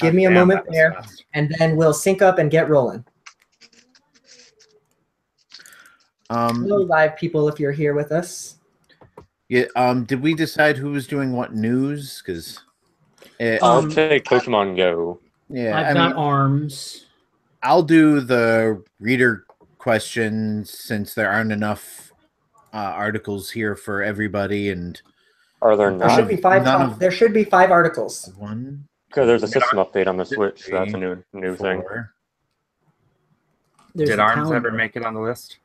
give me a moment there, and then we'll sync up and get rolling. Hello, live people, if you're here with us. Yeah. Did we decide who was doing what news? Because I'll take Pokemon Go. Yeah, I've got ARMS. I'll do the reader questions since there aren't enough articles here for everybody. And are there not? There should be five. There should be 5 articles. One. Because there's a system update on the Switch, so that's a new thing. Did ARMS ever make it on the list?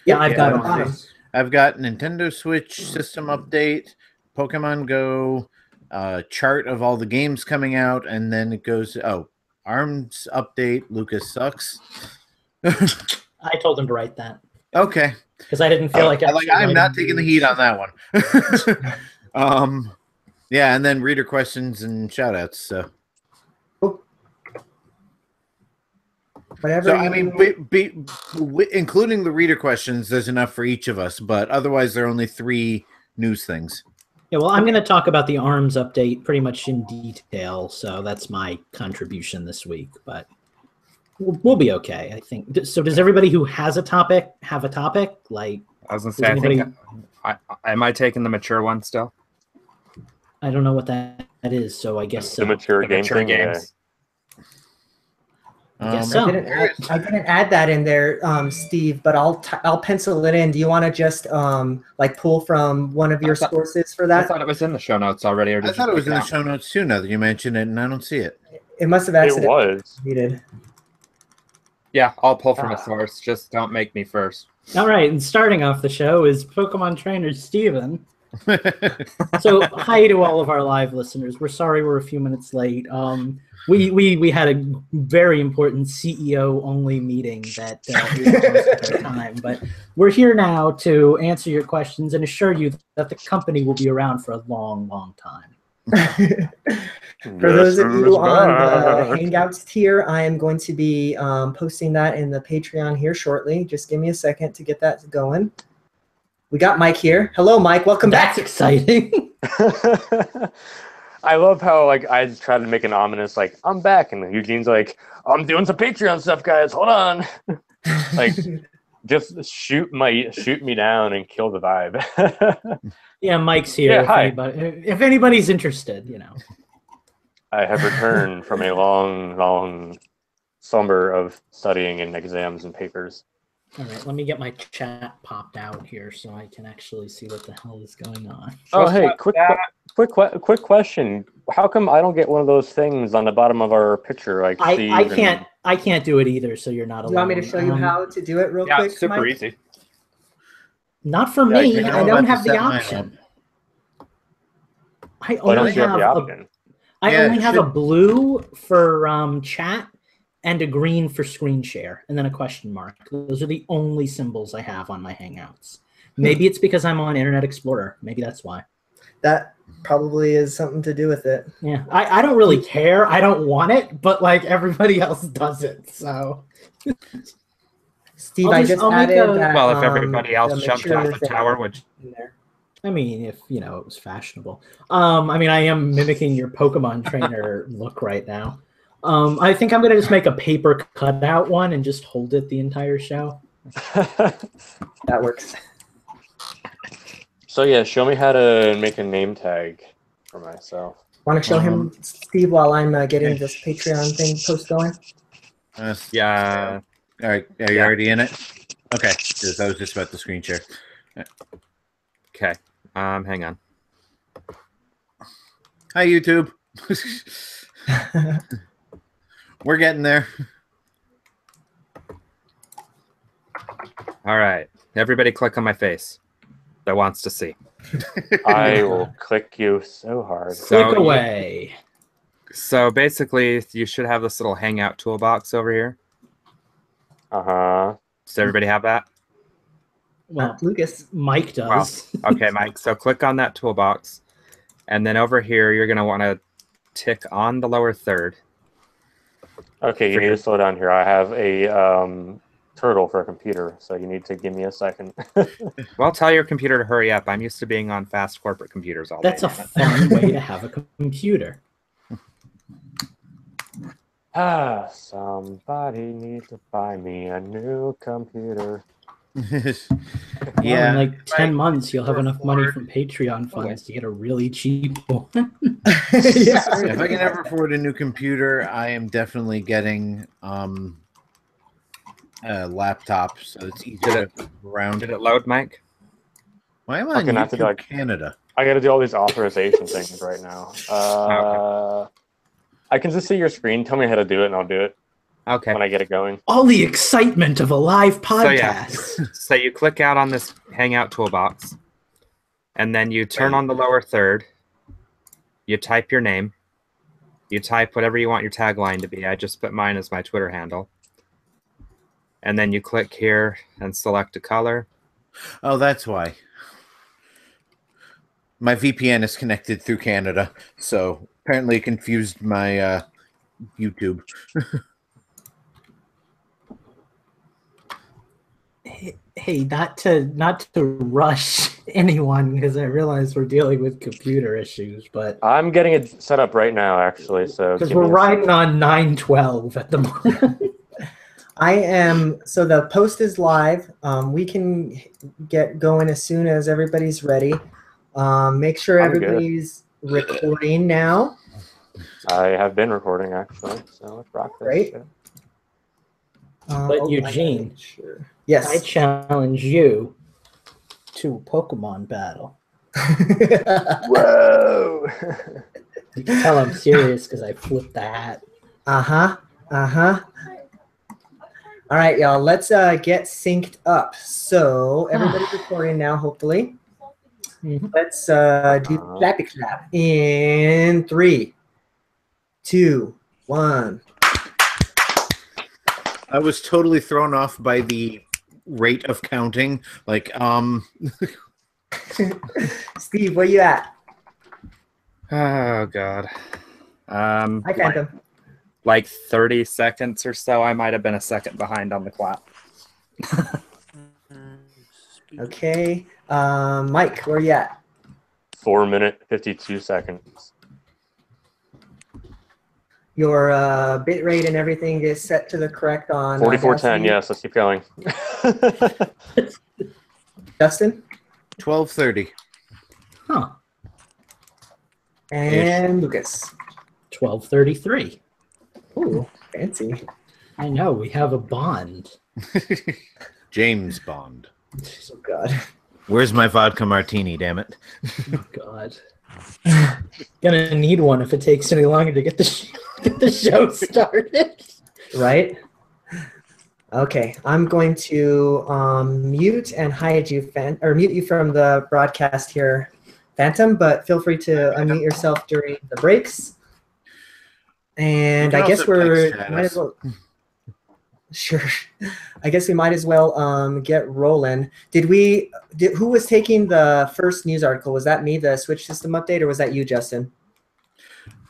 Yeah, I've got ARMS. I've got Nintendo Switch system update, Pokemon Go, chart of all the games coming out, and then it goes, ARMS update, Lucas sucks. I told him to write that. Okay. Because I didn't feel I'm not taking the heat on that one. Yeah, and then reader questions and shout-outs, so. Whatever. So, I mean, including the reader questions, there's enough for each of us, but otherwise there are only 3 news things. Yeah, well, I'm going to talk about the ARMS update pretty much in detail, so that's my contribution this week, but we'll be okay, I think. So does everybody who has a topic have a topic? Like, I was going to say, anybody... am I taking the mature one still? I don't know what that is, so I guess the mature games. I didn't add that in there, Steve, but I'll pencil it in. Do you want to just like pull from one of your sources for that? I thought it was in the show notes already. Or I thought it was in the show notes too. Now that you mention it, and I don't see it. It must have accidentally needed. Yeah, I'll pull from a source. Just don't make me first. All right, and starting off the show is Pokemon trainer Steven. So hi to all of our live listeners. We're sorry we're a few minutes late. We had a very important CEO only meeting that we most of our time, but we're here now to answer your questions and assure you that the company will be around for a long, long time. For those of you on the Hangouts tier, I am going to be posting that in the Patreon here shortly. Just give me a second to get that going. We got Mike here. Hello, Mike. Welcome back. That's exciting. I love how I tried to make an ominous I'm back, and Eugene's like, I'm doing some Patreon stuff, guys. Hold on. Just shoot me down and kill the vibe. Yeah, Mike's here. Yeah, if anybody's interested, I have returned from a long, long summer of studying and exams and papers. All right, let me get my chat popped out here so I can actually see what the hell is going on. Oh, hey, quick question. How come I don't get one of those things on the bottom of our picture? I can't do it either, so you're not alone. Do you want me to show you how to do it real quick? It's super Mike? easy. Not for me. I don't have the option. I only have a blue for chat and a green for screen share, and then a question mark. Those are the only symbols I have on my Hangouts. Maybe it's because I'm on Internet Explorer. Maybe that's why. That probably is something to do with it. Yeah, I don't really care. I don't want it, but everybody else does it. So, Steve, I just added that. Well, if everybody else jumped off the tower, which I mean, if it was fashionable. I mean, I am mimicking your Pokemon trainer look right now. I think I'm gonna just make a paper cutout one and just hold it the entire show. That works. So yeah, show me how to make a name tag for myself. Want to show him, Steve, while I'm getting this Patreon thing post going? Yeah. All right. Are you already in it? Okay. Because I was just about to screen share. Okay. Hang on. Hi, YouTube. We're getting there. All right. Everybody click on my face that wants to see. I will click you so hard. Click away. So basically, you should have this little Hangout toolbox over here. Uh-huh. Does everybody have that? Well, Lucas. Mike does. Well, okay, Mike. So click on that toolbox. And then over here, you're going to want to tick on the lower third. Okay, you need to slow down here. I have a turtle for a computer, so you need to give me a second. Well, tell your computer to hurry up. I'm used to being on fast corporate computers all day. That's a fun way to have a computer. Somebody needs to buy me a new computer. Well, in like 10 months, you'll have enough money from Patreon funds to get a really cheap one. If I can ever afford a new computer, I am definitely getting a laptop, so it's easier to move around. Did it load, Mike? Why am I on Fucking have to, YouTube like- Canada? I got to do all these authorization things right now. I can just see your screen. Tell me how to do it, and I'll do it Okay. when I get it going. All the excitement of a live podcast. So, yeah. So you click out on this Hangout toolbox, and then you turn on the lower third. You type your name. You type whatever you want your tagline to be. I just put mine as my Twitter handle. And then you click here and select a color. Oh, that's why. My VPN is connected through Canada, so apparently it confused my YouTube. Hey, not to rush anyone because I realize we're dealing with computer issues, but I'm getting it set up right now, actually. So because give we're me a riding on 912 at the moment. So the post is live. We can get going as soon as everybody's ready. Make sure I'm good. everybody's recording now. I have been recording, actually. So let's rock this. Great. shit. But I gotta Eugene, make sure. Yes. I challenge you to a Pokemon battle. Whoa! You can tell I'm serious because I flipped the hat. Uh-huh. All right, y'all. Let's get synced up. So everybody's recording now, hopefully. Mhm. Let's do clappy clap in 3, 2, 1. I was totally thrown off by the rate of counting. Like, Steve, where you at? Oh, God. Hi, Phantom. Like 30 seconds or so. I might have been a second behind on the clap. Okay. Mike, where you at? 4 minute 52 seconds. Your bit rate and everything is set to the correct on 4410. Audacity? Yes, let's keep going. Justin 12:30. Huh. and Lucas. 12:33. Ooh, fancy. I know, we have a bond. James Bond. Oh God. Where's my vodka martini? Damn it! Oh, God. Gonna need one if it takes any longer to get the show started. Right? Okay, I'm going to mute and hide you, mute you from the broadcast here, Phantom. But feel free to unmute yourself during the breaks. And You can I guess also text might chat as well. Sure. I guess we might as well get rolling. Who was taking the first news article? Was that me, the Switch system update, or was that you, Justin?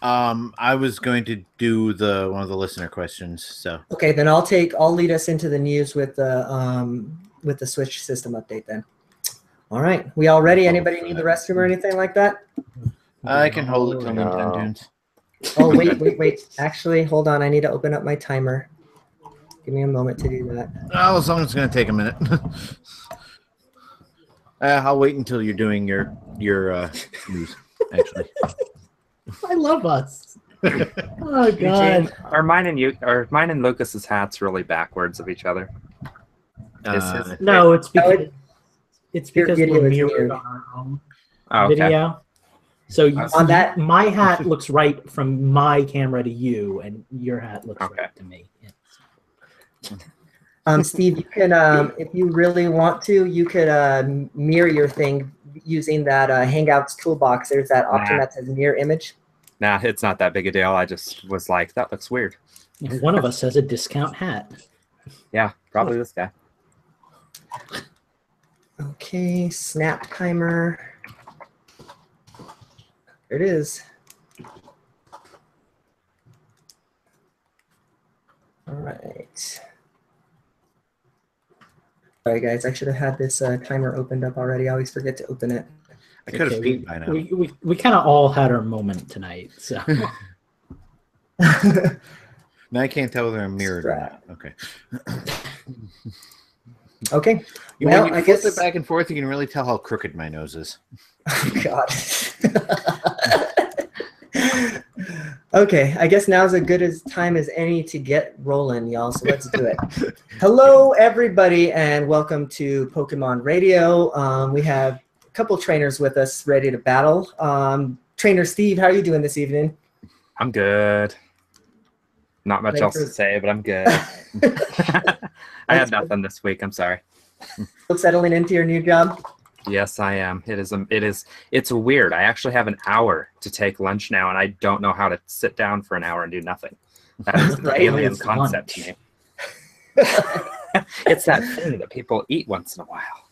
I was going to do one of the listener questions. So Okay, then I'll lead us into the news with the Switch system update then. All right. We all ready? Anybody need the restroom or anything like that? I can hold it till No. Nintendo's. Oh, wait. Actually, hold on. I need to open up my timer. Give me a moment to do that. Oh, as long as it's going to take a minute. I'll wait until you're doing your news. Actually, I love us. Oh, God. Are mine and Lucas's hats really backwards of each other? No, it's because Your video we're is mirrored weird. on our own Oh, okay. video. So On that- my hat looks right from my camera to you, and your hat looks Okay. right to me. Yeah. Steve, you can, if you really want to, you could mirror your thing using that Hangouts toolbox. There's that option that says mirror image. Nah, it's not that big a deal. I just was like, that looks weird. And one of us has a discount hat. Yeah, probably this guy. Okay, snap timer. There it is. All right. Sorry, guys. I should have had this timer opened up already. I always forget to open it. I could have Okay, peeked by now. we kind of all had our moment tonight. So Now I can't tell whether I'm mirrored or not. Okay. Okay. Well, Well, when you I flip guess it back and forth, you can really tell how crooked my nose is. Oh, God. Okay, I guess now's as good as time as any to get rolling, y'all. So let's do it. Hello, everybody, and welcome to Pokemon Radio. We have a couple trainers with us ready to battle. Trainer Steve, how are you doing this evening? I'm good. Not much else to say, but I'm good. I had nothing this week. I'm sorry. Still settling into your new job? Yes, I am. It's weird. I actually have an hour to take lunch now, and I don't know how to sit down for an hour and do nothing. That is an alien concept to me. It's that thing that people eat once in a while.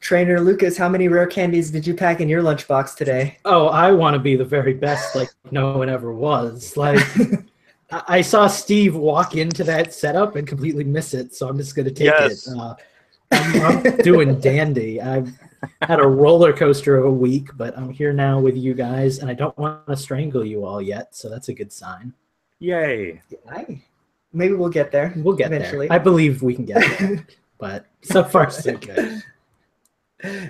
Trainer Lucas, how many rare candies did you pack in your lunchbox today? Oh, I want to be the very best, like no one ever was. Like, I saw Steve walk into that setup and completely miss it, so I'm just going to take it. I'm doing dandy. I've had a roller coaster of a week, but I'm here now with you guys, and I don't want to strangle you all yet, so that's a good sign. Yay. Maybe we'll get there. We'll get eventually. I believe we can get there, but so far so good.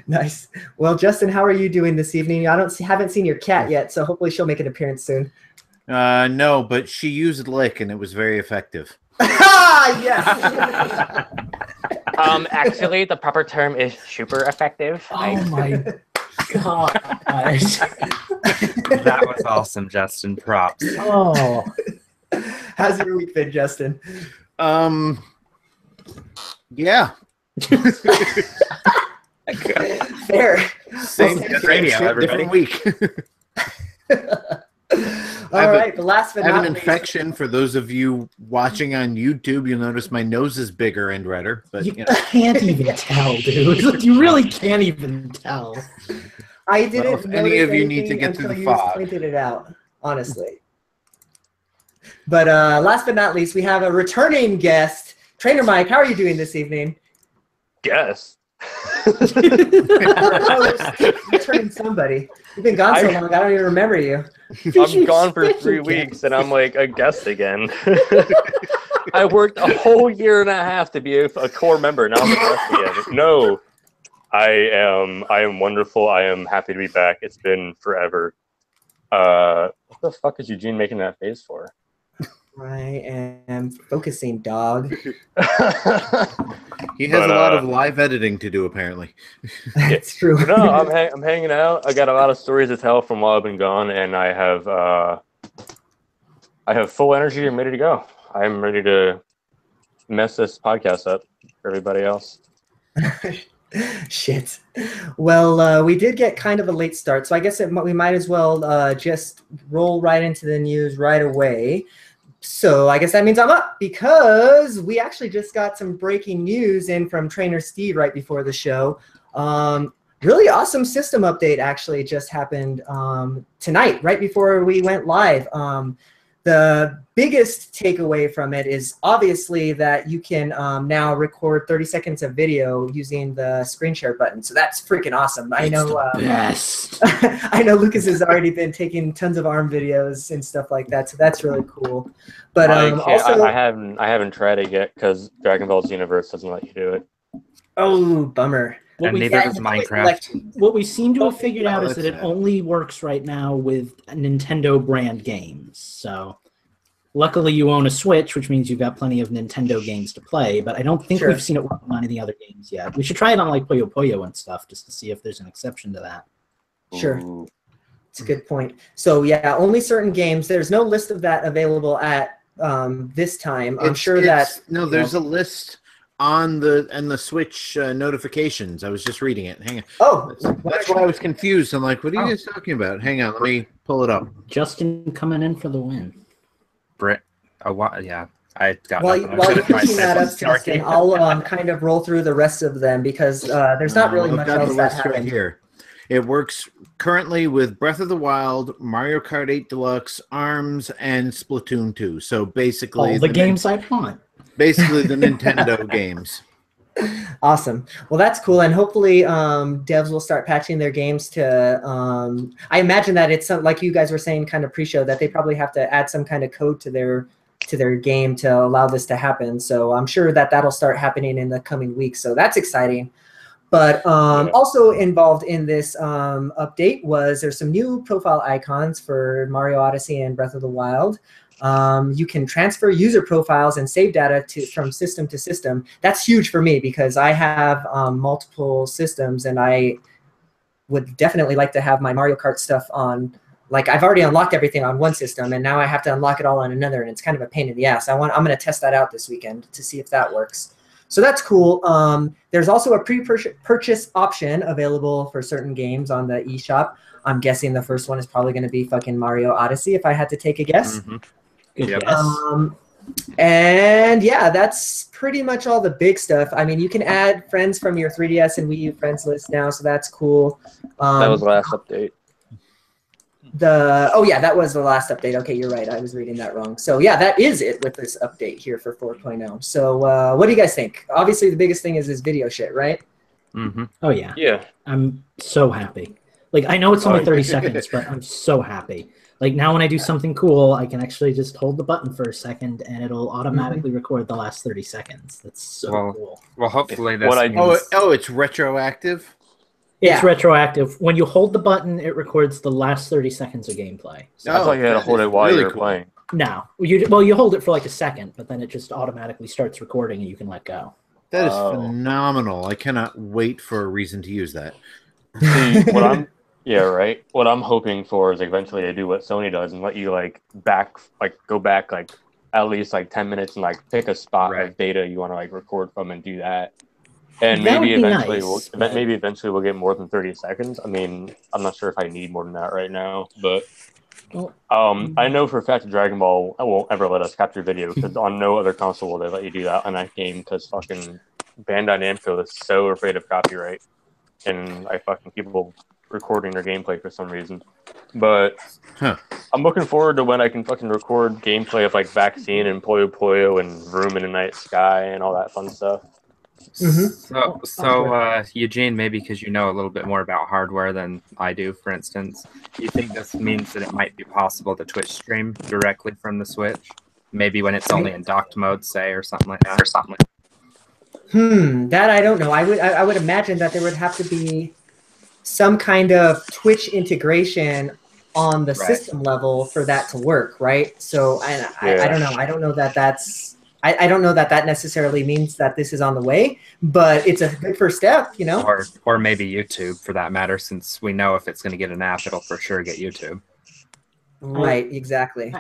Nice. Well, Justin, how are you doing this evening? I haven't seen your cat yet, so hopefully she'll make an appearance soon. No, but she used Lick, and it was very effective. Yes. Actually, the proper term is super effective. Oh my god. That was awesome, Justin. Props. Oh. How's your week been, Justin? Yeah. Fair. Same radio, everybody. Different week. All right, but last but I have not an least, infection. For those of you watching on YouTube, you'll notice my nose is bigger and redder. But you can't even tell, dude. You really can't even tell. I didn't. If any of you need to get through the fog, pointed it out, honestly. But last but not least, we have a returning guest, Trainer Mike. How are you doing this evening? Yes. Returning somebody. You've been gone so long, I don't even remember you. I'm gone for 3 weeks, and I'm like a guest again. I worked a whole year and a half to be a core member. Now I'm a guest again. No, I am wonderful. I am happy to be back. It's been forever. What the fuck is Eugene making that face for? I am focusing, dog. He has a lot of live editing to do, apparently. It's true. No, I'm hanging out. I got a lot of stories to tell from while I've been gone, and I have full energy and ready to go. I'm ready to mess this podcast up for everybody else. Shit. Well, we did get kind of a late start, so I guess we might as well just roll right into the news right away. So I guess that means I'm up, because we actually just got some breaking news in from Trainer Steve right before the show. Really awesome system update actually just happened tonight, right before we went live. The biggest takeaway from it is obviously that you can now record 30 seconds of video using the screen share button. So that's freaking awesome. I know. Yes. I know Lucas has already been taking tons of ARM videos and stuff like that. So that's really cool. But also, I haven't tried it yet because Dragon Ball Xenoverse doesn't let you do it. Oh, bummer. And neither does Minecraft. What we seem to have figured out is that it only works right now with Nintendo brand games. So luckily you own a Switch, which means you've got plenty of Nintendo games to play, but I don't think we've seen it work on any other games yet. We should try it on like Puyo Puyo and stuff just to see if there's an exception to that. Sure. It's a good point. So yeah, only certain games. There's no list of that available at this time. I'm sure that there's a list on the Switch notifications. I was just reading it. Hang on. Oh, that's why I was confused. I'm like, what are you guys talking about? Hang on, let me pull it up. Justin coming in for the win. Yeah, I got. While you're picking that up, Justin, I'll kind of roll through the rest of them because there's not really much else that happened. Right here. It works currently with Breath of the Wild, Mario Kart 8 Deluxe, ARMS, and Splatoon 2. So basically, all the games I want. Basically, the Nintendo games. Awesome. Well, that's cool, and hopefully devs will start patching their games to I imagine that it's like you guys were saying kind of pre-show, that they probably have to add some kind of code to their game to allow this to happen. So I'm sure that that'll start happening in the coming weeks. So that's exciting. But also involved in this update was there's some new profile icons for Mario Odyssey and Breath of the Wild. You can transfer user profiles and save data from system to system. That's huge for me because I have multiple systems, and I would definitely like to have my Mario Kart stuff on. Like, I've already unlocked everything on one system, and now I have to unlock it all on another, and it's kind of a pain in the ass. I'm going to test that out this weekend to see if that works. So that's cool. There's also a pre-purchase option available for certain games on the eShop. I'm guessing the first one is probably going to be fucking Mario Odyssey, if I had to take a guess. Mm-hmm. Good Yep. guess. And yeah, that's pretty much all the big stuff. I mean, you can add friends from your 3DS and Wii U friends list now, so that's cool. That was the last update. Oh yeah, that was the last update. Okay, you're right. I was reading that wrong. So yeah, that is it with this update here for 4.0. So what do you guys think? Obviously, the biggest thing is this video shit, right? Mm-hmm. Oh yeah. Yeah. I'm so happy. Like, I know it's only 30 seconds, but I'm so happy. Like, now when I do something cool, I can actually just hold the button for a second, and it'll automatically record the last 30 seconds. That's so cool. Well, hopefully this What I- means... It's retroactive? It's retroactive. When you hold the button, it records the last 30 seconds of gameplay. So I thought you had to hold it while you were playing. no, you hold it for like a second, but then it just automatically starts recording, and you can let go. That is phenomenal. I cannot wait for a reason to use that. See, what I'm hoping for is eventually they do what Sony does and let you go back at least 10 minutes and pick a spot of data you want to record from and do that. And That maybe would be eventually nice, we'll get more than 30 seconds. I mean, I'm not sure if I need more than that right now, but I know for a fact that Dragon Ball won't ever let us capture video because on no other console will they let you do that on that game because fucking Bandai Namco is so afraid of copyright, and people recording their gameplay for some reason. But I'm looking forward to when I can fucking record gameplay of Vaccine and Puyo Puyo and Room in the Night Sky and all that fun stuff. So Eugene, maybe because you know a little bit more about hardware than I do, for instance, do you think this means that it might be possible to Twitch stream directly from the Switch? Maybe when it's only in docked mode, say, or something like that. That I don't know. I would imagine that there would have to be some kind of Twitch integration on the system level for that to work, right? So I don't know. I don't know that that's. I don't know that necessarily means that this is on the way, but it's a good first step, you know? Or maybe YouTube, for that matter, since we know if it's going to get an app, it'll for sure get YouTube. Right, exactly.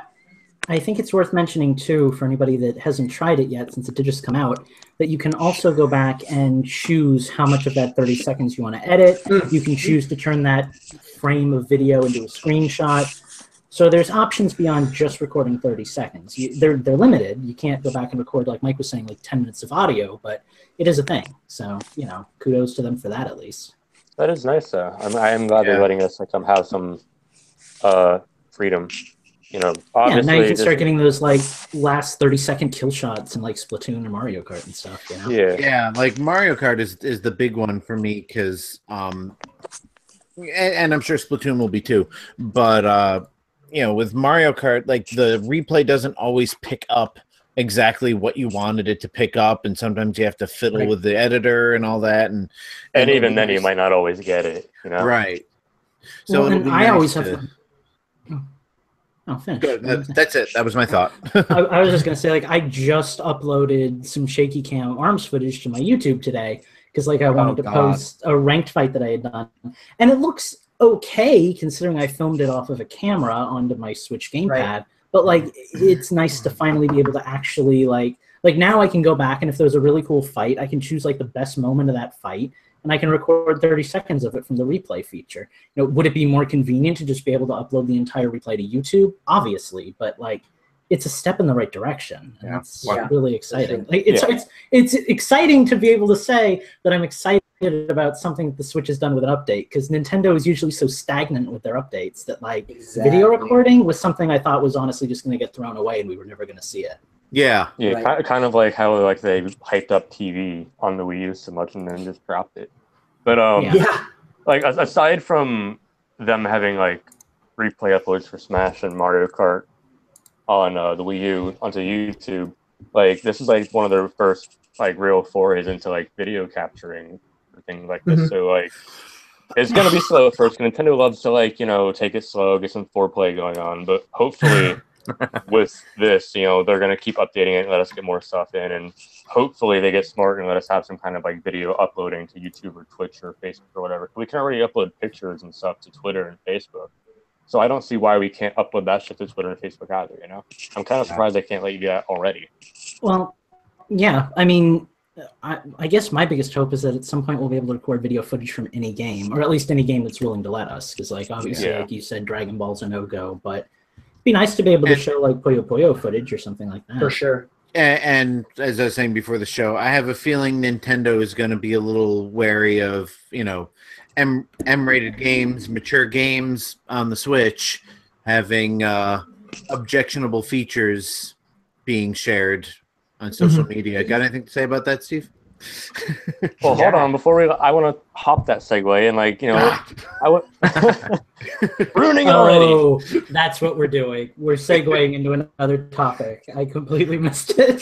I think it's worth mentioning, too, for anybody that hasn't tried it yet, since it did just come out, that you can also go back and choose how much of that 30 seconds you want to edit. You can choose to turn that frame of video into a screenshot. So there's options beyond just recording 30 seconds. They're limited. You can't go back and record, like Mike was saying, 10 minutes of audio, but it is a thing. So, kudos to them for that, at least. That is nice, though. I am glad they're letting us have some freedom. Obviously, now you can start getting those last 30-second kill shots in Splatoon and Mario Kart and stuff. Yeah, Mario Kart is the big one for me because, and I'm sure Splatoon will be too, but. With Mario Kart, the replay doesn't always pick up exactly what you wanted it to pick up, and sometimes you have to fiddle with the editor and all that, and even then you might not always get it, Right. So I always have. Finish. That's it. That was my thought. I was just gonna say, I just uploaded some shaky cam arms footage to my YouTube today because, I wanted to post a ranked fight that I had done, and it looks okay considering I filmed it off of a camera onto my Switch gamepad, but it's nice to finally be able to actually now I can go back, and if there's a really cool fight, I can choose the best moment of that fight, and I can record 30 seconds of it from the replay feature. Would it be more convenient to just be able to upload the entire replay to YouTube? Obviously, but it's a step in the right direction, and that's really exciting. It's exciting to be able to say that I'm excited about something that the Switch has done with an update, because Nintendo is usually so stagnant with their updates that video recording was something I thought was honestly just going to get thrown away and we were never going to see it. Yeah. Yeah, Right. kind of like how like they hyped up TV on the Wii U so much and then just dropped it. But Yeah. like aside from them having like replay uploads for Smash and Mario Kart on the Wii U onto YouTube, like this is like one of their first like real forays into like video capturing or things like this. Mhm. So like it's gonna be slow at first. Nintendo loves to like take it slow, get some foreplay going on, but hopefully with this, they're gonna keep updating it, and let us get more stuff in, and hopefully they get smart and let us have some kind of like video uploading to YouTube or Twitch or Facebook or whatever. We can already upload pictures and stuff to Twitter and Facebook, so I don't see why we can't upload that shit to Twitter and Facebook either. I'm kind of surprised they can't let you do that already. Well, yeah. I mean, I guess my biggest hope is that at some point we'll be able to record video footage from any game, or at least any game that's willing to let us. Because, like, obviously, Yeah. like you said, Dragon Ball's a no-go, but it'd be nice to be able to show like Puyo Puyo footage or something like that. For sure. And as I was saying before the show, I have a feeling Nintendo is going to be a little wary of, M-rated games, mature games on the Switch having objectionable features being shared on social media. Got anything to say about that, Steve? Well, hold on. Before I want to hop that segue and I would ruining it already. Oh, that's what we're doing. We're segueing into another topic. I completely missed it.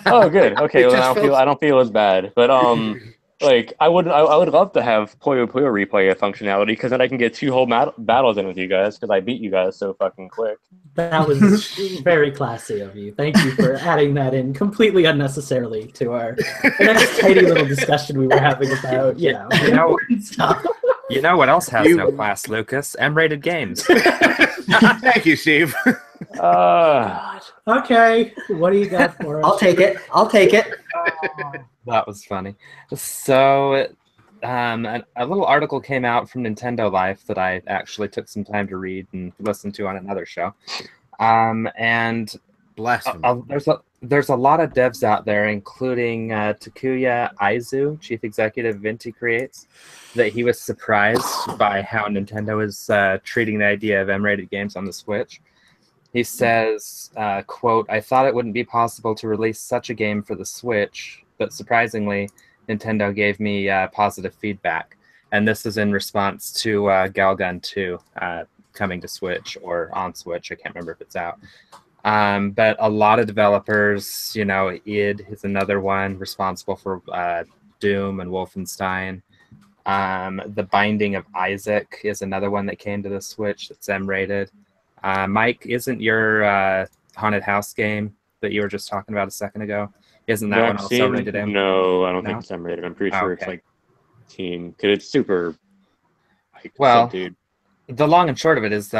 Oh, good. Okay, It well, just I don't feel as bad. But I would love to have Puyo Puyo replay functionality because then I can get 2 whole battles in with you guys because I beat you guys so fucking quick. That was very classy of you. Thank you for adding that in completely unnecessarily to our nice tidy little discussion we were having about important stuff. You know what else has no class, Lucas? M-rated games. Thank you, Steve. Okay, what do you got for us? I'll take it. That was funny. So, a little article came out from Nintendo Life that I actually took some time to read and listen to on another show. And Blasphemy. there's a lot of devs out there, including Takuya Aizu, chief executive of Inti Creates, that he was surprised by how Nintendo is treating the idea of M-rated games on the Switch. He says, quote, "I thought it wouldn't be possible to release such a game for the Switch, but surprisingly, Nintendo gave me positive feedback." And this is in response to Galgun 2 coming to Switch or on Switch. I can't remember if it's out. But a lot of developers, id is another one responsible for Doom and Wolfenstein. The Binding of Isaac is another one that came to the Switch that's M-rated. Mike, isn't your haunted house game that you were just talking about a second ago, isn't that one also rated M? No, I don't think it's M-rated. I'm pretty sure it's like teen, because it's super subdued. The long and short of it is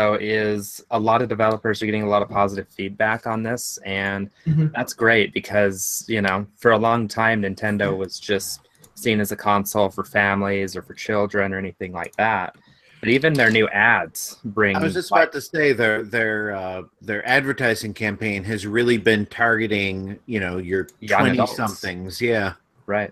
a lot of developers are getting a lot of positive feedback on this, and that's great because, for a long time, Nintendo was just seen as a console for families or for children or anything like that. But even their new ads bring... I was just about to say their advertising campaign has really been targeting, your 20-somethings. Yeah. Right.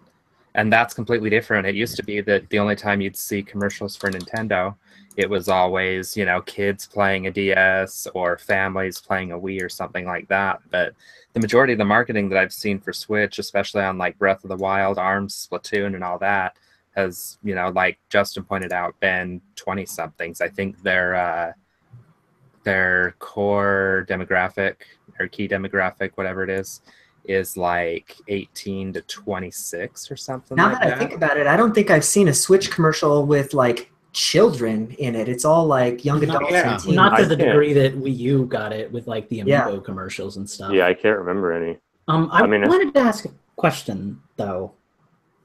And that's completely different. It used to be that the only time you'd see commercials for Nintendo, it was always, kids playing a DS or families playing a Wii or something like that. But the majority of the marketing that I've seen for Switch, especially on like Breath of the Wild, ARMS, Splatoon, and all that, has, like Justin pointed out, been 20-somethings. I think their core demographic or key demographic, whatever it is like 18 to 26 or something Now like that I think about it, I don't think I've seen a Switch commercial with like children in it. It's all like young adults and teens. Not to the degree that Wii U got it with like the Amiibo commercials and stuff. Yeah, I can't remember any. I wanted to ask a question though,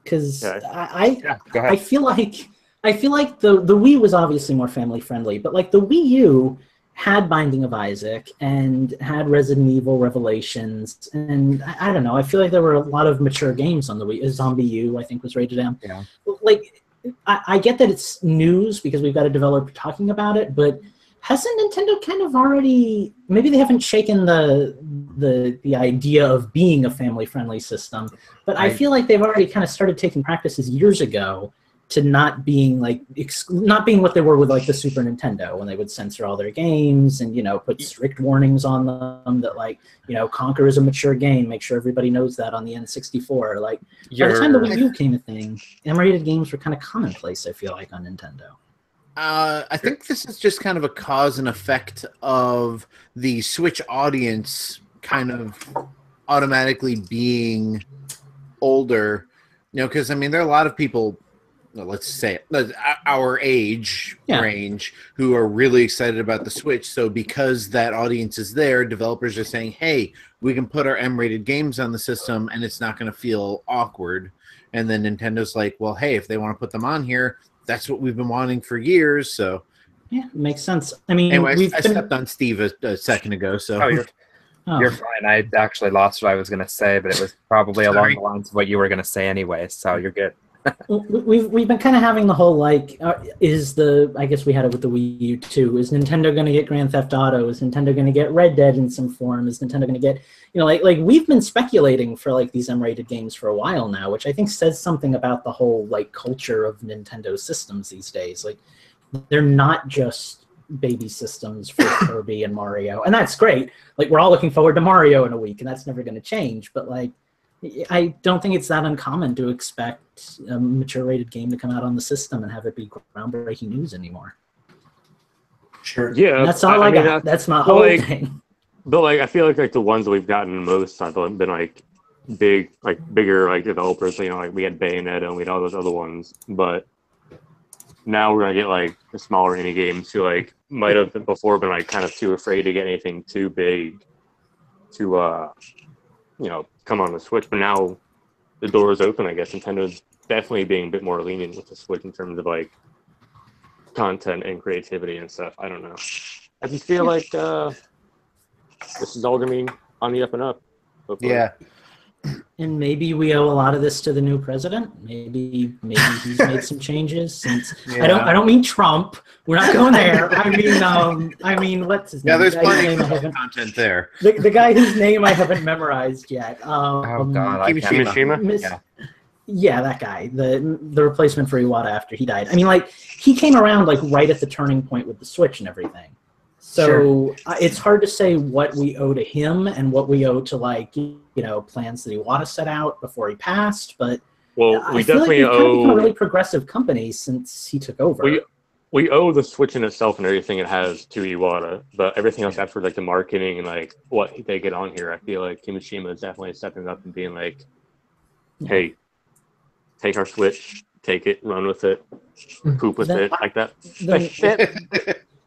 because I feel like the Wii was obviously more family friendly, but like the Wii U had Binding of Isaac and had Resident Evil Revelations, and I don't know. I feel like there were a lot of mature games on the Wii. Zombie U, I think, was rated M. Yeah. Like, I get that it's news because we've got a developer talking about it, but hasn't Nintendo kind of already? Maybe they haven't shaken the idea of being a family friendly system, but I feel like they've already kind of started taking practices years ago to not being like not being what they were with like the Super Nintendo, when they would censor all their games and, you know, put strict warnings on them that, like, you know, Conquer is a mature game, make sure everybody knows that on the N64. Like, by the time the Wii U came a thing, M-rated games were kind of commonplace, I feel like, on Nintendo. I think this is just kind of a cause and effect of the Switch audience kind of automatically being older, you know, because I mean there are a lot of people, let's say our age range, who are really excited about the Switch. So because that audience is there, developers are saying, hey, we can put our M-rated games on the system and it's not going to feel awkward. And then Nintendo's like, well, hey, if they want to put them on here, that's what we've been wanting for years. So yeah, it makes sense. I mean, anyway, I stepped on Steve a second ago, so you're fine. I actually lost what I was going to say, but it was probably along the lines of what you were going to say anyway, so you're good. We've been kind of having the whole, like, I guess we had it with the Wii U too, is Nintendo going to get Grand Theft Auto? Is Nintendo going to get Red Dead in some form? Is Nintendo going to get, you know, like we've been speculating for like these M-rated games for a while now, which I think says something about the whole like culture of Nintendo systems these days. Like, they're not just baby systems for Kirby and Mario, and that's great. Like, we're all looking forward to Mario in a week, and that's never going to change, but like, I don't think it's that uncommon to expect a mature rated game to come out on the system and have it be groundbreaking news anymore. Sure. Yeah, and that's all I got. That's my whole thing. But like, I feel like the ones that we've gotten most have been like bigger like developers. You know, like we had Bayonetta and we had all those other ones. But now we're gonna get like the smaller indie games who like might have before been like kind of too afraid to get anything too big to you know, come on the Switch. But now the door is open. I guess Nintendo's definitely being a bit more lenient with the Switch in terms of like content and creativity and stuff. I don't know. I just feel like this is all gonna be on the up and up. Hopefully. Yeah. And maybe we owe a lot of this to the new president. Maybe he's made some changes since. I don't mean Trump. We're not going there. I mean what's his name? Yeah, there's plenty of content there. The guy whose name I haven't memorized yet. Oh God, Kimishima. Yeah, that guy. The replacement for Iwata after he died. I mean, like, he came around like right at the turning point with the Switch and everything. So it's hard to say what we owe to him and what we owe to, like, you know, plans that Iwata set out before he passed. But well, we definitely owe kind of become a really progressive company since he took over. We owe the Switch in itself and everything it has to Iwata, but everything else after like the marketing and like what they get on here, I feel like Kimishima is definitely stepping up and being like, "Hey, take our Switch, take it, run with it, poop with it," like that.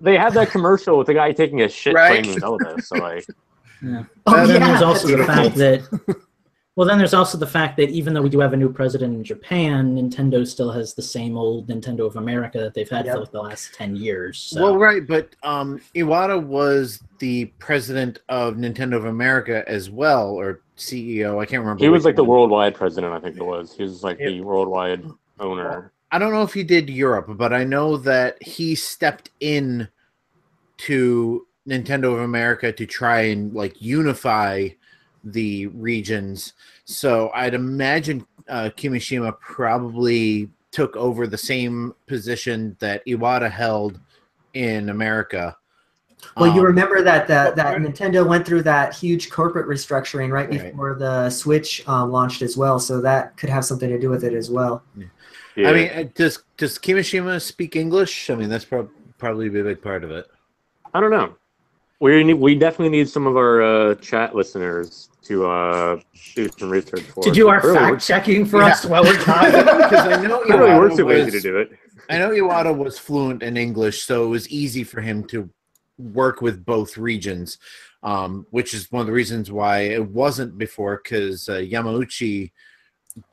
They had that commercial with the guy taking a shit playing Zelda. So like, then there's also the fact that. Well, then there's also the fact that even though we do have a new president in Japan, Nintendo still has the same old Nintendo of America that they've had for the last 10 years. So. Well, right, but Iwata was the president of Nintendo of America as well, or CEO. I can't remember. He was like the worldwide president, I think it was. He was like the worldwide owner. Well, I don't know if he did Europe, but I know that he stepped in to Nintendo of America to try and like unify the regions. So I'd imagine Kimishima probably took over the same position that Iwata held in America. Well, you remember that Nintendo went through that huge corporate restructuring right before the Switch launched as well, so that could have something to do with it as well. Yeah. I mean, does Kimishima speak English? I mean, that's probably a big part of it. I don't know. We definitely need some of our chat listeners to do some research for us. To do our fact checking for us while we're talking. Because I know it really works too lazy to do it. I know Iwata was fluent in English, so it was easy for him to work with both regions, which is one of the reasons why it wasn't before, because Yamauchi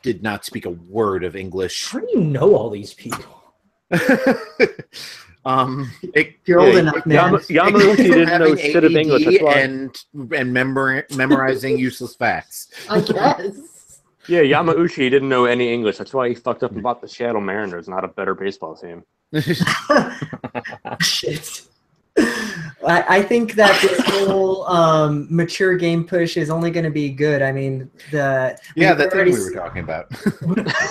did not speak a word of English. How do you know all these people? You're old enough, man. Yamauchi didn't know shit of English. That's why. And memorizing useless facts. I guess. Yeah, Yamauchi didn't know any English. That's why he fucked up and bought the Seattle Mariners, not a better baseball team. Shit. I think that this whole mature game push is only going to be good. I mean, that thing we were talking about.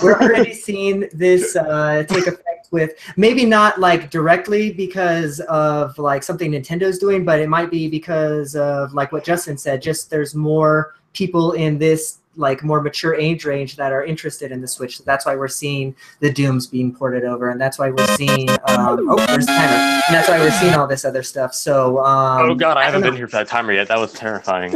We're already seeing this take effect with maybe not like directly because of like something Nintendo's doing, but it might be because of like what Justin said. Just there's more people in this like more mature age range that are interested in the Switch. So that's why we're seeing the Dooms being ported over, and that's why we're seeing there's the timer. And that's why we're seeing all this other stuff. So oh god, I haven't been here for that timer yet. That was terrifying.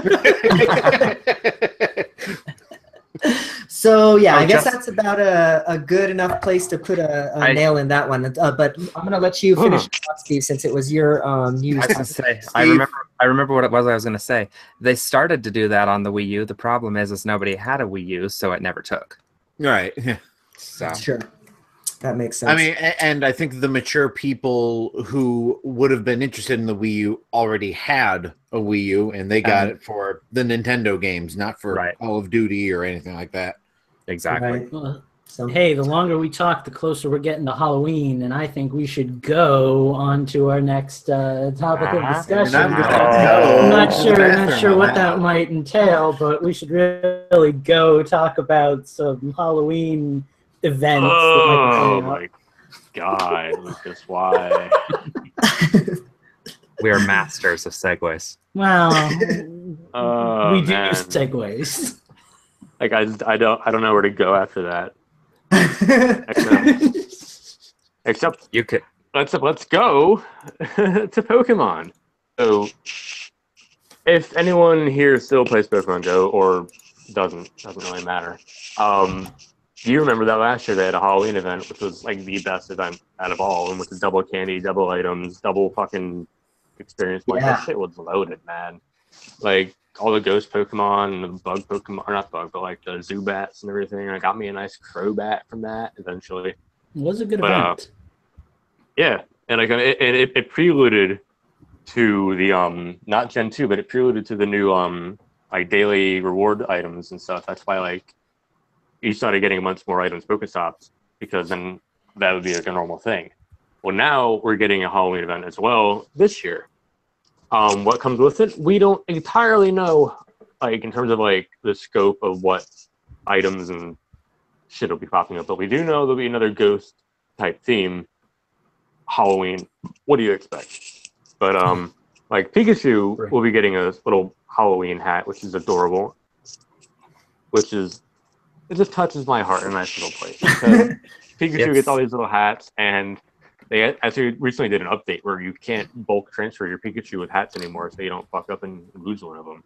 So yeah, I guess that's about a good enough place to put a nail in that one. But I'm gonna let you finish up, Steve, since it was your news. I was gonna say, I remember what it was I was gonna say. They started to do that on the Wii U. The problem is nobody had a Wii U, so it never took. Right. So sure. That makes sense. I mean, and I think the mature people who would have been interested in the Wii U already had a Wii U, and they got it for the Nintendo games, not for Call of Duty or anything like that. Exactly. Right. Hey, the longer we talk, the closer we're getting to Halloween, and I think we should go on to our next topic of discussion. I'm not sure what that might entail, but we should really go talk about some Halloween events. Oh my god, Lucas, why? We are masters of segues. Well, we do segues. Like I don't know where to go after that. Except you could. Let's go to Pokemon. So, if anyone here still plays Pokemon Go or doesn't really matter. Do you remember that last year they had a Halloween event, which was like the best event out of all, and with the double candy, double items, double fucking experience points? That shit was loaded, man. Like all the ghost Pokemon and the bug Pokemon, or not bug, but like the Zubats and everything. I got me a nice Crobat from that eventually. It was a good event. Yeah, and like it preluded to the not Gen 2, but it preluded to the new like daily reward items and stuff. That's why like you started getting a bunch more items Pokestops, because then that would be like a normal thing. Well, now we're getting a Halloween event as well this year. What comes with it, we don't entirely know, like in terms of like the scope of what items and shit will be popping up, but we do know there'll be another ghost type theme Halloween. What do you expect? But like Pikachu will be getting a little Halloween hat, which is adorable. It just touches my heart in a nice little place. Because Pikachu gets all these little hats, and they actually recently did an update where you can't bulk transfer your Pikachu with hats anymore, so you don't fuck up and lose one of them.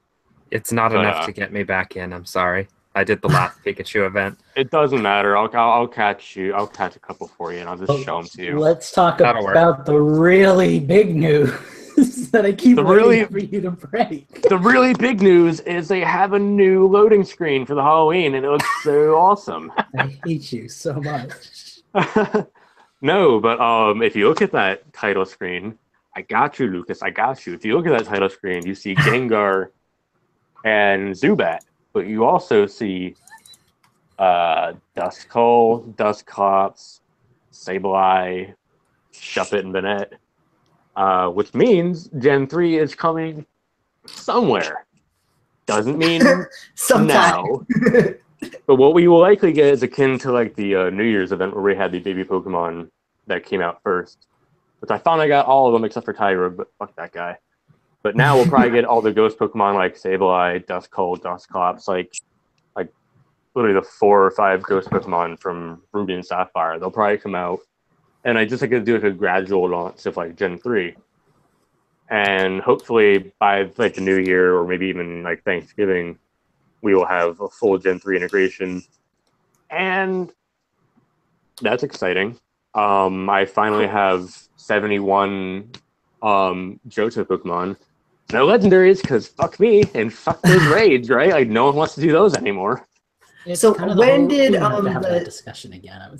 It's not enough to get me back in. I'm sorry. I did the last Pikachu event. It doesn't matter. I'll catch you. I'll catch a couple for you, and I'll just show them to you. Let's talk about the really big news that I keep waiting for you to break. The really big news is they have a new loading screen for the Halloween, and it looks so awesome. I hate you so much. No, but if you look at that title screen, I got you, Lucas. I got you. If you look at that title screen, you see Gengar and Zubat, but you also see Duskull, Dusclops, Sableye, Shuppet, and Banette, which means Gen 3 is coming somewhere. Doesn't mean now. But what we will likely get is akin to like the New Year's event where we had the baby Pokemon that came out first. Which I thought I got all of them except for Tyra, but fuck that guy. But now we'll probably get all the ghost Pokemon like Sableye, Duskull, Dusclops, like literally the 4 or 5 ghost Pokemon from Ruby and Sapphire. They'll probably come out. And I just like to do like a gradual launch of like Gen 3. And hopefully by like the new year or maybe even like Thanksgiving, we will have a full Gen 3 integration. And that's exciting. I finally have 71 Johto Pokemon. No legendaries, because fuck me and fuck those raids, right? Like no one wants to do those anymore. So when did that discussion again?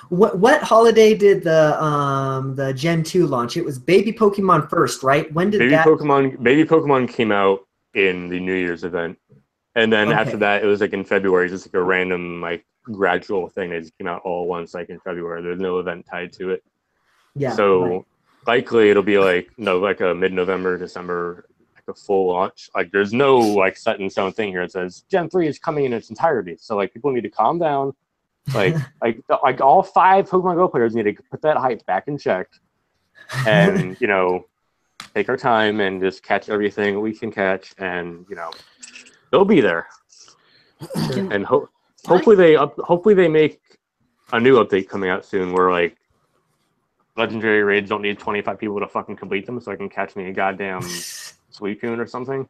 What holiday did the Gen 2 launch? It was Baby Pokemon first, right? When did Baby Pokemon came out in the New Year's event, and then after that, it was like in February, just like a random like gradual thing. They just came out all at once, like in February. There's no event tied to it. Yeah. So likely it'll be like a mid-November, December, like a full launch. Like there's no like set in stone thing here. It says Gen 3 is coming in its entirety. So like people need to calm down. Like all 5 Pokemon Go players need to put that hype back in check, and take our time and just catch everything we can catch, and they'll be there. And hopefully they make a new update coming out soon where like legendary raids don't need 25 people to fucking complete them, so I can catch me a goddamn Suicune or something.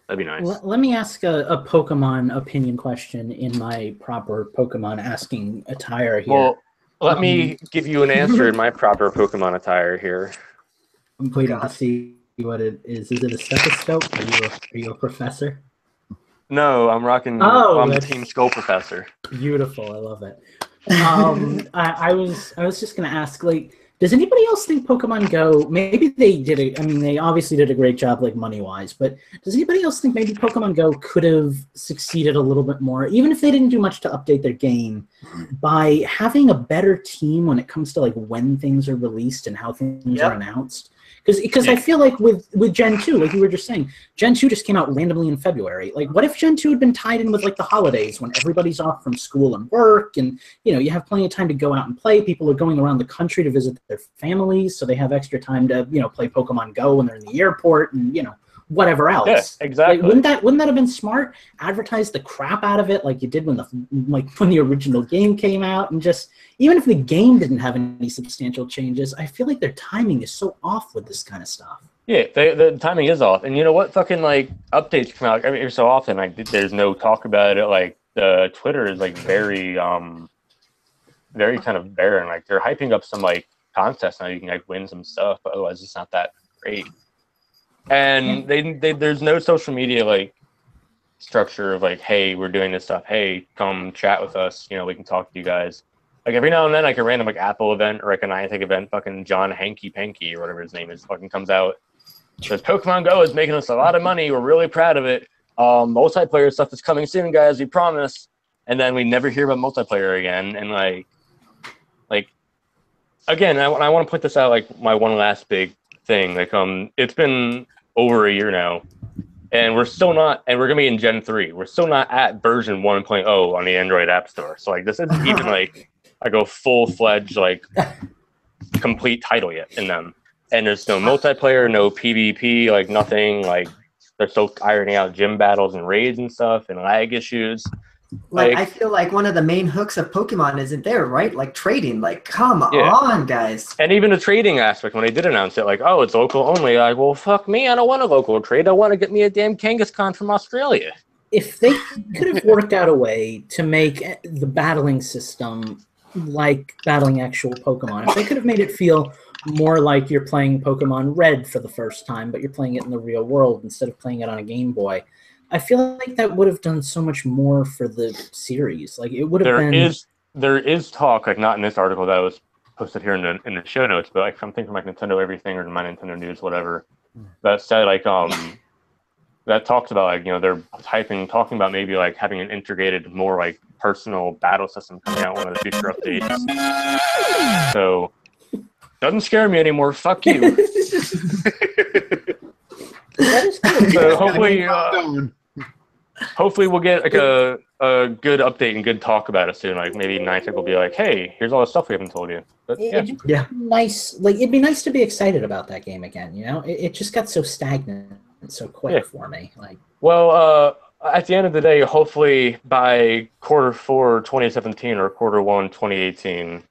That'd be nice. Let me ask a Pokemon opinion question in my proper Pokemon asking attire here. Well, let me give you an answer in my proper Pokemon attire here. I'm waiting to see what it is. Is it a stethoscope? Are you a professor? No, I'm rocking. I'm the Team Skull Professor. Beautiful, I love it. I was just gonna ask, like, does anybody else think Pokemon Go? Maybe they did it. I mean, they obviously did a great job, like money-wise. But does anybody else think maybe Pokemon Go could have succeeded a little bit more, even if they didn't do much to update their game, by having a better team when it comes to like when things are released and how things are announced? Because I feel like with Gen 2, like you were just saying, Gen 2 just came out randomly in February. Like, what if Gen 2 had been tied in with like the holidays when everybody's off from school and work, and you have plenty of time to go out and play. People are going around the country to visit their families, so they have extra time to play Pokemon Go when they're in the airport and whatever else. Yeah, exactly. Like, wouldn't that have been smart? Advertise the crap out of it like you did when the original game came out, and just even if the game didn't have any substantial changes, I feel like their timing is so off with this kind of stuff. Yeah, the timing is off, and you know what? Fucking like updates come out every so often. Like there's no talk about it. Like the Twitter is like very kind of barren. Like they're hyping up some like contests now. You can like win some stuff, but otherwise it's not that great. And there's no social media like structure of like, hey, we're doing this stuff. Hey, come chat with us. We can talk to you guys. Like every now and then, like a random like Apple event or like a Niantic event, fucking John Hanky Panky or whatever his name is, fucking comes out. Says Pokemon Go is making us a lot of money. We're really proud of it. Multiplayer stuff is coming soon, guys. We promise. And then we never hear about multiplayer again. And like again, I want to put this out like my one last big thing. Like it's been over a year now, and we're still not, and we're gonna be in Gen 3. We're still not at version 1.0 on the Android App Store. So like this isn't even like a full-fledged like complete title yet in them. And there's no multiplayer, no PvP, like nothing. Like they're still ironing out gym battles and raids and stuff and lag issues. Like I feel like one of the main hooks of Pokemon isn't there, right? Like trading. Like, come on, guys. And even the trading aspect, when they did announce it, like, oh, it's local only. Like, well, fuck me, I don't want a local trade. I want to get me a damn Kangaskhan from Australia. If they could have worked out a way to make the battling system like battling actual Pokemon, if they could have made it feel more like you're playing Pokemon Red for the first time, but you're playing it in the real world instead of playing it on a Game Boy, I feel like that would have done so much more for the series. Like it would have been. There is talk, like not in this article that was posted here in the show notes, but like something from like Nintendo Everything or My Nintendo News, whatever, that said like that talks about like they're talking about maybe like having an integrated, more like personal battle system coming out one of the future updates. So doesn't scare me anymore. Fuck you. So hopefully we'll get like a good update and good talk about it soon. Like maybe Niantic will be like, hey, here's all the stuff we haven't told you. But yeah, nice. Like it'd be nice to be excited about that game again. It just got so stagnant and so quick for me. Like, well, at the end of the day, hopefully by Q4 2017 or Q1 2018,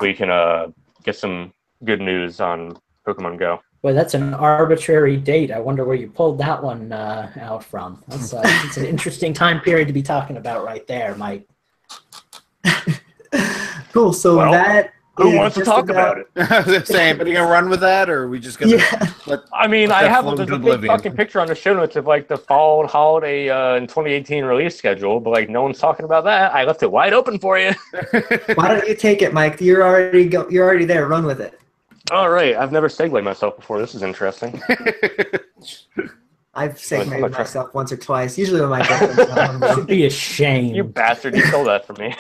we can get some good news on Pokemon Go. Boy, that's an arbitrary date. I wonder where you pulled that one out from. That's it's an interesting time period to be talking about right there, Mike. Cool. So who wants to talk about it? I was saying, but are you gonna run with that, or are we just gonna? Yeah. I have a big fucking picture on the show notes of like the fall holiday in 2018 release schedule, but like no one's talking about that. I left it wide open for you. Why don't you take it, Mike? You're already there. Run with it. All right. I've never segued myself before. This is interesting. I've segued myself once or twice. Usually when my girlfriend's not home. Should be ashamed. You bastard! You stole that from me.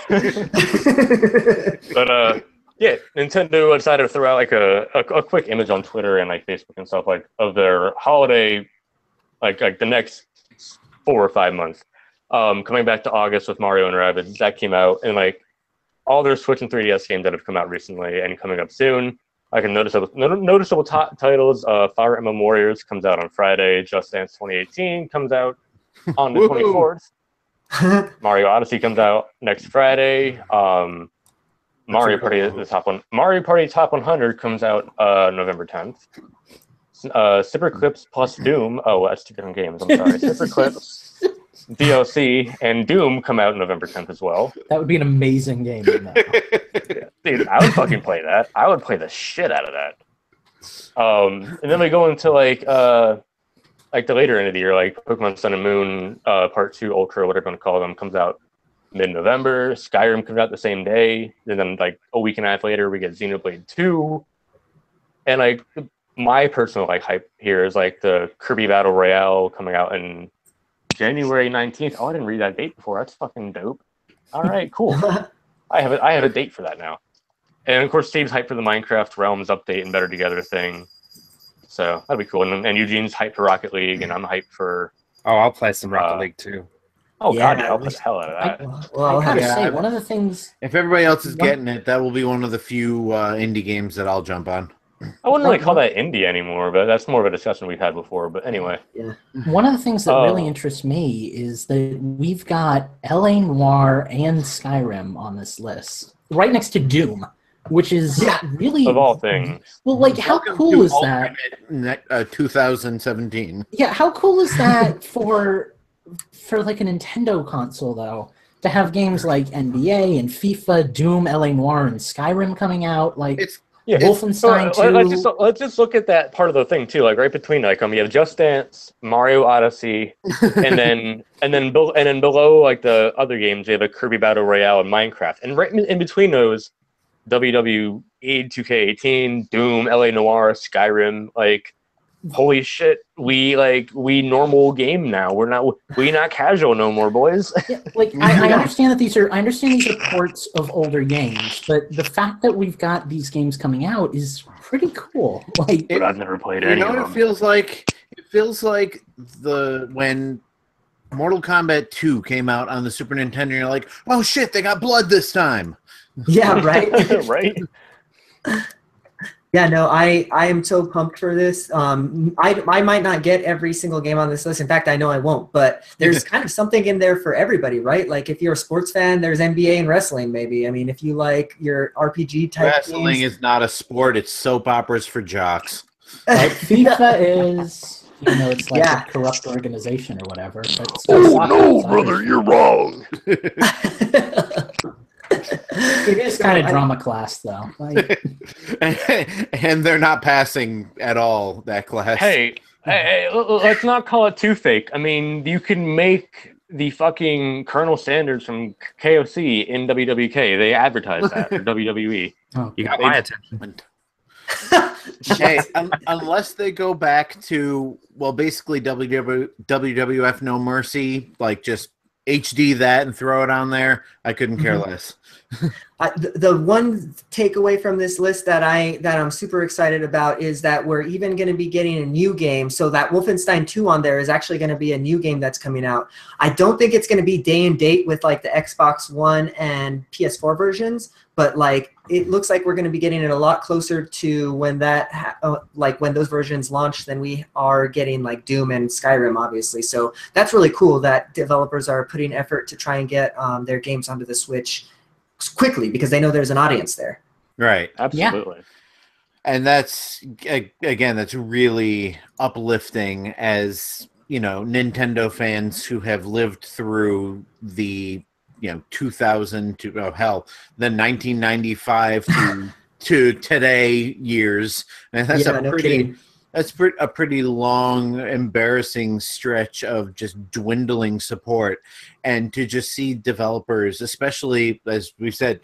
But Yeah, Nintendo decided to throw out like a quick image on Twitter and like Facebook and stuff like of their holiday, like the next 4 or 5 months. Coming back to August with Mario and Rabbids, that came out, and like all their Switch and 3DS games that have come out recently and coming up soon. Like noticeable titles. Fire Emblem Warriors comes out on Friday. Just Dance 2018 comes out on the 24th. Mario Odyssey comes out next Friday. Mario Party is the top one. Mario Party Top 100 comes out November 10th. Super Clips plus Doom. Oh, that's 2 different games. I'm sorry. Super Clips, DLC, and Doom come out November 10th as well. That would be an amazing game. Dude, I would fucking play that. I would play the shit out of that. And then we go into like the later end of the year, like Pokemon Sun and Moon Part 2 Ultra, whatever you want to call them, comes out mid-November. Skyrim comes out the same day, and then like a week and a half later we get Xenoblade 2. And like my personal like hype here is like the Kirby Battle Royale coming out in January 19th. Oh, I didn't read that date before. That's fucking dope. All right, cool. I have a date for that now. And of course Steve's hyped for the Minecraft Realms update and Better Together thing. So that'd be cool. And Eugene's hyped for Rocket League, and I'm hyped for I'll play some Rocket League too. Oh yeah, God, yeah, I'll play the hell out of that. Well, I gotta say, one of the things... If everybody else is getting it, that will be one of the few indie games that I'll jump on. I wouldn't really call that indie anymore, but that's more of a discussion we've had before. But anyway. Yeah. One of the things that really interests me is that we've got LA Noire and Skyrim on this list, right next to Doom, which is really... Of all things. Well, like, how cool is that? 2017. Yeah, how cool is that for like a Nintendo console, though, to have games like NBA and FIFA, Doom, LA Noire, and Skyrim coming out, like Wolfenstein 2. Let's just look at that part of the thing too. Like right between, like you have Just Dance, Mario Odyssey, and then below like the other games, you have a Kirby Battle Royale and Minecraft, and right in between those, WWE 2K18, Doom, LA Noire, Skyrim, like. Holy shit, we normal game now. We're not casual no more, boys. Yeah, like I understand that these are ports of older games, but the fact that we've got these games coming out is pretty cool. Like, but I've never played any of them. It feels like? It feels like when Mortal Kombat 2 came out on the Super Nintendo, you're like, oh shit, they got blood this time. Yeah, right. Right. Yeah, no, I am so pumped for this. I might not get every single game on this list. In fact, I know I won't. But there's kind of something in there for everybody, right? Like if you're a sports fan, there's NBA and wrestling, maybe. I mean, if you like your RPG type wrestling games, is not a sport. It's soap operas for jocks. Like FIFA is, it's like a corrupt organization or whatever. But no, brother, you're wrong. It is kind of drama class, though. Like, and they're not passing at all, that class. Hey, let's not call it too fake. I mean, you can make the fucking Colonel Sanders from KOC in WWK. They advertise that for WWE. Oh, you got my attention. Hey, unless they go back to, well, basically WWF No Mercy, like just HD that and throw it on there, I couldn't care less. The one takeaway from this list that I'm super excited about is that we're even going to be getting a new game. So that Wolfenstein 2 on there is actually going to be a new game that's coming out. I don't think it's going to be day and date with like the Xbox One and PS4 versions, but like it looks like we're going to be getting it a lot closer to when that when those versions launch than we are getting like Doom and Skyrim, obviously. So that's really cool that developers are putting effort to try and get their games onto the Switch quickly because they know there's an audience there. Right. Absolutely. Yeah. And that's, again, that's really uplifting as, Nintendo fans who have lived through the, 2000 to, the 1995 to today years. And that's That's a pretty long, embarrassing stretch of just dwindling support. And to just see developers, especially, as we've said,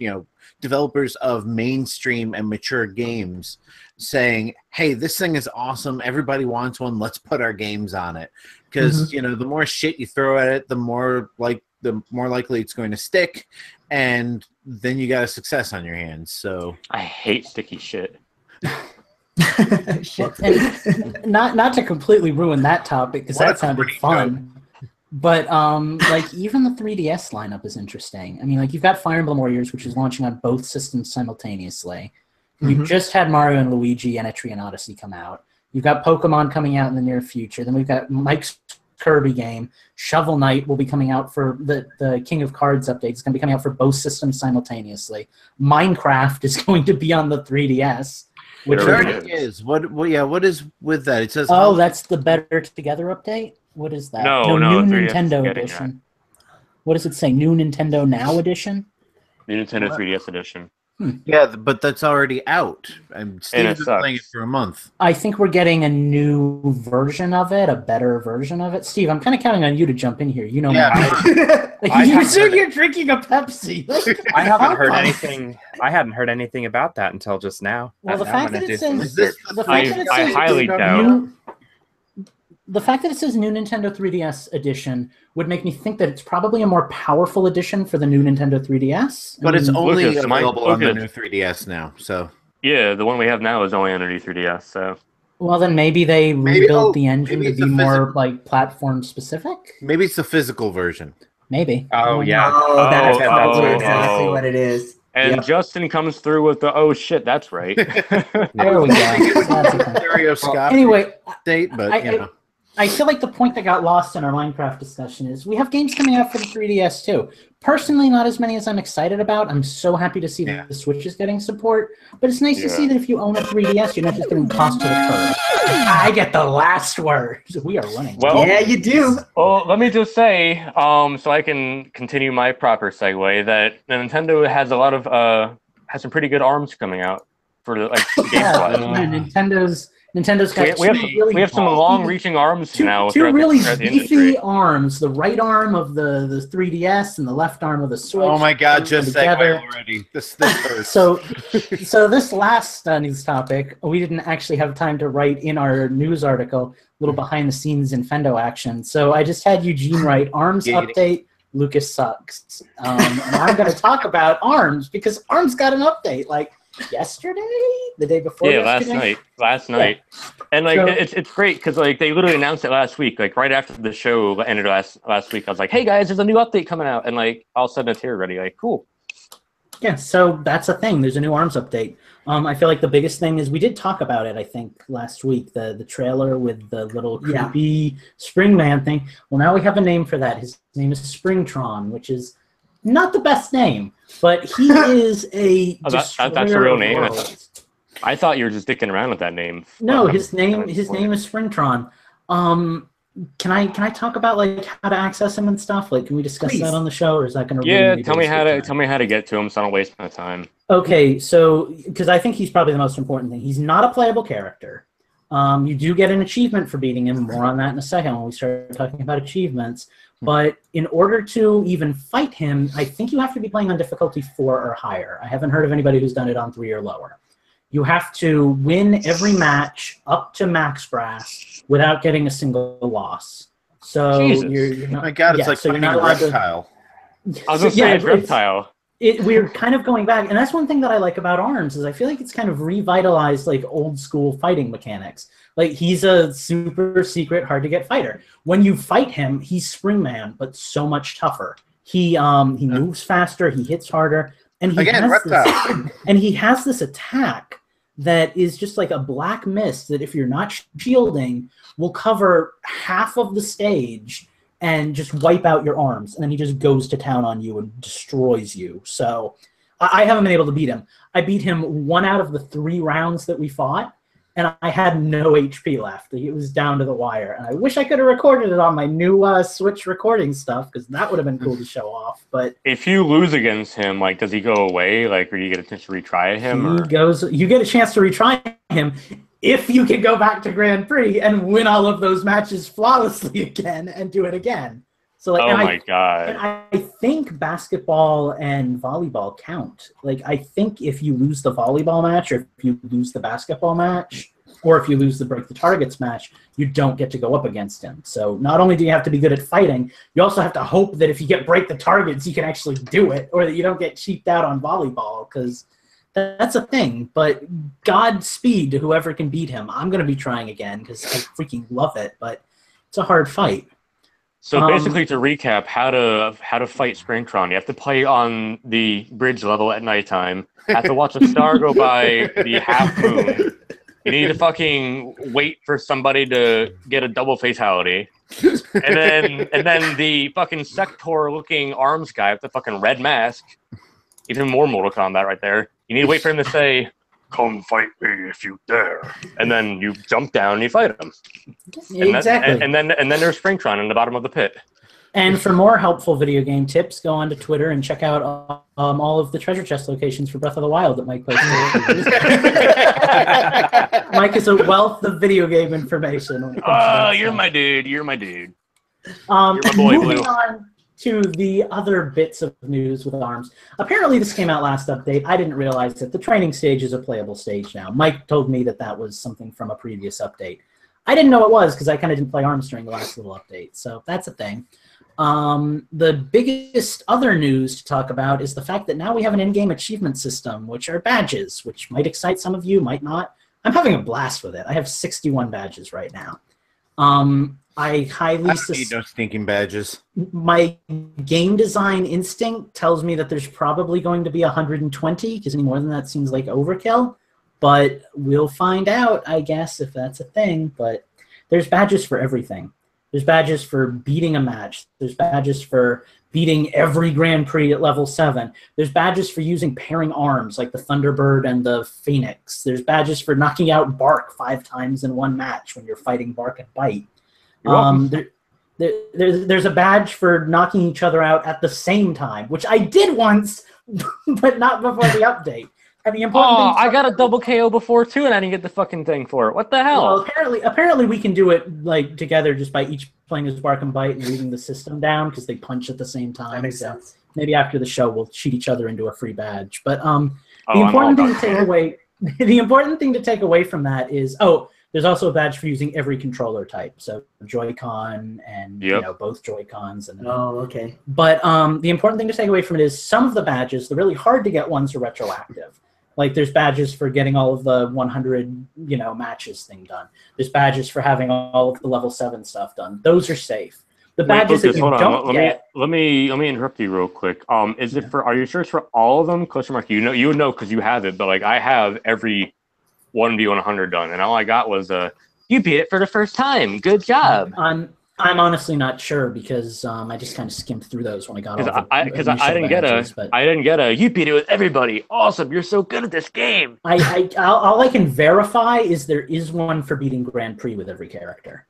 developers of mainstream and mature games saying, hey, this thing is awesome. Everybody wants one. Let's put our games on it. Because, the more shit you throw at it, the more likely it's going to stick. And then you got a success on your hands. So I hate sticky shit. Shit. And not to completely ruin that topic because that sounded fun. But like even the 3DS lineup is interesting. I mean, like you've got Fire Emblem Warriors, which is launching on both systems simultaneously. We've just had Mario and Luigi and Etrian Odyssey come out. You've got Pokemon coming out in the near future. Then we've got Mike's Kirby game. Shovel Knight will be coming out for the King of Cards update. It's going to be coming out for both systems simultaneously. Minecraft is going to be on the 3DS. Which is. What is with that? It says that's the Better Together update? What is that? No, New Nintendo edition. What does it say? New Nintendo Now edition? New Nintendo 3DS edition. Yeah, but that's already out. Steve's been playing it for a month. I think we're getting a new version of it, a better version of it. Steve, I'm kind of counting on you to jump in here. You know, you said you're drinking a Pepsi. I haven't heard anything. I hadn't heard anything about that until just now. Well, the fact that it says, I highly doubt. The fact that it says New Nintendo 3DS edition would make me think that it's probably a more powerful edition for the new Nintendo 3DS. But it's only available on the new 3DS now, so... Yeah, the one we have now is only on the new 3DS, so... Well, then maybe they rebuilt the engine to be more, like, platform-specific? Maybe it's the physical version. Maybe. Oh, yeah. Oh, that's probably oh, exactly what it is. And Justin comes through with the, oh, shit, that's right. There we go. Stereoscopic anyway, state, but, you know... I feel like the point that got lost in our Minecraft discussion is we have games coming out for the 3DS too. Personally, not as many as I'm excited about. I'm so happy to see that the Switch is getting support, but it's nice to see that if you own a 3DS, you're not just getting tossed to the curb. I get the last word. We are running. Well, yeah, you do. Well, let me just say, so I can continue my proper segue, that Nintendo has a lot of has some pretty good ARMS coming out for the Nintendo's got we have some long-reaching arms now. Two really beefy arms. The right arm of the 3DS and the left arm of the Switch. Oh my God! Just segue already. This hurts. So this last news topic, we didn't actually have time to write in our news article. Little behind-the-scenes Infendo action. So I just had Eugene write ARMS update. Lucas sucks. And I'm going to talk about ARMS because ARMS got an update. Like. Yesterday, the day before. Yeah, last night, and like it's great because like they literally announced it last week, like right after the show ended last week. I was like, hey guys, there's a new update coming out, and like all of a sudden it's here already. Like, cool. Yeah, so that's a thing. There's a new ARMS update. I feel like the biggest thing is we did talk about it. I think last week the trailer with the little creepy Springman thing. Well, now we have a name for that. His name is Springtron, which is not the best name, but he is a that's a real name. I thought you were just dicking around with that name. No, his name is Springtron. Can I talk about like how to access him and stuff? Like, can we discuss that on the show, or is that going to? Yeah, tell me how to get to him, so I don't waste my time. Okay, so because I think he's probably the most important thing. He's not a playable character. You do get an achievement for beating him. More on that in a second when we start talking about achievements. But in order to even fight him, I think you have to be playing on difficulty 4 or higher. I haven't heard of anybody who's done it on 3 or lower. You have to win every match up to max brass without getting a single loss. So you're not, oh my God, it's like so fighting a reptile. I was going to say reptile. We're kind of going back, and that's one thing that I like about ARMS is I feel like it's kind of revitalized like old school fighting mechanics. Like he's a super secret, hard to get fighter. When you fight him, he's Springman, but so much tougher. He moves faster, he hits harder, and he has this attack that is just like a black mist that if you're not shielding will cover half of the stage and just wipe out your arms, and then he just goes to town on you and destroys you. So I haven't been able to beat him. I beat him 1 out of the 3 rounds that we fought, and I had no HP left. It was down to the wire, and I wish I could have recorded it on my new Switch recording stuff because that would have been cool to show off. But if you lose against him, like, does he go away? Like, or do you get a chance to retry him? You get a chance to retry him if you can go back to Grand Prix and win all of those matches flawlessly again and do it again. So like, oh my God. And I think basketball and volleyball count. Like, I think if you lose the volleyball match or if you lose the basketball match, Or if you lose the break the targets match, you don't get to go up against him. So not only do you have to be good at fighting, you also have to hope that if you get break the targets, you can actually do it, or that you don't get cheaped out on volleyball, because that's a thing. But Godspeed to whoever can beat him. I'm going to be trying again because I freaking love it, but it's a hard fight. So basically, to recap, how to fight Springtron, you have to play on the bridge level at nighttime. Have to watch a star go by the half moon. You need to fucking wait for somebody to get a double fatality. And then the fucking Sector-looking arms guy with the fucking red mask. Even more Mortal Kombat right there. You need to wait for him to say, "Come fight me if you dare." And then you jump down and you fight him. Exactly. And then there's Springtron in the bottom of the pit. And for more helpful video game tips, go on to Twitter and check out all of the treasure chest locations for Breath of the Wild that Mike posted. Mike is a wealth of video game information. Oh, you're my dude. You're my dude. You're my boy, moving Blue. on to the other bits of news with ARMS. Apparently, this came out last update. I didn't realize that the training stage is a playable stage now. Mike told me that was something from a previous update. I didn't know it was because I kind of didn't play ARMS during the last little update. So that's a thing. The biggest other news to talk about is the fact that now we have an in-game achievement system, which are badges, which might excite some of you, might not. I'm having a blast with it. I have 61 badges right now. I highly I don't need no stinking badges. My game design instinct tells me that there's probably going to be 120, because any more than that seems like overkill. But we'll find out, I guess, if that's a thing. But there's badges for everything. There's badges for beating a match. There's badges for beating every Grand Prix at level 7. There's badges for using pairing arms, like the Thunderbird and the Phoenix. There's badges for knocking out Bark 5 times in one match when you're fighting Bark and Bite. There's a badge for knocking each other out at the same time, which I did once, but not before the update. And the important thing I got a double KO before too, and I didn't get the fucking thing for it. What the hell? Well, apparently we can do it like together just by each playing as Bark and Bite and reading the system down because they punch at the same time. That makes so sense. maybe after the show we'll cheat each other into a free badge. But the I'm important all thing to take away, the important thing to take away from that is there's also a badge for using every controller type, so Joy-Con and both Joy-Cons. And okay. But the important thing to take away from it is some of the badges, the really hard to get ones, are retroactive. Like there's badges for getting all of the 100 matches thing done. There's badges for having all of the level 7 stuff done. Those are safe. The badges that you don't get. Let me interrupt you real quick. Is it for? Are you sure it's for all of them? Question mark. You would know because you have it. But like I have every 1v100 done, and all I got was you beat it for the first time. Good job. I'm honestly not sure because I just kind of skimmed through those when I got all because I didn't get a you beat it with everybody. Awesome, you're so good at this game. All I can verify is there is one for beating Grand Prix with every character.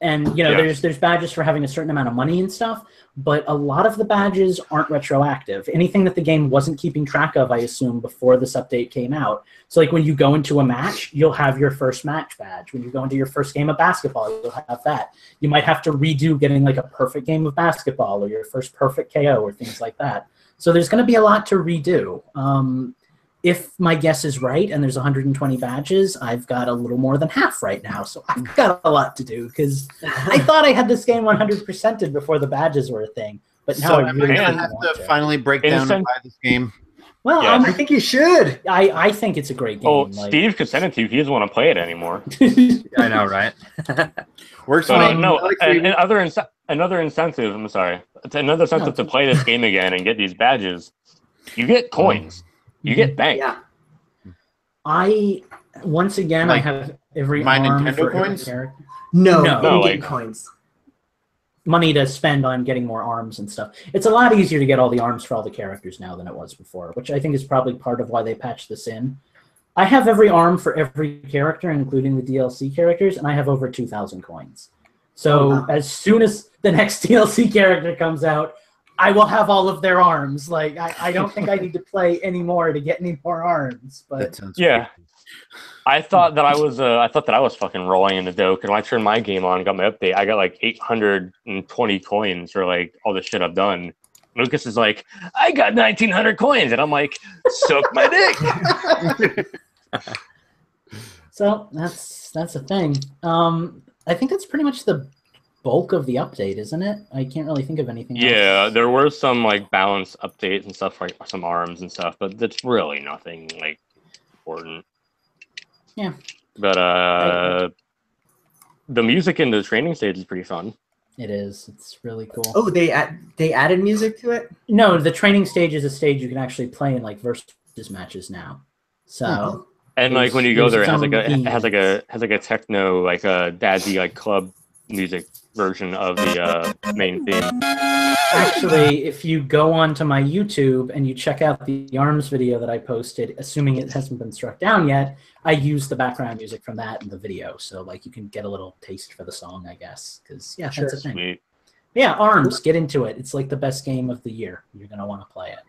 And there's badges for having a certain amount of money and stuff, but a lot of the badges aren't retroactive. Anything that the game wasn't keeping track of, I assume, before this update came out. So like when you go into a match, you'll have your first match badge. When you go into your first game of basketball, you'll have that. You might have to redo getting like a perfect game of basketball or your first perfect KO or things like that. So there's going to be a lot to redo. If my guess is right and there's 120 badges, I've got a little more than half right now. So I've got a lot to do because I thought I had this game 100%ed before the badges were a thing. But now I really have to finally break down and buy this game. Well, I think you should. I think it's a great game. Oh, Steve could send it to you. He doesn't want to play it anymore. I know, right? Works another incentive. I'm sorry. It's another incentive to play this game again and get these badges. You get coins. You get bank. Yeah. I have every my arm Nintendo for coins? every character. No, like coins. Money to spend on getting more arms and stuff. It's a lot easier to get all the arms for all the characters now than it was before, which I think is probably part of why they patched this in. I have every arm for every character, including the DLC characters, and I have over 2,000 coins. So as soon as the next DLC character comes out, I will have all of their arms. Like I don't think I need to play any more to get any more arms. But yeah, I thought that I was fucking rolling in the dough because when I turned my game on and got my update, I got like 820 coins for like all the shit I've done. Lucas is like, I got 1,900 coins, and I'm like, suck my dick. So that's a thing. I think that's pretty much the bulk of the update, isn't it? I can't really think of anything else. Yeah, there were some like balance updates and stuff, like some arms and stuff, but that's really nothing like important. Yeah. But the music in the training stage is pretty fun. It is. It's really cool. Oh, they added music to it? No, the training stage is a stage you can actually play in like versus matches now. So and like when you go there, it has themes. like a techno, like a daddy like club music version of the main theme. Actually, if you go onto my YouTube and you check out the ARMS video that I posted, assuming it hasn't been struck down yet, I use the background music from that in the video. So like you can get a little taste for the song, I guess. Because yeah, that's a thing. Sweet. Yeah, ARMS, get into it. It's like the best game of the year. You're gonna want to play it.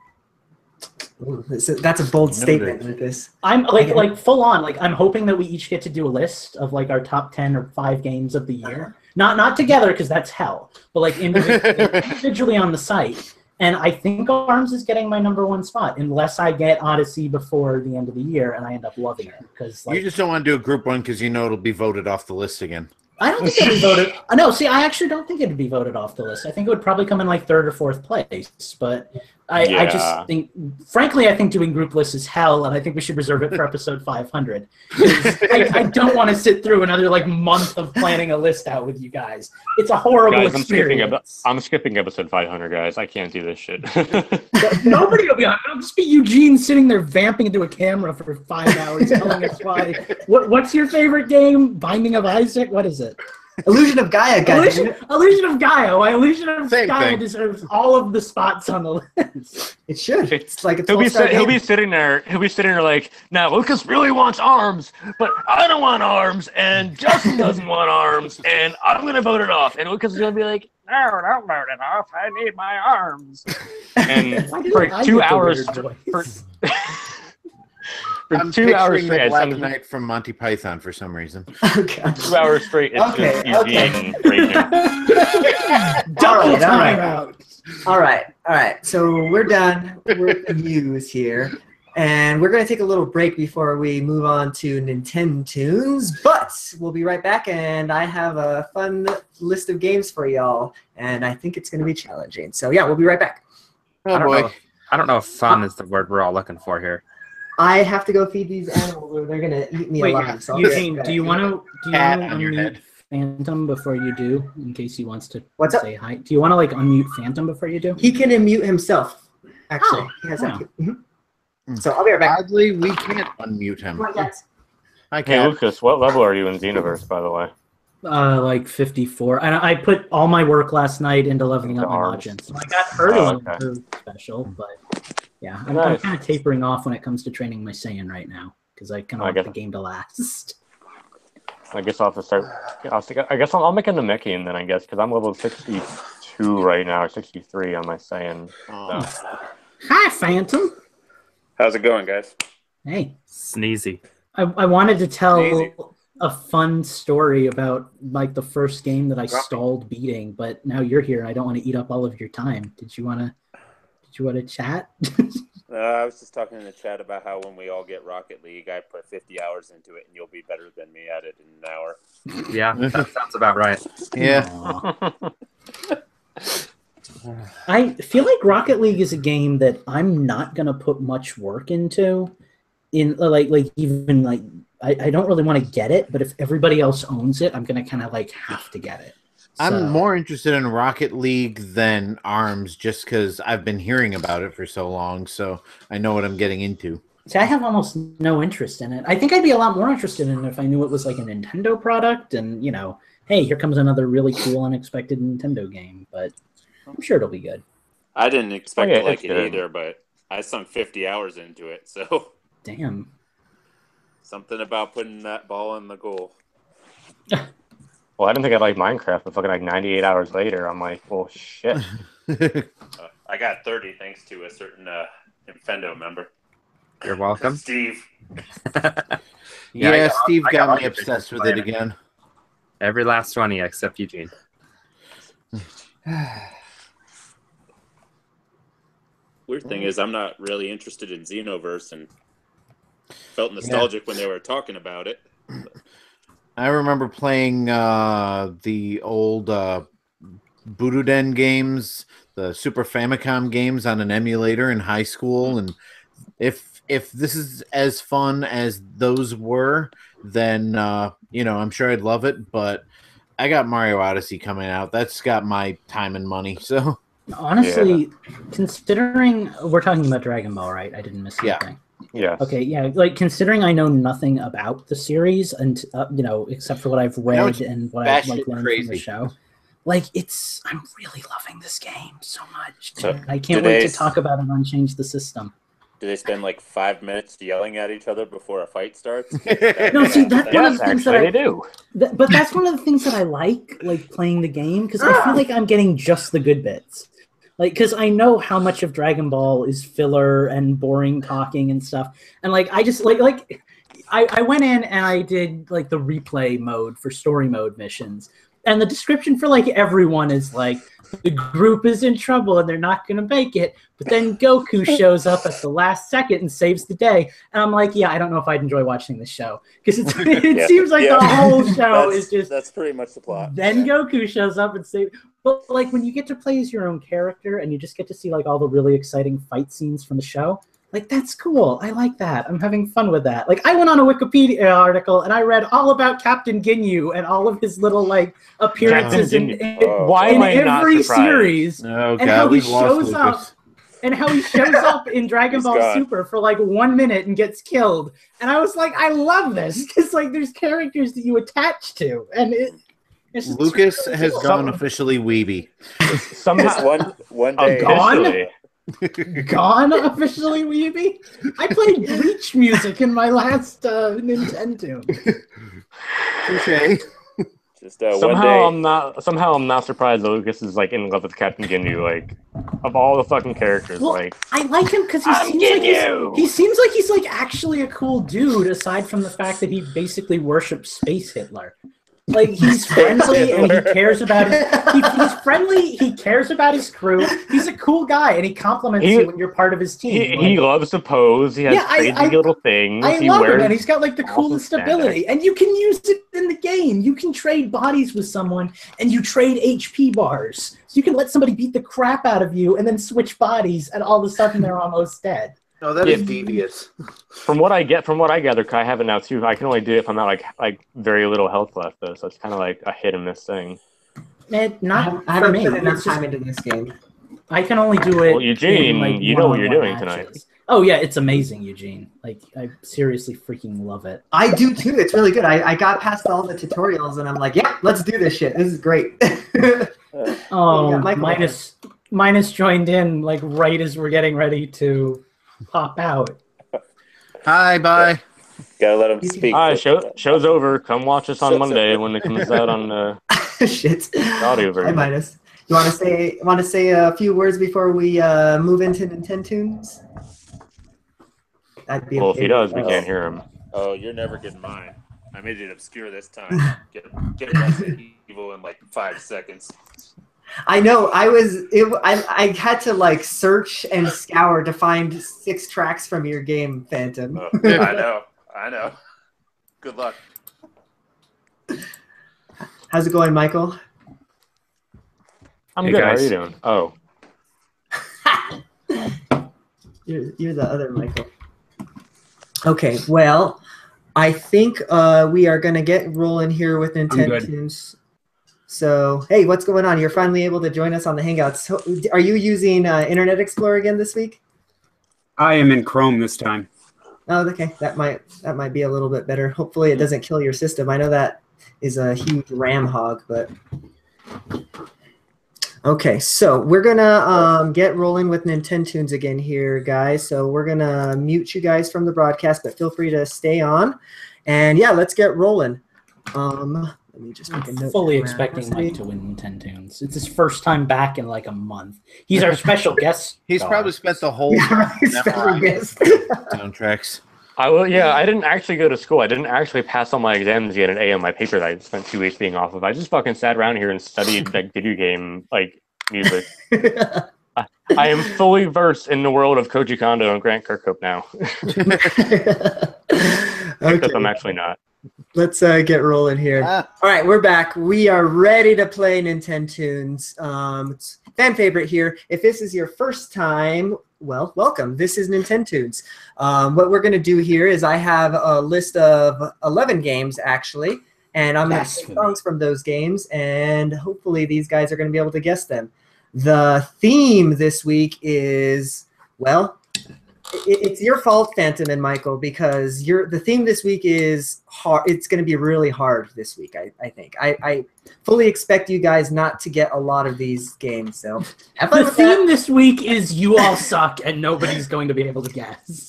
Ooh, that's a bold statement with this. I'm like full on. Like I'm hoping that we each get to do a list of like our top 10 or 5 games of the year. Not together because that's hell, but like individually on the site. And I think ARMS is getting my #1 spot unless I get Odyssey before the end of the year and I end up loving it. Because like, you just don't want to do a group one because you know it'll be voted off the list again. I don't think it'd be voted. No, see, I actually don't think it'd be voted off the list. I think it would probably come in like 3rd or 4th place. But I just think, frankly, I think doing group lists is hell, and I think we should reserve it for episode 500. I don't want to sit through another like month of planning a list out with you guys. It's a horrible experience. I'm skipping episode 500, guys. I can't do this shit. Nobody will be on. It'll just be Eugene sitting there vamping into a camera for 5 hours, telling us why. What's your favorite game? Binding of Isaac? What is it? Illusion of Gaia, guys. Illusion of Gaia. Why Illusion of Same Gaia thing. deserves all of the spots on the list. It should. It's like a He'll be sitting there like, now Lucas really wants ARMS, but I don't want ARMS, and Justin doesn't want ARMS, and I'm gonna vote it off. And Lucas is gonna be like, no, don't vote it off. I need my ARMS. And for 2 hours, for I'm 2 hours picturing the straight, Black Knight from Monty Python for some reason. Okay. 2 hours straight, it's just Eugene raging. Double time out. All right. So we're done with the news here. And we're going to take a little break before we move on to Nintendo Tunes. But we'll be right back, and I have a fun list of games for y'all. And I think it's going to be challenging. So, yeah, we'll be right back. I don't know if fun is the word we're all looking for here. I have to go feed these animals, or they're going to eat me alive. So Eugene, do you want to unmute Phantom before you do, in case he wants to say hi? Do you want to like unmute Phantom before you do? He can unmute himself, actually. He has that. So I'll be right back. Oddly, we can't unmute him. Come on, guys. I Hey, can't. Lucas, what level are you in Xenoverse, by the way? Like 54. And I put all my work last night into leveling up my Majin. So I got early in her special, but yeah, I'm kind of tapering off when it comes to training my Saiyan right now because I kind of want the game to last. I guess I'll have to start. I guess I'll make a Namekian then, I guess, because I'm level 62 right now, or 63 on my Saiyan. So. Hi, Phantom. How's it going, guys? Hey. Sneezy. I wanted to tell a fun story about like the first game that I stalled beating, but now you're here and I don't want to eat up all of your time. Did you want to chat? I was just talking in the chat about how when we all get Rocket League, I put 50 hours into it, and you'll be better than me at it in an hour. Yeah, that sounds about right. Yeah. I feel like Rocket League is a game that I'm not gonna put much work into. I don't really want to get it, but if everybody else owns it, I'm gonna kind of like have to get it. I'm more interested in Rocket League than ARMS just because I've been hearing about it for so long, so I know what I'm getting into. See, I have almost no interest in it. I think I'd be a lot more interested in it if I knew it was like a Nintendo product and, you know, hey, here comes another really cool, unexpected Nintendo game, but I'm sure it'll be good. I didn't expect to like it either, but I sunk 50 hours into it, so... Damn. Something about putting that ball in the goal. Well, I didn't think I'd like Minecraft, but fucking like 98 hours later, I'm like, well, shit. I got 30 thanks to a certain Infendo member. You're welcome. Steve. Yeah, Steve got me obsessed with it again. Every last one, except Eugene. Weird thing is, I'm not really interested in Xenoverse and felt nostalgic when they were talking about it. I remember playing the old Buruden games, the Super Famicom games on an emulator in high school, and if this is as fun as those were, then I'm sure I'd love it. But I got Mario Odyssey coming out. That's got my time and money. So honestly, considering we're talking about Dragon Ball, right? I didn't miss anything. Yeah. Okay, yeah. Like considering I know nothing about the series, and except for what I've read and what I've learned from the show, like I'm really loving this game so much. So, I can't wait to talk about it on Change the System. Do they spend like 5 minutes yelling at each other before a fight starts? No, see, that's one of the things that they do. But that's one of the things that I like playing the game, because I feel like I'm getting just the good bits. Like, because I know how much of Dragon Ball is filler and boring talking and stuff, and like I just I went in and I did like the replay mode for story mode missions, and the description for like everyone is like the group is in trouble and they're not going to make it, but then Goku shows up at the last second and saves the day. And I'm like, yeah, I don't know if I'd enjoy watching this show, because it seems like the whole show is just that's pretty much the plot. Then Goku shows up and saves. But like when you get to play as your own character and you just get to see like all the really exciting fight scenes from the show, like that's cool. I like that. I'm having fun with that. Like I went on a Wikipedia article and I read all about Captain Ginyu and all of his little like appearances in every series, and how he shows up. And how he shows up in Dragon Ball Super for like 1 minute and gets killed. And I was like, I love this, because like there's characters that you attach to, and Lucas has gone officially weeby. Somehow one day. Gone officially weeby? I played Bleach music in my last Nintendo. Okay. Just somehow I'm not surprised that Lucas is like in love with Captain Ginyu. Like, of all the fucking characters, I like him because he seems like he's like actually a cool dude. Aside from the fact that he basically worships Space Hitler. Like he's friendly and he cares about he's friendly, he cares about his crew. He's a cool guy and he compliments you when you're part of his team. He loves to pose. He has crazy little things. I love him, and he's got like the coolest ability. And you can use it in the game. You can trade bodies with someone and you trade HP bars. So you can let somebody beat the crap out of you and then switch bodies, and all of a sudden they're almost dead. Oh, that is devious. From what I gather, I have it now too. I can only do it if I'm not like very little health left, though. So it's kind of like a hit and miss thing. I haven't put enough time into this game. I can only do it. Well, Eugene, you know what you're doing tonight. Oh yeah, it's amazing, Eugene. Like I seriously freaking love it. I do too. It's really good. I got past all the tutorials and I'm like, yeah, let's do this shit. This is great. Minus joined in like right as we're getting ready to pop out. Hi, bye. Gotta let him speak. All right, show's over. Come watch us on Monday when it comes out on shit. audio version. Hi, Minus. You want to say a few words before we move into Nintendo Tunes? Well, if he does, we can't hear him. Oh, you're never getting mine. I made it obscure this time. Get Resident Evil in like 5 seconds. I know. I had to like search and scour to find 6 tracks from your game, Phantom. I know. Good luck. How's it going, Michael? I'm good. Guys. How are you doing? Oh. You're the other Michael. Okay, well, I think we are going to get rolling here with Nintendo Tunes. So, hey, what's going on? You're finally able to join us on the Hangouts. So, are you using Internet Explorer again this week? I am in Chrome this time. Oh, okay. That might be a little bit better. Hopefully it doesn't kill your system. I know that is a huge RAM hog, but... Okay, so we're going to get rolling with Nintendo Tunes again here, guys. So we're going to mute you guys from the broadcast, but feel free to stay on. And, yeah, let's get rolling. Let me just make a note. Fully expecting Mike to win Nintendo Tunes. It's his first time back in like a month. He's our special guest. He's probably spent the whole special guest soundtracks. I didn't actually go to school. I didn't actually pass all my exams yet in A on my paper that I spent 2 weeks being off of. I just fucking sat around here and studied like video game music. I am fully versed in the world of Koji Kondo and Grant Kirkhope now. Because I'm actually not. Let's get rolling here. All right, we're back. We are ready to play Nintendo's. It's fan favorite here. If this is your first time, well, welcome. This is Nintendo's. What we're going to do here is I have a list of 11 games, actually, and I'm going to pick songs from those games, and hopefully these guys are going to be able to guess them. The theme this week is, well, it's your fault, Phantom and Michael, because the theme this week is hard. It's going to be really hard this week, I think. I fully expect you guys not to get a lot of these games. So the theme this week is you all suck and nobody's going to be able to guess.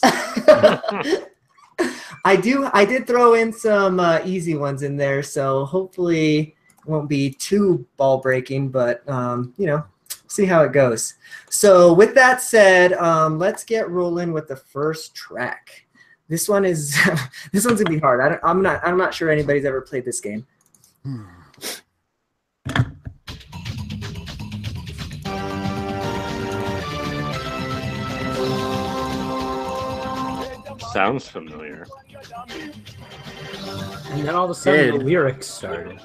I did throw in some easy ones in there, so hopefully it won't be too ball breaking, but you know, see how it goes. So with that said, let's get rolling with the first track. This one is this one's gonna be hard. I'm not sure anybody's ever played this game. Sounds familiar. And then all of a sudden the lyrics started.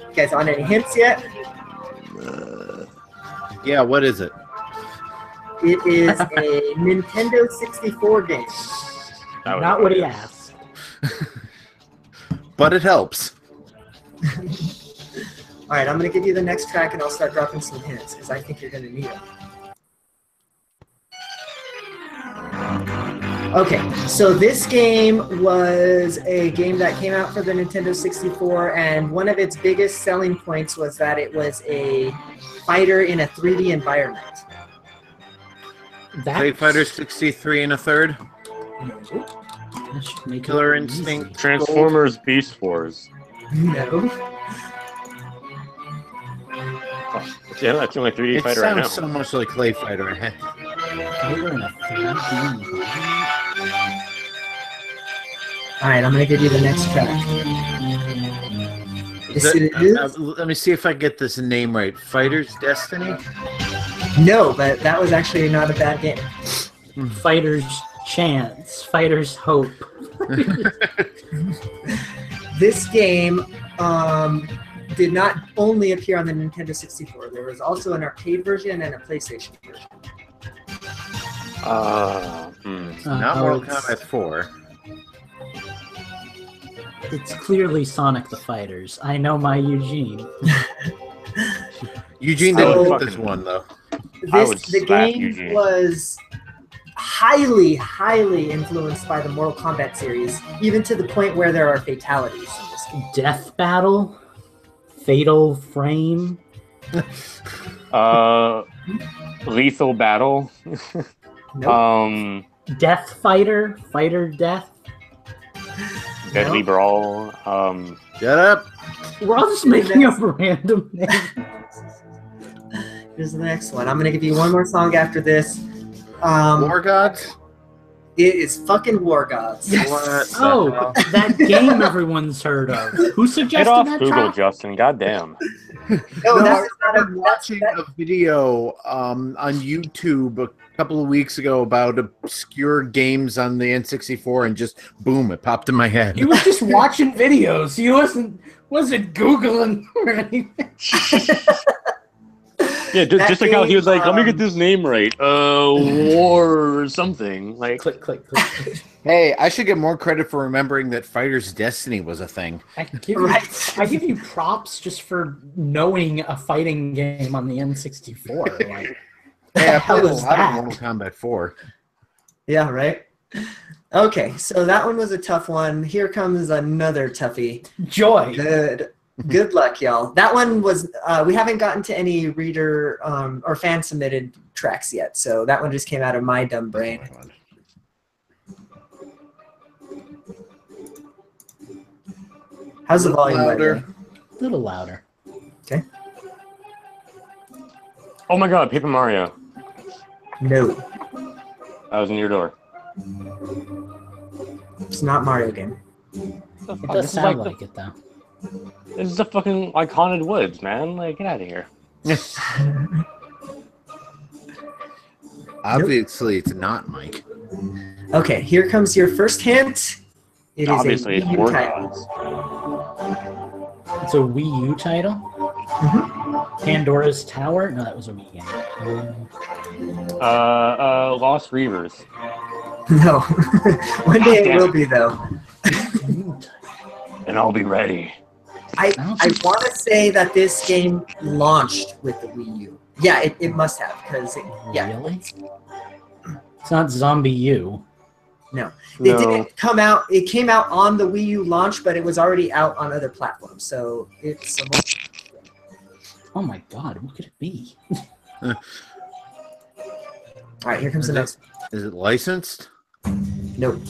You guys on any hints yet? Yeah, what is it? It is a Nintendo 64 game. Not what he asked. But it helps. All right, I'm going to give you the next track, and I'll start dropping some hints, because I think you're going to need them. Okay, so this game was a game that came out for the Nintendo 64, and one of its biggest selling points was that it was a fighter in a 3D environment. Play Fighter 63 and a third? No. Killer Instinct? Transformers Beast Wars. No. Yeah, that's the only 3D It fighter right now. sounds so much like Clay Fighter. Fighter in a 3D environment. All right, I'm going to give you the next track. Let me see if I get this name right. Fighter's Destiny? No, but that was actually not a bad game. Fighter's Chance. Fighter's Hope. This game did not only appear on the Nintendo 64. There was also an arcade version and a PlayStation version. Not Mortal Kombat 4. It's clearly Sonic the Fighters. I know my Eugene. Eugene didn't get this one, though. The game was highly, highly influenced by the Mortal Kombat series, even to the point where there are fatalities in this game. Death Battle? Fatal Frame? Lethal Battle. Nope. Death Fighter? Fighter Death? Deadly Brawl. Shut up. We're all just making up random names. Here's the next one. I'm going to give you one more song after this. War Gods? It is fucking War Gods. Yes. What oh, that game everyone's heard of. Who suggested Get off that Google, track? Justin. Goddamn. No, I that's not was watching a video on YouTube a couple of weeks ago about obscure games on the N64, and just boom, it popped in my head. He was just watching videos. He wasn't Googling or anything. Yeah, just like how he was like, let me get this name right. War or something. Like, click, click, click, click. Hey, I should get more credit for remembering that Fighter's Destiny was a thing. I give you props just for knowing a fighting game on the N64. Like, Hey, I played a was lot that? of Mortal Kombat 4. Yeah, right? Okay, so that one was a tough one. Here comes another toughie. Joy. Good luck, y'all. That one was, we haven't gotten to any reader or fan submitted tracks yet, so that one just came out of my dumb brain. How's the volume, by the way? A little louder. Okay. oh my god, Paper Mario. No, I was in your door. it's not Mario game. It does sound like it, though. This is a fucking like haunted woods, man. Like, get out of here. Obviously, it's not Mike. Okay, here comes your first hint. It Obviously, is a it's Wii U more title. games. It's a Wii U title. Pandora's Tower? No, that was a Wii game. Lost Reavers. No. One day it damn will it. be, though. And I'll be ready. I want to say that this game launched with the Wii U. Yeah, it must have, because Really? It's not Zombie U. No. It No. didn't come out. It came out on the Wii U launch, but it was already out on other platforms. So it's a Oh my god, what could it be? All right, here comes the next. Is it licensed? Nope.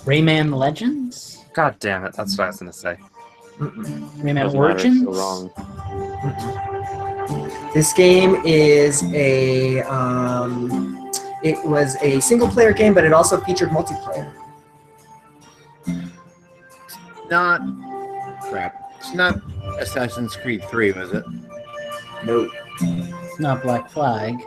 Rayman Legends? God damn it, that's what I was gonna say. Rayman Doesn't matter, it's Origins? still wrong. This game is a. It was a single-player game, but it also featured multiplayer. Not crap. It's not Assassin's Creed 3, was it? No. It's not Black Flag.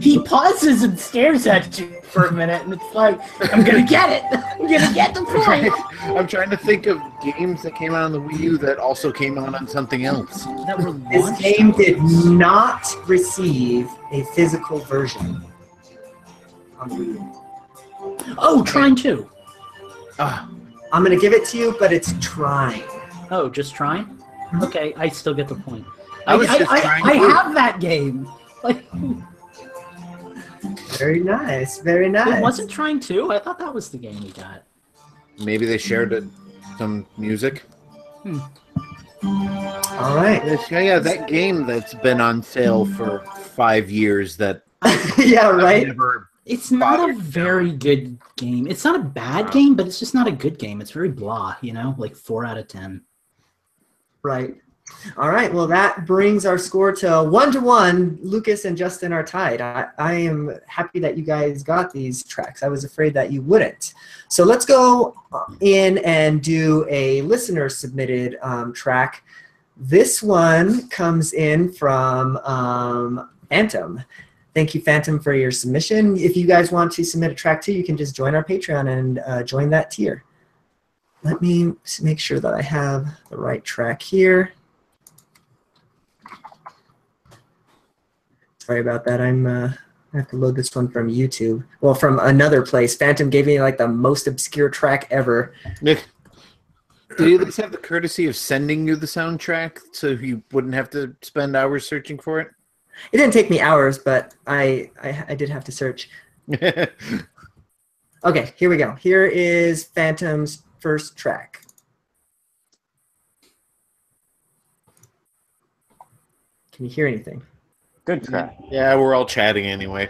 He pauses and stares at you for a minute, and it's like, I'm gonna get it! I'm gonna get the point! I'm trying to think of games that came out on the Wii U that also came out on something else. That were This launched game on- did not receive a physical version on Wii U. Oh, Trine 2. Ah, I'm gonna give it to you, but it's trying. Oh, just Trine? Okay, I still get the point. I was just trying I to- have that game. Like, Very nice. Very nice. it wasn't Trine 2? I thought that was the game we got. maybe they shared some music. All right. Yeah, that game that's been on sale for 5 years that Yeah, I've right. never. It's not a Bothered. very good game. It's not a bad game, but it's just not a good game. It's very blah, you know? Like 4 out of 10. Right. All right. Well, that brings our score to 1-1. Lucas and Justin are tied. I am happy that you guys got these tracks. I was afraid that you wouldn't. So let's go in and do a listener submitted track. This one comes in from Phantom. Thank you, Phantom, for your submission. If you guys want to submit a track too, you can just join our Patreon and join that tier. Let me make sure that I have the right track here. Sorry about that. I have to load this one from YouTube. Well, from another place. Phantom gave me like the most obscure track ever. Nick, do you at least have the courtesy of sending you the soundtrack so you wouldn't have to spend hours searching for it? It didn't take me hours, but I did have to search. Okay, here we go. Here is Phantom's first track. Can you hear anything? Good track. Yeah, we're all chatting anyway.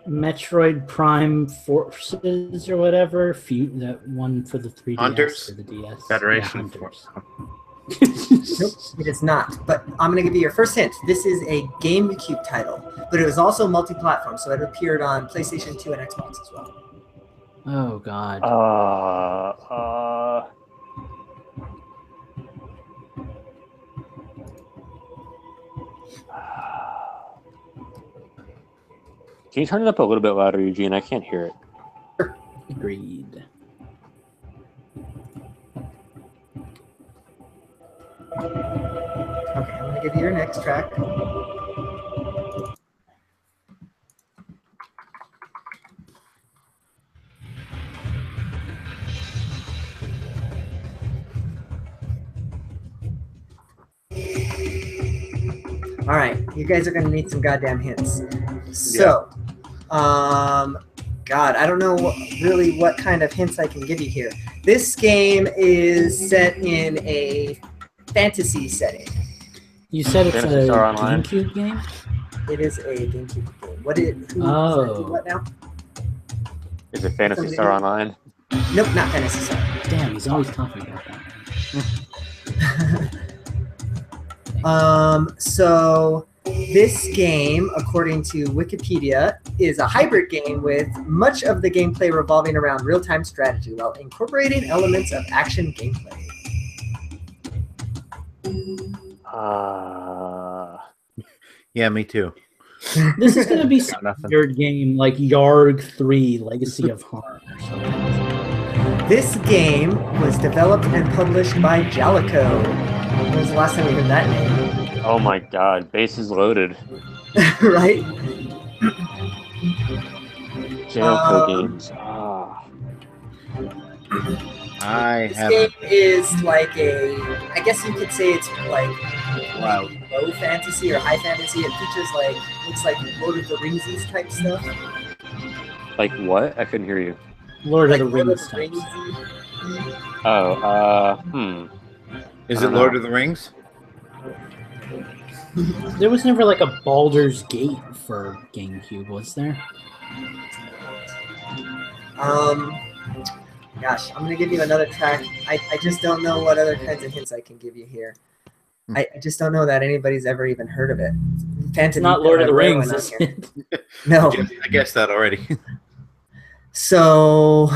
Metroid Prime Forces or whatever. That one for the 3DS Hunters? or the DS. Federation Yeah, Hunters. Nope, it is not. But I'm going to give you your first hint. This is a GameCube title, but it was also multi-platform, so it appeared on PlayStation 2 and Xbox as well. Oh, God. Can you turn it up a little bit louder, Eugene? I can't hear it. Agreed. Okay, I'm going to give you your next track. All right, you guys are going to need some goddamn hints. So, God, I don't know really what kind of hints I can give you here. This game is set in a fantasy setting. You said it's Fantasy a Star Online. GameCube game? It is a GameCube game. What did? Who Oh. What now? Is it Phantasy Star Online? Nope, not Fantasy Star. Damn, he's always talking about that. So this game, according to Wikipedia, is a hybrid game with much of the gameplay revolving around real-time strategy while incorporating elements of action gameplay. Yeah, me too. This is going to be some nothing. weird game like Yarg 3 Legacy of Harm or something. This game was developed and published by Jalico. When was the last time we heard that name? Oh my god, bases loaded. Right? Jericho games. I This have game is like I guess you could say it's like Wow. low fantasy or high fantasy. It features looks like Lord of the Ringsies type stuff. Like what? I couldn't hear you. Lord Like of the Lord Rings of the types. Oh, Is I it don't Lord know. of the Rings? There was never like a Baldur's Gate for GameCube, was there? Gosh, I'm gonna give you another track. I just don't know what other kinds of hints I can give you here. I just don't know that anybody's ever even heard of it. It's not Lord of the Rings, is Here. it? No. I guessed that already. So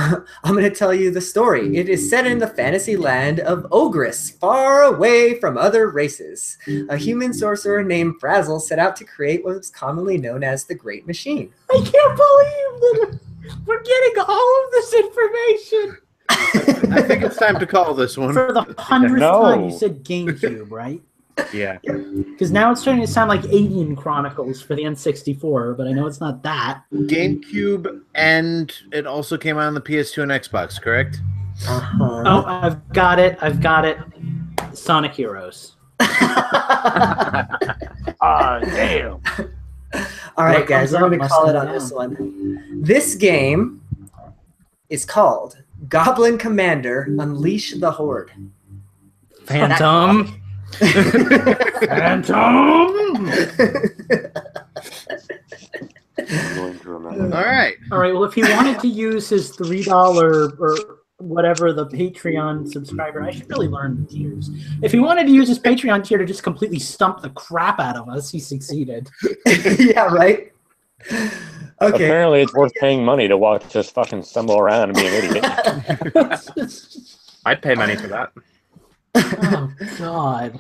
I'm going to tell you the story. It is set in the fantasy land of Ogress, far away from other races. A human sorcerer named Frazzle set out to create what is commonly known as the Great Machine. I can't believe that we're getting all of this information. I think it's time to call this one. For the 100th No. time, you said GameCube, right? Yeah. Because now it's starting to sound like Alien Chronicles for the N64, but I know it's not that. GameCube, and it also came out on the PS2 and Xbox, correct? Uh-huh. Oh, I've got it. Sonic Heroes. Damn. All right, What guys, comes I'm going up to call it must on come this down. one. This game is called Goblin Commander Unleash the Horde. Phantom. Phantom. I'm going to remember. All right. All right. Well, if he wanted to use his $3 or whatever the Patreon subscriber, I should really learn the tiers. If he wanted to use his Patreon tier to just completely stump the crap out of us, he succeeded. Yeah, right? Okay. Apparently, it's worth paying money to watch us fucking stumble around and be an idiot. I'd pay money for that. Oh God!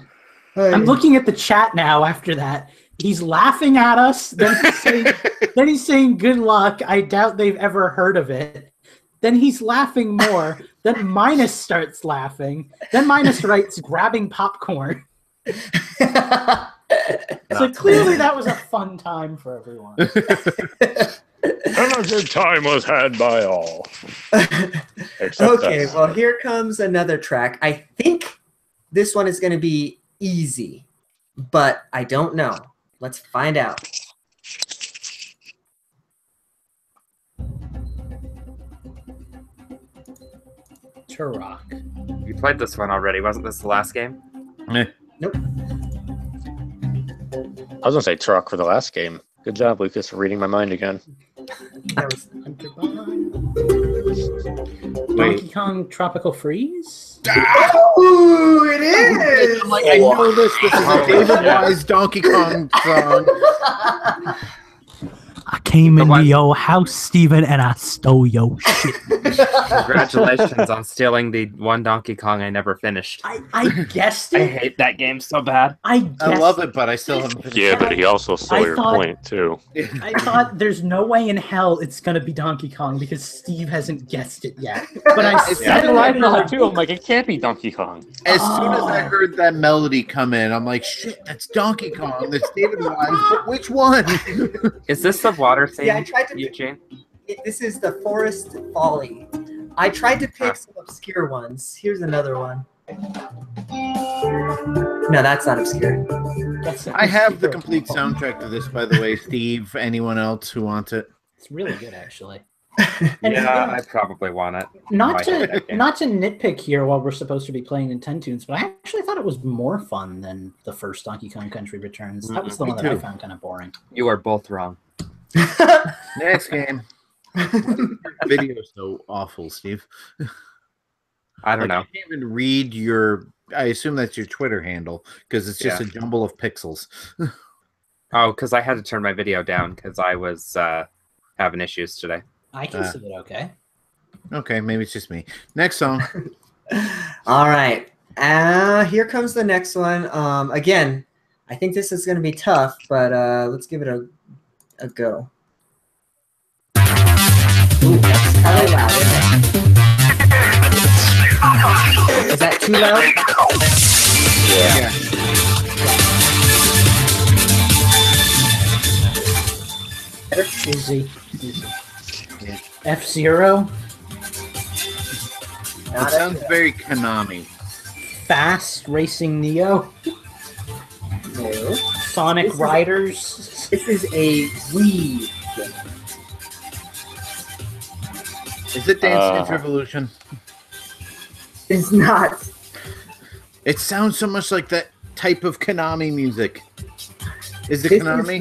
I'm looking at the chat now. After that, he's laughing at us. Then he's saying "Good luck." I doubt they've ever heard of it. Then he's laughing more. Then Minus starts laughing. Then Minus writes "grabbing popcorn." So clearly, that was a fun time for everyone. And a good time was had by all. Okay, well, here comes another track. I think this one is going to be easy, but I don't know. Let's find out. Turok. You played this one already. Wasn't this the last game? Nope. I was gonna say truck for the last game. Good job, Lucas, for reading my mind again. That was Hunter Donkey Kong Tropical Freeze? Ooh, it is! I'm like, I know this. This is a David Wise Donkey Kong song. I came into your house, Steven, and I stole your shit. Congratulations on stealing the one Donkey Kong I never finished. I guessed I it. hate that game so bad. I love it, but I still haven't finished Yeah, it. but he also stole I your thought- point too. I thought there's no way in hell it's going to be Donkey Kong because Steve hasn't guessed it yet. But I said it like I'm like, it can't be Donkey Kong. As soon as I heard that melody come in, I'm like, shit, that's Donkey Kong. That's David Wise, but which one? Is this the water thing, Yeah, I tried to. Eugene? This is the Forest Folly. I tried to pick some obscure ones. Here's another one. No, that's not obscure. I have the complete soundtrack to this, by the way, Steve. Anyone else who wants it? It's really good, actually. And Yeah, I probably want it. not I hate that to game. not to nitpick here while we're supposed to be playing Nintendo's, but I actually thought it was more fun than the first Donkey Kong Country Returns. That was the Me one that I too. found kind of boring. You are both wrong. Next game. Video is so awful, Steve. I don't know. I can't even read your. I assume that's your Twitter handle because it's just a jumble of pixels. Oh, because I had to turn my video down because I was having issues today. I can see it okay. Okay, maybe it's just me. Next song. All right. Here comes the next one. Again, I think this is going to be tough, but let's give it a go. Ooh, that's kind of loud, isn't it? Is that too loud? Yeah. Easy. F-Zero. It sounds very Konami. Fast Racing Neo. No. Sonic Riders. This is a Wii game. Is it Dance Dance Revolution? It's not. It sounds so much like that type of Konami music. Is it This Konami?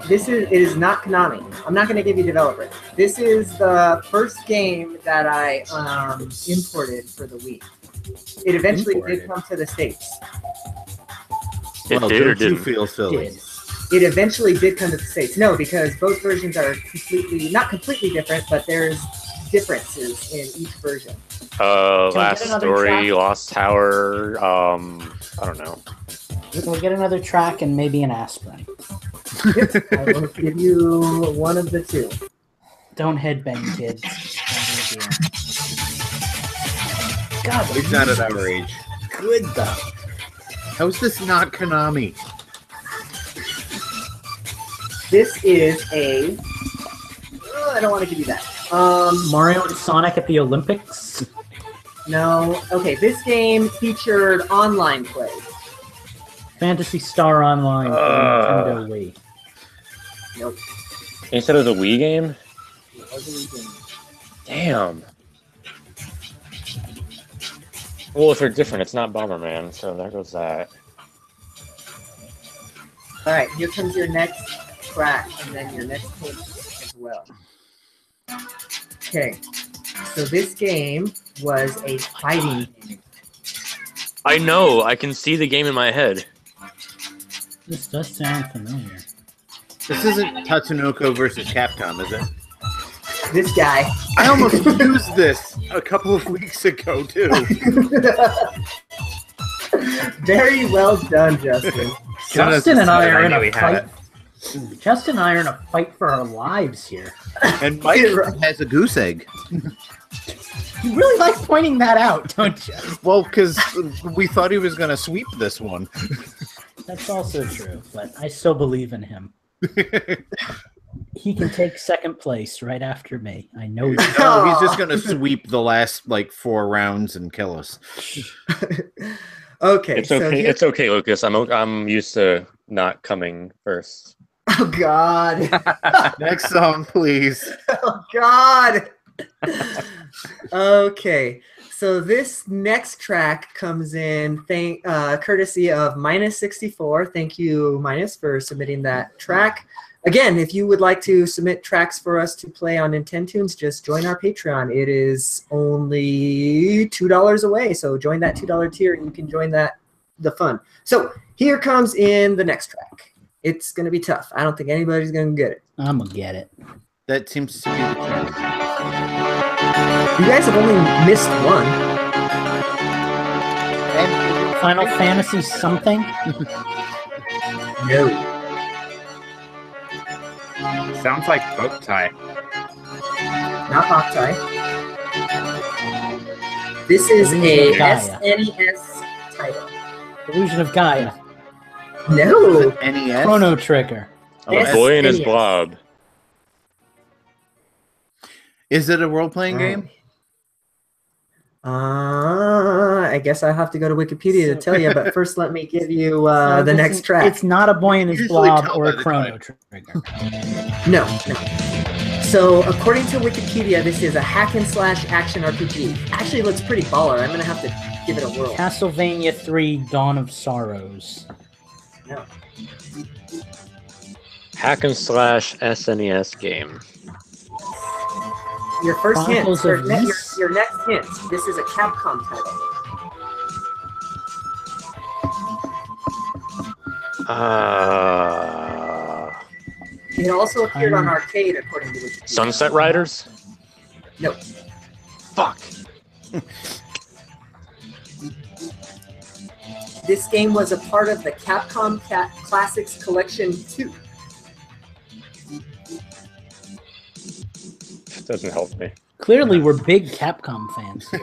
it is not Konami. I'm not going to give you developer. This is the first game that I imported for the Wii. It eventually did come to the States. It Well, did or don't you didn't? feel silly? It eventually did come to the States. No, because both versions are not completely different, but there's differences in each version. Last get another Story, track? Lost Tower. I don't know. We'll get another track and maybe an aspirin. I will give you one of the two. Don't headbang, kids. God, He's not at our age. good though. How is this not Konami? This is a... I don't want to give you that. Mario and Sonic at the Olympics. No. Okay, this game featured online play. Phantasy Star Online for Nintendo Wii. Nope. Instead of the Wii game? It was a Wii game. Damn. Well, if they're different, it's not Bomberman, so there goes that. All right, here comes your next track, and then your next hint as well. Okay, so this game was a fighting game. I know. I can see the game in my head. This does sound familiar. This isn't Tatsunoko versus Capcom, is it? This guy. I almost used this a couple of weeks ago, too. Very well done, Justin. Justin and I are in knew a he had fight. Justin and I are in a fight for our lives here. And Mike has a goose egg. You really like pointing that out, don't you? Well, because we thought he was going to sweep this one. That's also true, but I still believe in him. He can take second place right after me. I know. No, he's just going to sweep the last, 4 rounds and kill us. Okay. It's okay. It's okay, Lucas. I'm used to not coming first. Oh, God. Next song, please. Oh, God. Okay. So this next track comes in courtesy of Minus64. Thank you, Minus, for submitting that track. Again, if you would like to submit tracks for us to play on Nintendo's, just join our Patreon. It is only $2 away, so join that $2 tier and you can join the fun. So here comes in the next track. It's going to be tough. I don't think anybody's going to get it. I'm going to get it. That seems to be the trend. You guys have only missed one. Final Fantasy something? No. Sounds like boat tie. Not Hawk Tie. This is a SNES title. Illusion of Gaia. No. NES? Chrono Trigger. A boy and his SNES. blob. Is it a role-playing game? I guess I have to go to Wikipedia to tell you, but first let me give you So the next track. It's not a boy and his Usually blob tell or by a the Chrono Trigger. No. So according to Wikipedia, this is a hack and slash action RPG. Actually, it looks pretty baller. I'm gonna have to give it a whirl. Castlevania 3 Dawn of Sorrows. No. Hack and slash SNES game. Your first hint. Chronicles Your, of ne- your, Ys? your next hint. This is a Capcom title. It also appeared on arcade, according to Wikipedia. Sunset Riders? No. Fuck. This game was a part of the Capcom Classics Collection 2. Doesn't help me. Clearly, we're big Capcom fans here.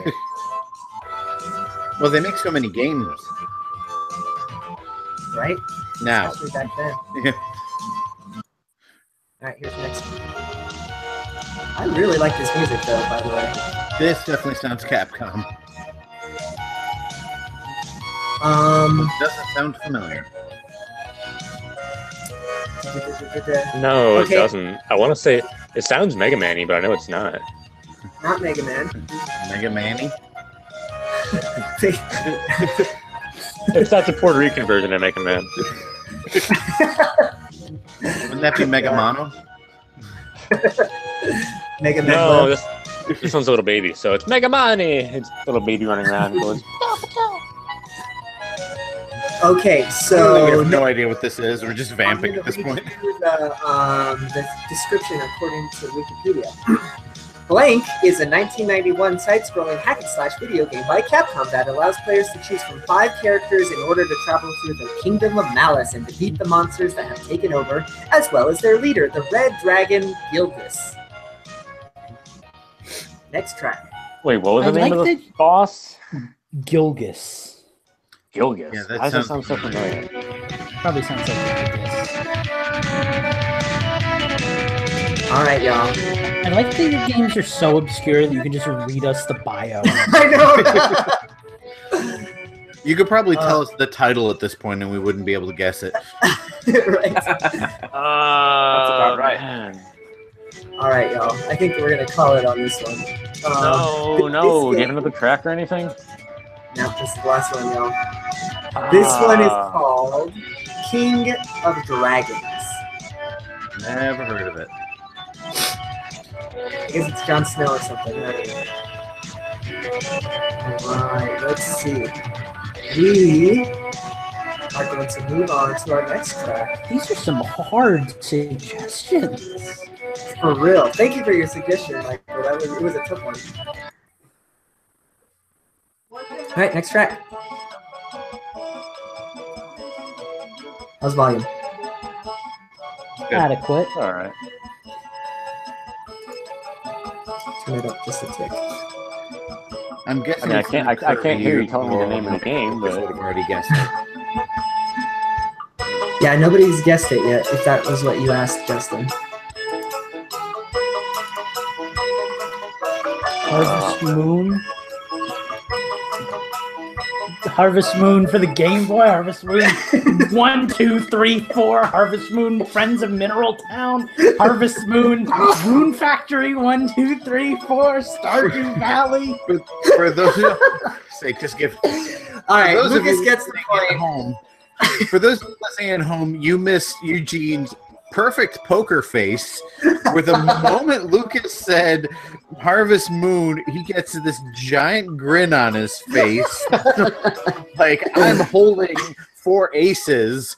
Well, they make so many games. Right? Now. Especially back then. Yeah. Alright, here's the next one. I really like this music, though, by the way. This definitely sounds Capcom. Doesn't sound familiar. No, Okay. it doesn't. I want to say it sounds Mega Man-y, but I know it's not. Not Mega Man. Mega Man-y? It's not the Puerto Rican version of Mega Man. Wouldn't that be Mega Mono? Mega Man. No, this one's a little baby, so it's Mega Man-y. It's a little baby running around and goes. Okay, We so have no idea what this is. We're just vamping at this I'm point. gonna read you the description according to Wikipedia. Blank is a 1991 side-scrolling hack-and-slash video game by Capcom that allows players to choose from 5 characters in order to travel through the Kingdom of Malice and defeat the monsters that have taken over, as well as their leader, the Red Dragon Gilgus. Next track. Wait, what was the name of the boss? Gilgus. Gilgus. Yeah, Why does that sound so familiar? Probably sounds like Gilgus. All right, y'all. I like that your games are so obscure that you can just read us the bio. I know. You could probably tell us the title at this point and we wouldn't be able to guess it. Right. That's about right. Man. All right, y'all. I think we're gonna call it on this one. No. Do you have another track or anything? No, this is the last one, y'all. This one is called King of Dragons. Never heard of it. I guess it's Jon Snow or something. I don't know. Alright, let's see. We are going to move on to our next track. These are some hard suggestions. For real. Thank you for your suggestion, Michael. It was a tough one. Alright, next track. How's volume? Adequate. All right. Turn it up just a tick. I'm guessing. I mean, I can't hear you telling me the name of the game, but I but would have already guessed it. Yeah, nobody's guessed it yet, if that was what you asked, Justin. Harvest Moon. Harvest Moon for the Game Boy. Harvest Moon 1, 2, 3, 4. Harvest Moon Friends of Mineral Town. Harvest Moon Moon Factory 1, 2, 3, 4. Stardew Valley. For those of you sake, just give. All right, those of Lucas you gets the listening at point. home. For those listening at home, you missed Eugene's perfect poker face. With the moment Lucas said Harvest Moon, he gets this giant grin on his face. Like, I'm holding 4 aces.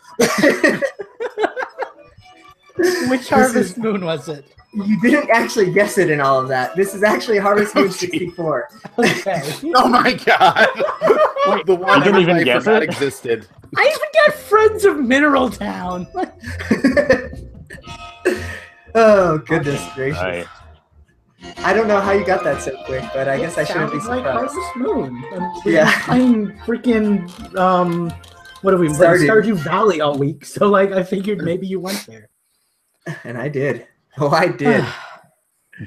Which Harvest Moon was it? You didn't actually guess it in all of that. This is actually Harvest Moon 64. Okay. Oh my god! Wait, The one you didn't even I guess forgot it? existed. I even got Friends of Mineral Town. Oh, goodness gracious. Right. I don't know how you got that so quick, but I guess I shouldn't be Sounds like surprised. Harvest Moon. Yeah. I'm freaking what have we been playing Stardew Valley all week? So like I figured maybe you went there. And I did. Oh, I did.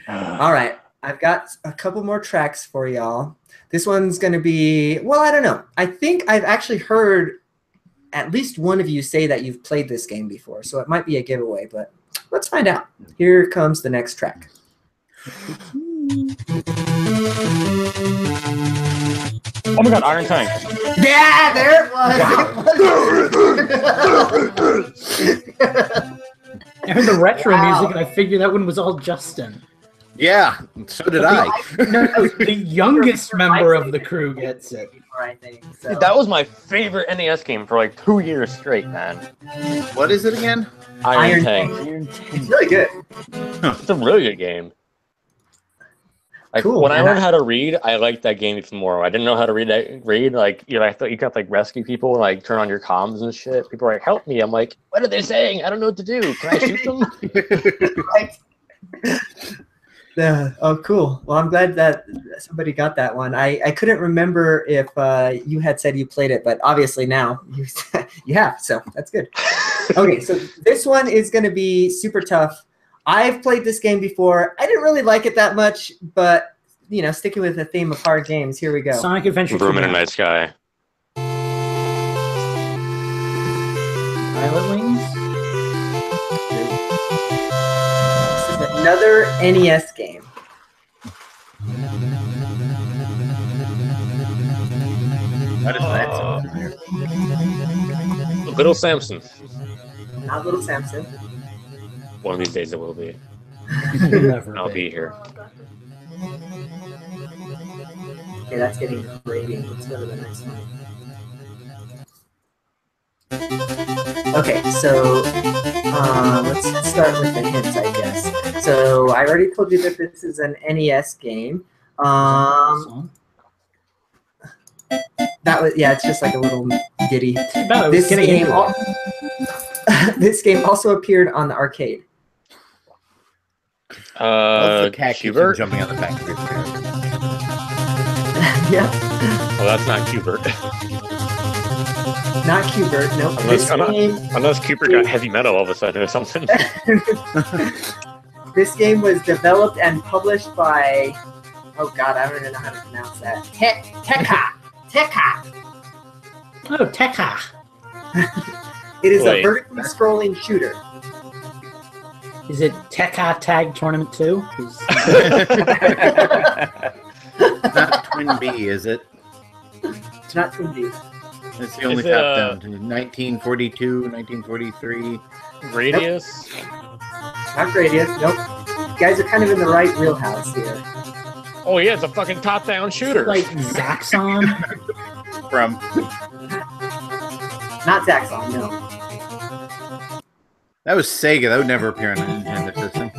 All right. I've got a couple more tracks for y'all. This one's going to be, well, I don't know. I think I've actually heard at least one of you say that you've played this game before, so it might be a giveaway, but let's find out. Here comes the next track. Oh my god, Iron Tank. Yeah, there it was. I heard the retro Wow. music and I figured that one was all Justin. Yeah, so did I. No, the youngest member of the crew gets it. I think, so. Dude, that was my favorite NES game for like 2 years straight, man. What is it again? Iron Tank. It's really good. It's a really good game. Like Cool, when I man. learned how to read, I liked that game even more. I didn't know how to read. Like I thought you got to like rescue people and like turn on your comms and shit. People are like, "Help me!" I'm like, "What are they saying? I don't know what to do. Can I shoot them?" Yeah. Oh, cool. Well, I'm glad that somebody got that one. I couldn't remember if you had said you played it, but obviously now you have, so that's good. Okay, so this one is going to be super tough. I've played this game before. I didn't really like it that much, but you know, sticking with the theme of hard games, here we go. Sonic Adventure 2. Room in a night sky. Pilot Wings. This is another NES game. What is that sound familiar? Little Samson. Not Little Samson. One of these days it will be. Never I'll been. be here. Okay, that's getting rating. Let's go to the next one. Okay, so let's start with the hints, I guess. So I already told you that this is an NES game. That was it's just like a little ditty. No, This getting game, into it. this game also appeared on the arcade. What's the cat keeps Hubert? jumping on the back of your chair? Yeah, Well, that's not Hubert. not Q-Bert. Nope. Unless Cooper got heavy metal all of a sudden or something. This game was developed and published by, oh god, I don't even know how to pronounce that. Tekka. Oh, Tekka. It is Wait. a vertically scrolling shooter. Is it Tekka Tag Tournament 2? Not Twin B, is it? It's not Twin Bees. It's the only Is it, top down to 1942, 1943. Radius? Not Gradius. Nope. You guys are kind of in the right wheelhouse here. Oh yeah, it's a fucking top-down shooter. Like Zaxxon? From Not Zaxxon, no. that was Sega. That would never appear on a Nintendo system.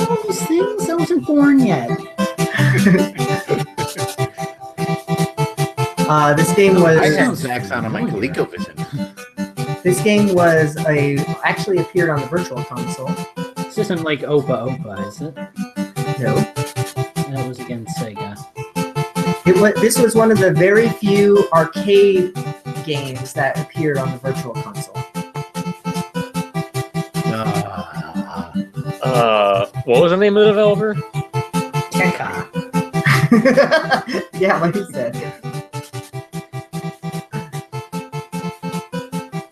All these things? I wasn't born yet. This game I was had Zaxxon on my ColecoVision. Actually appeared on the Virtual Console. This isn't like Opa Opa, is it? No. That was against Sega. This was one of the very few arcade games that appeared on the Virtual Console. What was the name of the developer? Tekka. Yeah, like you said.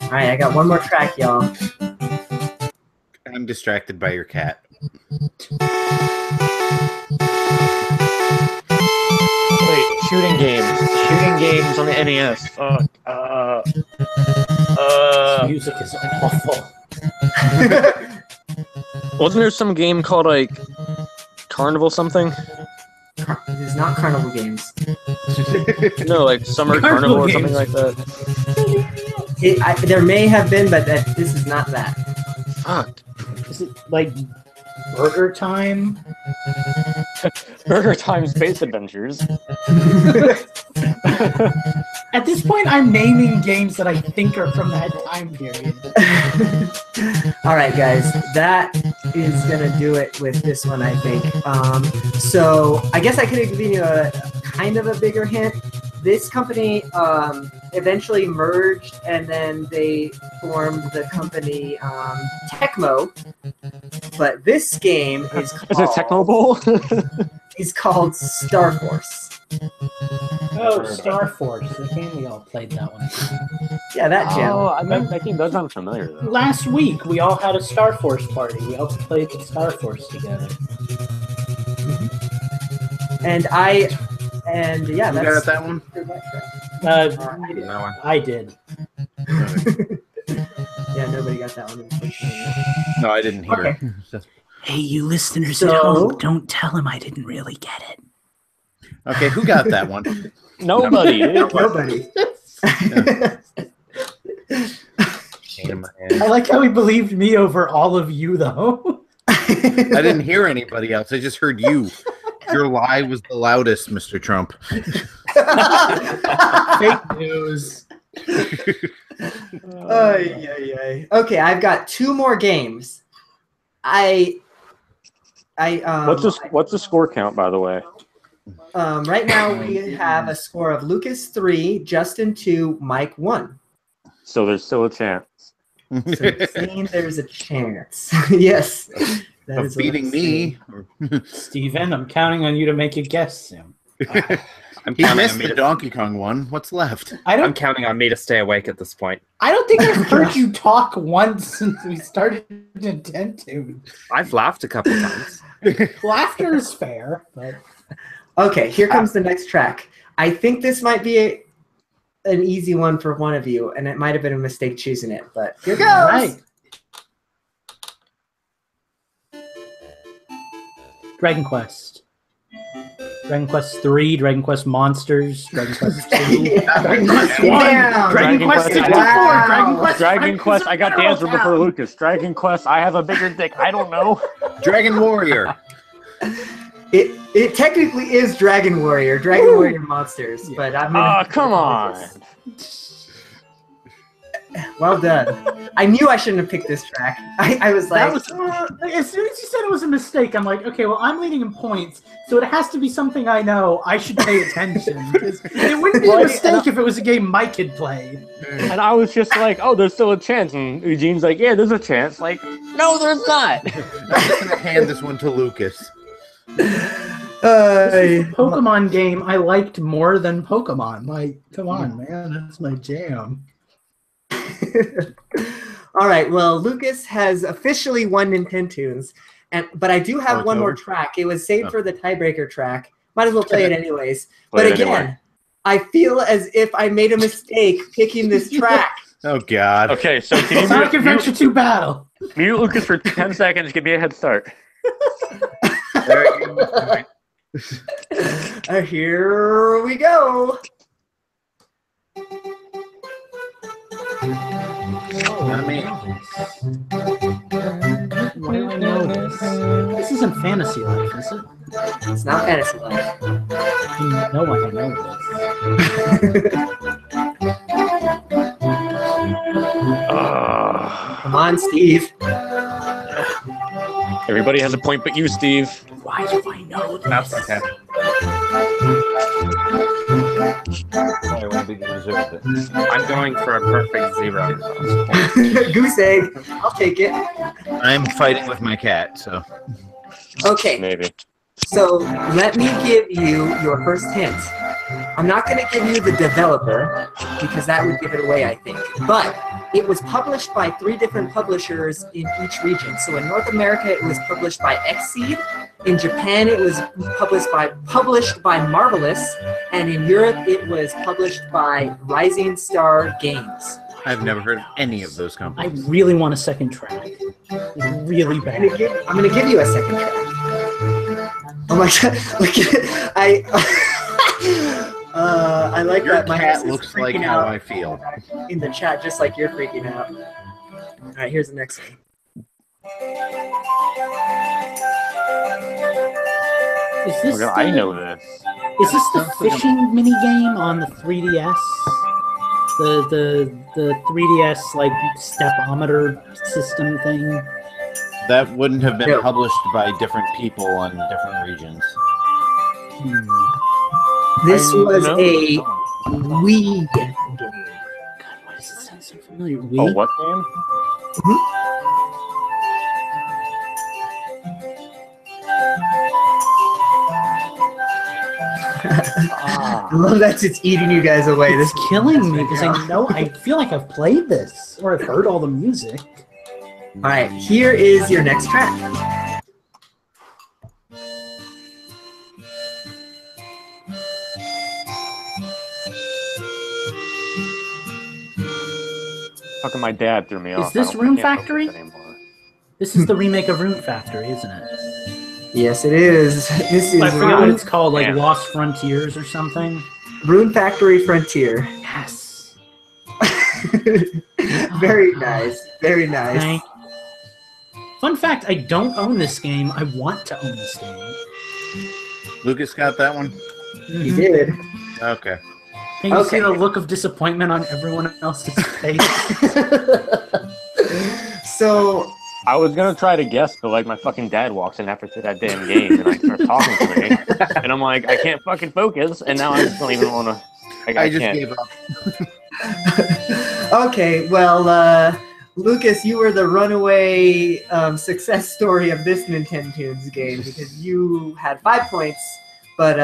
All right, I got one more track, y'all. I'm distracted by your cat. Wait, shooting games. Shooting games on the NES. Fuck. This music is awful. Wasn't there some game called like Carnival something? It is not Carnival Games. No, like Summer Carnival Carnival or games. something like that. There may have been, but this is not that. Fuck. Is it like Burger Time? Burger Time Space Adventures. At this point, I'm naming games that I think are from that time period. All right, guys, that is gonna do it with this one, I think. So I guess I could have given you a kind of a bigger hint. This company eventually merged, and then they formed the company Tecmo. But this game is called, Is it Tecmo Bowl? is called Star Force. Oh, Star Force. The game we all played that one. Yeah, that gem. Oh, I mean, that game does sound familiar though. Last week, we all had a Star Force party. We all played the Star Force together. And yeah, You that's got that one? I did. That one. I did. Yeah, nobody got that one. No, I didn't hear Okay. it. Hey, you listeners at home, don't tell him I didn't really get it. Okay, who got that one? Nobody. Nobody. I like how he believed me over all of you, though. I didn't hear anybody else. I just heard you. Your lie was the loudest, Mr. Trump. Fake news. Okay, I've got 2 more games. What's the score count, by the way? Right now we have a score of Lucas 3, Justin 2, Mike 1. So there's still a chance. So you're saying there's a chance. Yes. That Of is what beating I'm me. Steven, I'm counting on you to make a guess soon. I'm He counting missed on me the to, Donkey Kong one. What's left? I'm counting on me to stay awake at this point. I don't think I've heard you talk once since we started Nintendo. I've laughed a couple times. Laughter is fair, but Okay, here comes the next track. I think this might be an easy one for one of you, and it might have been a mistake choosing it, but here goes. all right. Dragon Quest. Dragon Quest 3, Dragon Quest Monsters, Dragon Quest 2, Dragon Quest 1, Damn. Dragon Quest 64, Wow. Dragon Quest. I got the answer before Lucas. Dragon Quest. I have a bigger dick. I don't know. Dragon Warrior. It technically is Dragon Warrior, Dragon Warrior Monsters, but I'm gonna. Oh, come on. Well done. I knew I shouldn't have picked this track. I was like, That was, as soon as you said it was a mistake, I'm like, okay, well, I'm leading in points, so it has to be something I know. I should pay attention. Because it wouldn't be a mistake if it was a game Mike had played. And I was just like, oh, there's still a chance. And Eugene's like, yeah, there's a chance. Like, no, there's not. I'm just going to hand this one to Lucas. Pokemon game I liked more than Pokemon. Like, come on, man, that's my jam. all right. Well, Lucas has officially won Nintendo's, but I do have one more track. It was saved for the tiebreaker track. Might as well play it anyways. But again, I feel as if I made a mistake picking this track. Oh God. Okay, so can you Sonic Adventure 2 Battle. mute Lucas for 10 seconds? Give me a head start. Here we go. Not me. Why do I know this? This isn't Fantasy Life, is it? It's not Fantasy Life. I know I know this. Come on, Steve. Everybody has a point but you, Steve. Why do I know this? That's okay. I'm going for a perfect 0. Goose egg. I'll take it. I'm fighting with my cat, so. Okay. Maybe. So let me give you your first hint. I'm not going to give you the developer because that would give it away, I think. But it was published by 3 different publishers in each region. So in North America, it was published by Xseed. In Japan, it was published by Marvelous. And in Europe, it was published by Rising Star Games. I've never heard of any of those I companies. really want a second track. Really bad. I'm going to give you a second track. Oh my God! Look at it. I like Your that. My cat house is looks like freaking how out I feel. in the chat, just like you're freaking out. All right, here's the next one. Is this I know this. Is this the fishing mini game on the 3DS? The 3DS like stepometer system thing? That wouldn't have been No. published by different people on different regions. This was know. a Wii game. God, why does it sound so familiar? Oh, Wii? what game? I love that it's eating you guys away. This It's killing me because I know I feel like I've played this or I've heard all the music. All right, here is your next track. How come my dad threw me off? this I don't- Rune I can't Factory? focus anymore. This is the remake of Rune Factory, isn't it? Yes, it is. This is I forgot what Rune, it's called, like Yeah. Lost Frontiers or something. Rune Factory Frontier. Yes. Very nice. Very nice. Thank- Fun fact, I don't own this game. I want to own this game. Lucas got that one? He did. Okay. Can you see the look of disappointment on everyone else's face? So I was gonna try to guess, but like my fucking dad walks in after that damn game and like starts talking to me, and I'm like, I can't fucking focus, and now I just don't even want to. I just can't. gave up. Okay, well, Lucas, you were the runaway success story of this Nintendo's game because you had 5 points, but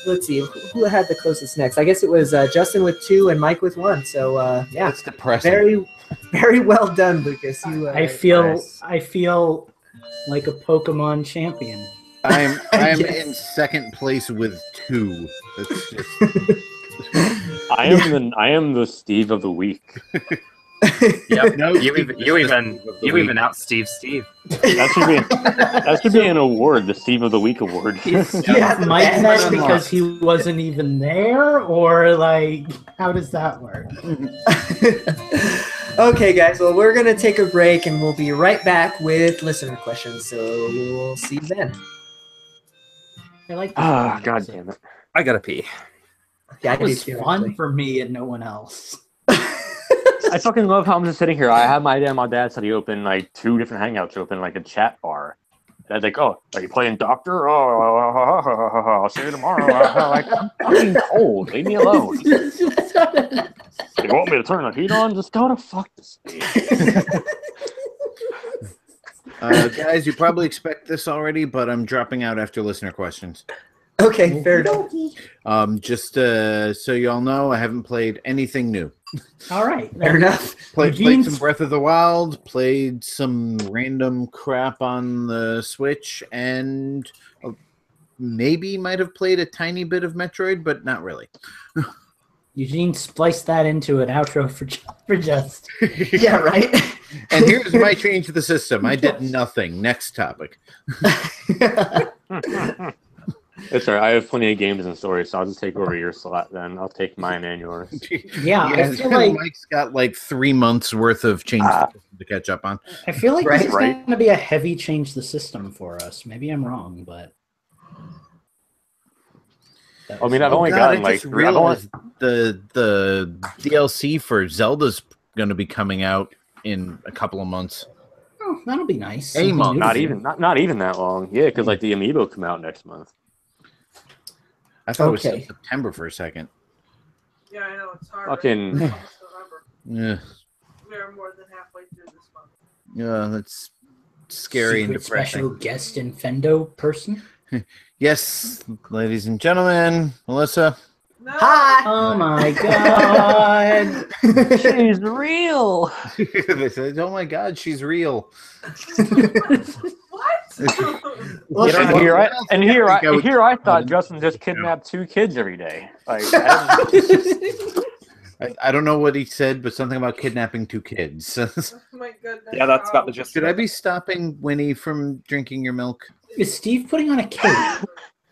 let's see, who had the closest next? I guess it was Justin with 2 and Mike with 1. So yeah, That's depressing. Very well done, Lucas. You. I feel like a Pokemon champion. I'm Yes. in second place with 2. That's just... I am the Steve of the week. Yep. No, You even out Steve. That should be an award, the Steve of the Week award. Yeah, Mike and that that's because he wasn't even there, or like how does that work? Okay, guys. Well, we're gonna take a break, and we'll be right back with listener questions. So we'll see you then. I like. Ah, god damn it! I gotta pee. Yeah, It was fun for me and no one else. I fucking love how I'm just sitting here. I have my dad said he opened like 2 different hangouts, open like a chat bar. And I was like, oh, are you playing Doctor? Oh, I'll see you tomorrow. Like, I'm fucking cold. Leave me alone. You want me to turn the heat on? Just go to fuck this thing. Guys, you probably expect this already, but I'm dropping out after listener questions. Okay, fair enough. Just so you all know, I haven't played anything new. All right, Fair enough. Played some Breath of the Wild, played some random crap on the Switch, and maybe might have played a tiny bit of Metroid, but not really. Eugene spliced that into an outro for Just. Yeah, right. And here's my change to the system. I did nothing. Next topic. It's all right. I have plenty of games and stories, so I'll just take over your slot then. I'll take mine and yours. Yeah, I feel like Mike's got like 3 months worth of change to catch up on. I feel like Right, this is going to be a heavy change the system for us. Maybe I'm wrong, but I mean, I've only gotten like 3. Realized the DLC for Zelda's going to be coming out in a couple of months. oh, that'll be nice. A month. Not even that long. Yeah, because like the Amiibo come out next month. I thought it was Okay. September for a second. Yeah, I know it's hard. Fucking. Right? Almost November. Yeah, We are more than halfway through this month. yeah, that's scary and Secret depressing. special guest Infendo person. Yes, ladies and gentlemen, Melissa. No. Hi. Oh my god! She's real. They said, "Oh my God, she's real." What? Well, And here I thought Justin just kidnapped 2 kids every day. Like, I don't know what he said, but something about kidnapping 2 kids. My goodness. Yeah, that's about the gist. Should I be stopping Winnie from drinking your milk? Is Steve putting on a cape?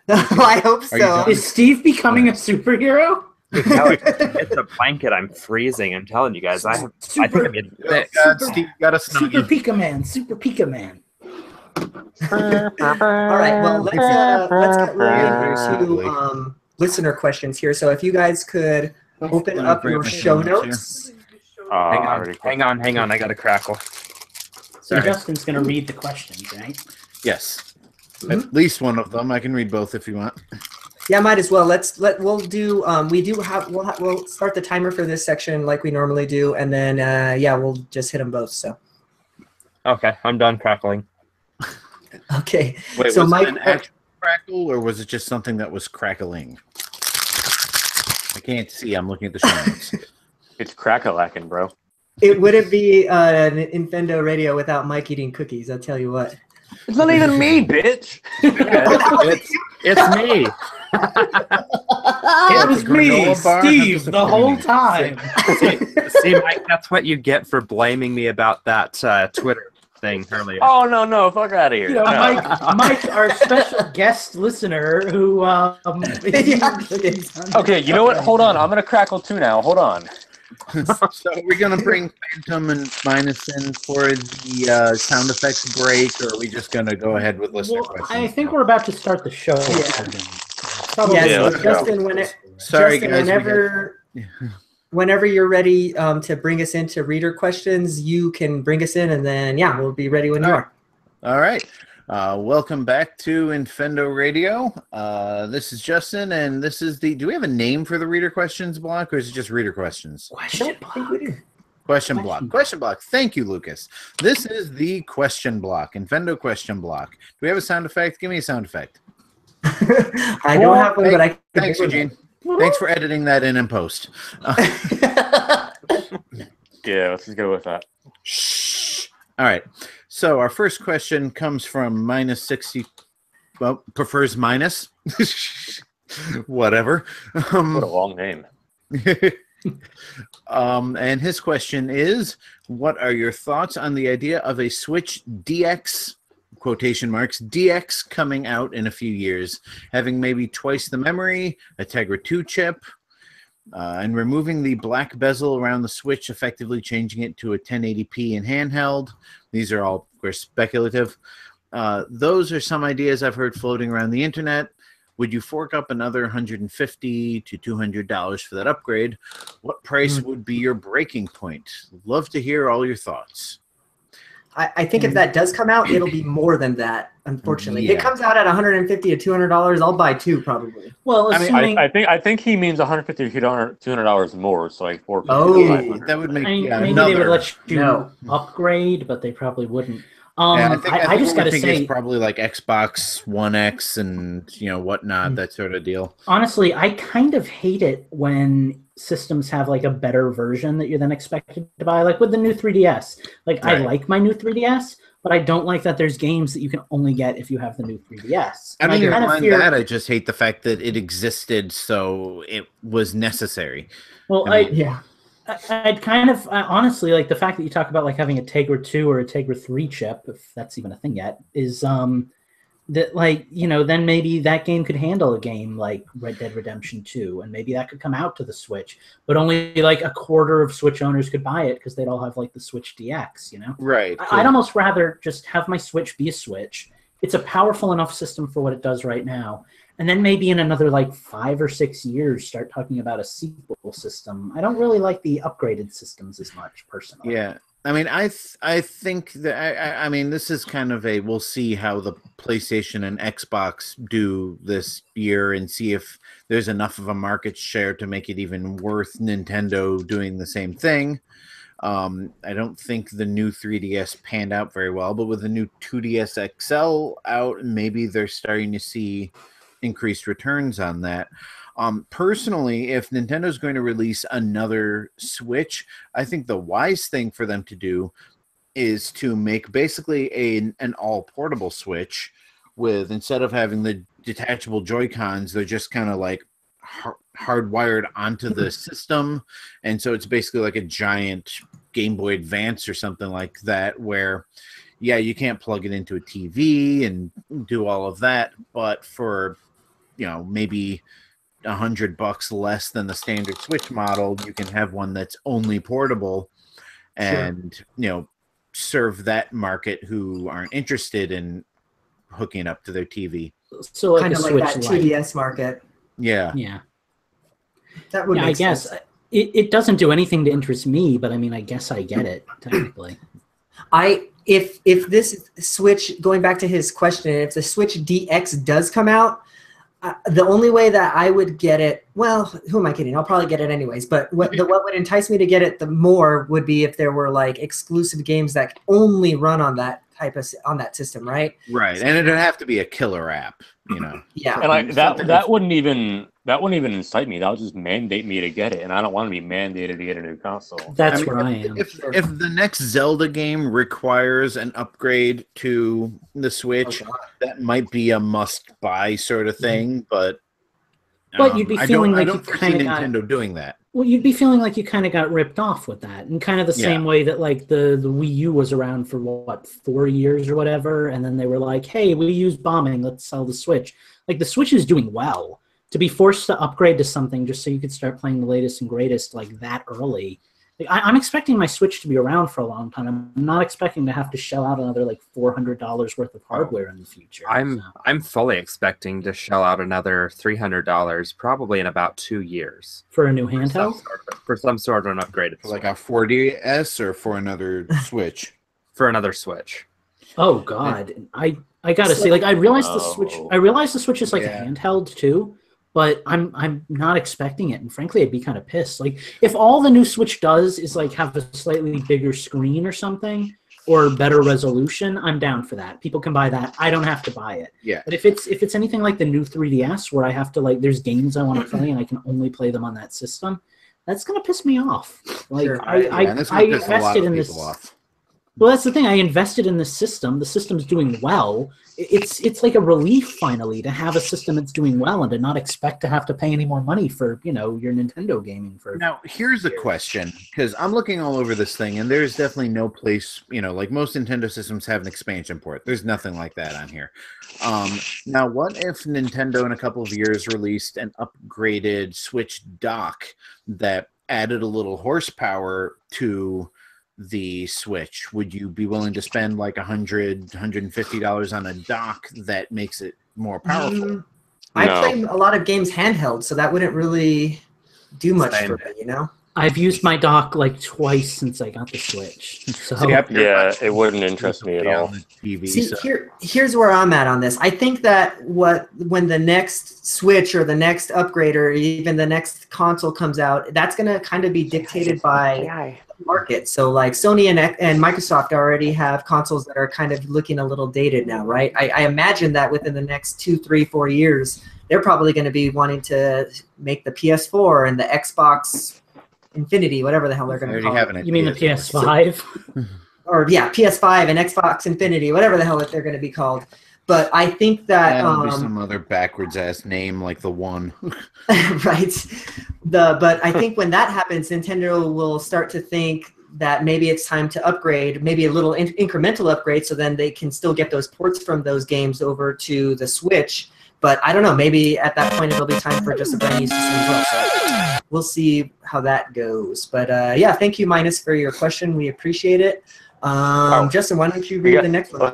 I hope Are you so. done? Is Steve becoming a superhero? No, it's a blanket. I'm freezing. I'm telling you guys. I think I'm getting sick. God, Steve, got a Super snuggie. Pika Man, Super Pika Man. All right, well, let's get right into listener questions here. So if you guys could open up your show notes. Hang on. I got a crackle. So Justin's going to read the questions, right? Yes. At least one of them. I can read both if you want. Yeah, might as well. We'll start the timer for this section like we normally do, and then we'll just hit them both. So Okay, I'm done crackling. okay. Wait, So was Mike, it an actual crackle, or was it just something that was crackling? I can't see. I'm looking at the show notes. it's crack-a-lacking, bro. it wouldn't be an Infendo radio without Mike eating cookies. I'll tell you what. It's not even me, bitch. It's me. It was me, granola bar? Steve, the whole time. See, Mike, that's what you get for blaming me about that Twitter thing earlier. Oh no, fuck out of here. You know, No. Mike, our special guest listener, who Okay, you know what? Hold on. I'm gonna crackle too now. Hold on. So we're gonna bring Phantom and Minus in for the sound effects break, or are we just gonna go ahead with listener questions? I think we're about to start the show. Probably. Yeah, let's go. Justin, Sorry, Justin, guys. whenever you're ready to bring us into reader questions, you can bring us in, and then we'll be ready when you are. All right. Welcome back to Infendo Radio. This is Justin, and this is the. Do we have a name for the reader questions block, or is it just reader questions? Question block. Question block. Question block. Thank you, Lucas. This is the question block. Infendo question block. Do we have a sound effect? Give me a sound effect. I don't have one, but I can. Thanks, Eugene. Thanks for editing that in post. Yeah, let's just go with that. Shh. All right. So our first question comes from minus 60. Well, prefers minus. Whatever. What a long name. And his question is, what are your thoughts on the idea of a Switch DX, quotation marks, DX coming out in a few years, having maybe twice the memory, a Tegra 2 chip, and removing the black bezel around the Switch, effectively changing it to a 1080p in handheld? These are all, of course, speculative. Those are some ideas I've heard floating around the internet. Would you fork up another $150 to $200 for that upgrade? What price would be your breaking point? Love to hear all your thoughts. I think if that does come out, it'll be more than that. Unfortunately, if it comes out at $150 to $200, I'll buy two probably. Well, assuming, I think he means $150 to $200 more, so like $450. Oh, that would make maybe another. they would let you upgrade, but they probably wouldn't. I just got to say, it's probably like Xbox One X and whatnot, that sort of deal. Honestly, I kind of hate it when systems have like a better version that you're then expected to buy, like with the new 3DS. Like I like my new 3DS, but I don't like that there's games that you can only get if you have the new 3DS. I don't even mind that. I just hate the fact that it existed, so it was necessary. Well, I'd kind of honestly like the fact that you talk about like having a Tegra 2 or a Tegra 3 chip, if that's even a thing yet, is that like, then maybe that game could handle a game like Red Dead Redemption 2, and maybe that could come out to the Switch, but only like a quarter of Switch owners could buy it because they'd all have like the Switch DX, Right. I'd almost rather just have my Switch be a Switch. It's a powerful enough system for what it does right now. And then maybe in another like 5 or 6 years, start talking about a sequel system. I don't really like the upgraded systems as much, personally. Yeah, I mean, I think that I mean, this is kind of we'll see how the PlayStation and Xbox do this year and see if there's enough of a market share to make it even worth Nintendo doing the same thing. I don't think the new 3DS panned out very well, but with the new 2DS XL out, maybe they're starting to see increased returns on that. Personally, if Nintendo's going to release another Switch, I think the wise thing for them to do is to make basically an all portable Switch with, instead of having the detachable Joy-Cons, they're just kind of like hardwired onto the system. And so it's basically like a giant Game Boy Advance or something like that, where you can't plug it into a TV and do all of that, but for maybe $100 less than the standard Switch model, you can have one that's only portable and serve that market who aren't interested in hooking it up to their TV. So like kind of like that 2DS market. Yeah. That would make sense. I guess it doesn't do anything to interest me, but I mean, I guess I get it technically. If this Switch, going back to his question, if the Switch DX does come out, the only way that I would get it, well, who am I kidding? I'll probably get it anyways. But what would entice me to get it the more would be if there were like exclusive games that only run on that that system, right? Right, and it'd have to be a killer app, Yeah, and that wouldn't even incite me. That would just mandate me to get it, and I don't want to be mandated to get a new console. That's where I am. If the next Zelda game requires an upgrade to the Switch, that might be a must-buy sort of thing. But you'd be feeling I don't foresee Nintendo doing that. Well, you'd be feeling like you kind of got ripped off with that, and kind of the same way that like the Wii U was around for 4 years or whatever, and then they were like, "Hey, Wii U's bombing. Let's sell the Switch." Like the Switch is doing well. to be forced to upgrade to something just so you could start playing the latest and greatest like that early. Like, I'm expecting my Switch to be around for a long time. I'm not expecting to have to shell out another like $400 worth of hardware in the future. I'm fully expecting to shell out another $300 probably in about 2 years for a new handheld. For some sort of an upgraded For like a 40S or for another Switch? For another Switch. Oh God, I gotta say, like, I realized the Switch is like a handheld too, but I'm not expecting it, and frankly, I'd be kind of pissed. Like, if all the new Switch does is like have a slightly bigger screen or something, or better resolution, I'm down for that. People can buy that. I don't have to buy it. Yeah. But if it's anything like the new 3DS, where I have to like, there's games I want to play and I can only play them on that system, that's gonna piss me off. Like, Sure. I invested in this. Well, that's the thing. I invested in this system. The system's doing well. It's like a relief finally to have a system that's doing well and to not expect to have to pay any more money for, you know, your Nintendo gaming. For now, here's a question, because I'm looking all over this thing, and there's definitely no place, you know, like most Nintendo systems have an expansion port. There's nothing like that on here. Now, what if Nintendo in a couple of years released an upgraded Switch dock that added a little horsepower to the Switch? Would you be willing to spend like $150 on a dock that makes it more powerful? I play a lot of games handheld, so that wouldn't really do much for me, you know? I've used my dock like twice since I got the Switch. So yeah, it wouldn't interest me at all. See, here's where I'm at on this. I think that when the next Switch or the next upgrade or even the next console comes out, that's going to kind of be dictated by the market. So like Sony and Microsoft already have consoles that are kind of looking a little dated now, right? I imagine that within the next 2, 3, 4 years, they're probably going to be wanting to make the PS4 and the Xbox Infinity, whatever the hell they're going to call it. You mean the PS5? Or yeah, PS5 and Xbox Infinity, whatever the hell that they're going to be called. But I think that that'll be some other backwards ass name like the One. Right. But I think when that happens, Nintendo will start to think that maybe it's time to upgrade, maybe a little incremental upgrade, so then they can still get those ports from those games over to the Switch. But I don't know, maybe at that point it'll be time for just a brand new system as well. So we'll see how that goes. But yeah, thank you, Minus, for your question. We appreciate it. Justin, why don't you read the next one?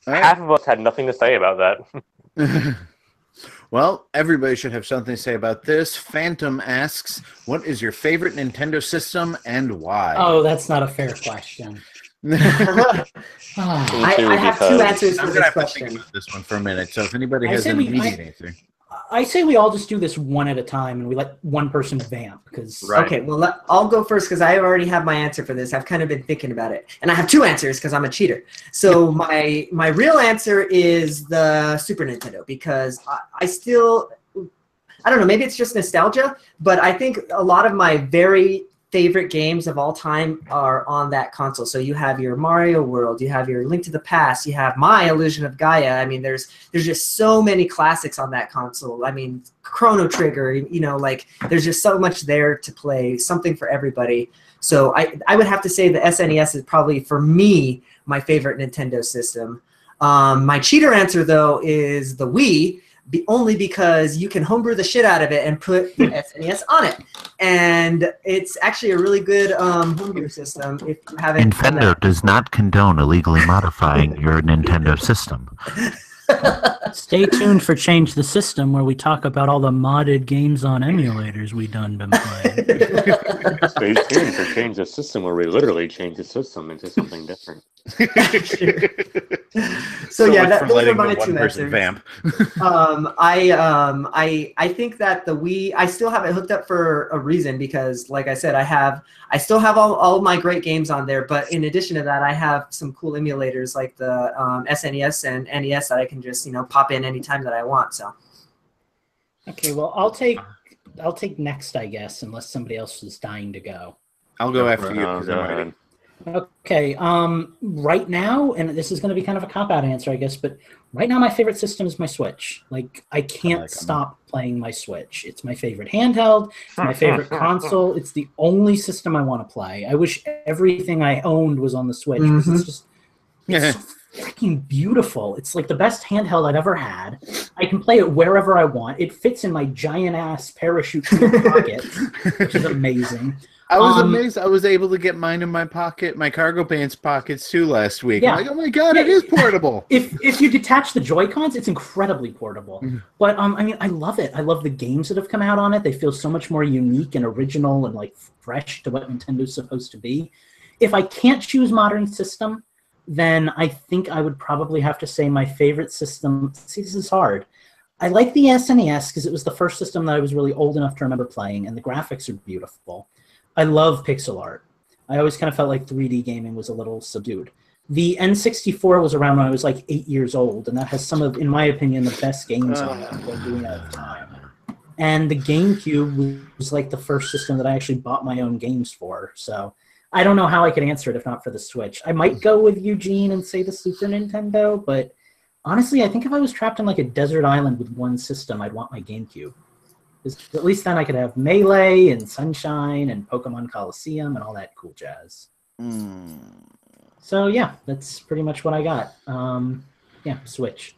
Half of us had nothing to say about that. Well, everybody should have something to say about this. Phantom asks, what is your favorite Nintendo system and why? Oh, that's not a fair question. I have two answers for this question. Think about this one for a minute. So if anybody has an immediate answer, I say we all just do this one at a time and we let one person vamp. Okay, well, I'll go first because I already have my answer for this. I've kind of been thinking about it, and I have two answers because I'm a cheater. So my real answer is the Super Nintendo because I still, I don't know, maybe it's just nostalgia, but I think a lot of my very favorite games of all time are on that console. So you have your Mario World, you have your Link to the Past, you have my Illusion of Gaia. I mean, there's just so many classics on that console. I mean, Chrono Trigger, you know, like there's just so much there to play, something for everybody. So I would have to say the SNES is probably, for me, my favorite Nintendo system. My cheater answer, though, is the Wii, only because you can homebrew the shit out of it and put the SNES on it. And it's actually a really good homebrew system if you haven't. Infendo does not condone illegally modifying your Nintendo system. Stay tuned for Change the System, where we talk about all the modded games on emulators we done been playing. Stay tuned for Change the System, where we literally change the system into something different. So yeah, those are my two answers. Vamp. I think that the Wii, I still have it hooked up for a reason because, like I said, I still have all my great games on there. But in addition to that, I have some cool emulators like the SNES and NES that I can just pop in anytime that I want. So. Okay, well, I'll take next, I guess, unless somebody else is dying to go. I'll go after you because I'm ready. Okay, right now, and this is going to be kind of a cop-out answer, I guess, but right now my favorite system is my Switch. Like, I can't stop playing my Switch. It's my favorite handheld, it's my favorite console, it's the only system I want to play. I wish everything I owned was on the Switch, because it's freaking beautiful. It's like the best handheld I've ever had. I can play it wherever I want. It fits in my giant ass parachute pocket, which is amazing. I was amazed. I was able to get mine in my pocket, my cargo pants pockets too last week. Yeah. I'm like, oh my god, it is portable. If you detach the Joy-Cons, it's incredibly portable. But I mean, I love it. I love the games that have come out on it. They feel so much more unique and original and like fresh to what Nintendo's supposed to be. If I can't choose modern system, then I think I would probably have to say my favorite system. See, this is hard. I like the SNES because it was the first system that I was really old enough to remember playing, and the graphics are beautiful. I love pixel art. I always kind of felt like 3D gaming was a little subdued. The N64 was around when I was like 8 years old, and that has some of, in my opinion, the best games on it while doing it at the time. And the GameCube was like the first system that I actually bought my own games for. So I don't know how I could answer it if not for the Switch. I might go with Eugene and say the Super Nintendo, but honestly, I think if I was trapped on like a desert island with one system, I'd want my GameCube. At least then I could have Melee and Sunshine and Pokemon Coliseum and all that cool jazz. So yeah, that's pretty much what I got. Yeah, Switch.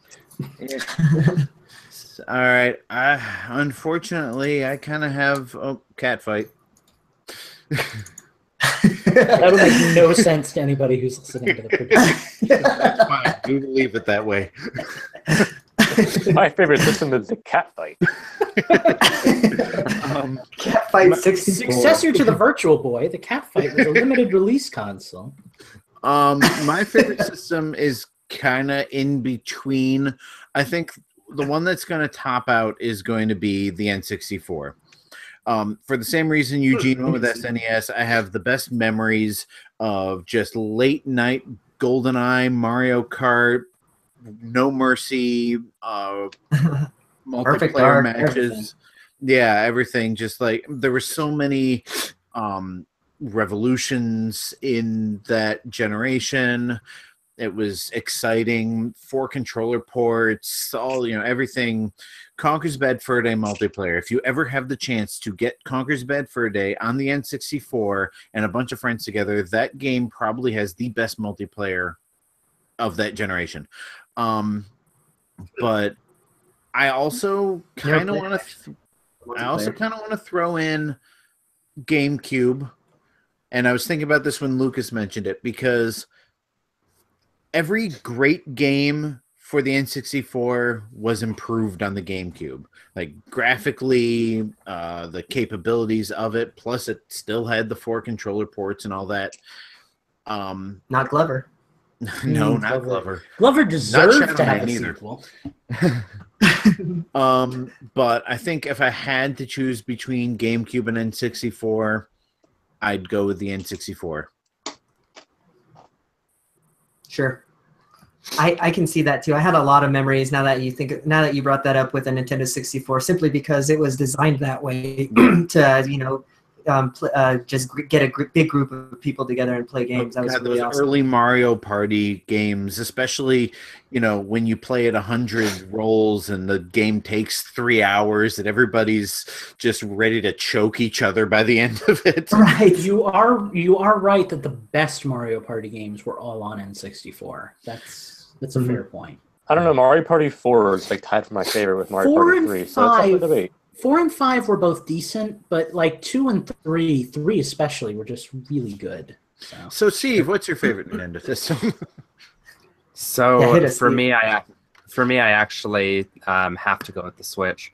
All right. Unfortunately, I kind of have cat fight. That would make no sense to anybody who's listening to the production. That's fine. We will leave it that way. My favorite system is the cat fight. Cat Fight 64. Successor to the Virtual Boy, the Cat Fight was a limited release console. My favorite system is kind of in between. I think the one that's going to top out is going to be the N64. For the same reason Eugene went with SNES, I have the best memories of just late night GoldenEye, Mario Kart, No Mercy, multiplayer matches. Everything. Yeah, everything. Just like there were so many revolutions in that generation. It was exciting. 4 controller ports, all everything. Conker's Bad Fur Day multiplayer. If you ever have the chance to get Conker's Bad Fur Day on the N64 and a bunch of friends together, that game probably has the best multiplayer of that generation. But I also kind of want to throw in GameCube, and I was thinking about this when Lucas mentioned it, because every great game for the N64 was improved on the GameCube. Like graphically, the capabilities of it, plus it still had the 4 controller ports and all that. Not Glover. No, not Glover. Glover deserved to have a either. sequel. But I think if I had to choose between GameCube and N64, I'd go with the N64. Sure. I can see that too. I had a lot of memories now that you brought that up with the Nintendo 64, simply because it was designed that way to just get a big group of people together and play games. That was really those awesome. Early Mario Party games, especially when you play at 100 rolls and the game takes 3 hours and everybody's just ready to choke each other by the end of it. Right. You are right that the best Mario Party games were all on N64. That's a fair point. I don't know. Mario Party 4 is like tied for my favorite with Mario Party 3. So that's up for debate. 4 and 5 were both decent, but like 2 and 3 especially, were just really good. So Steve, what's your favorite Nintendo system? So for me, I actually have to go with the Switch.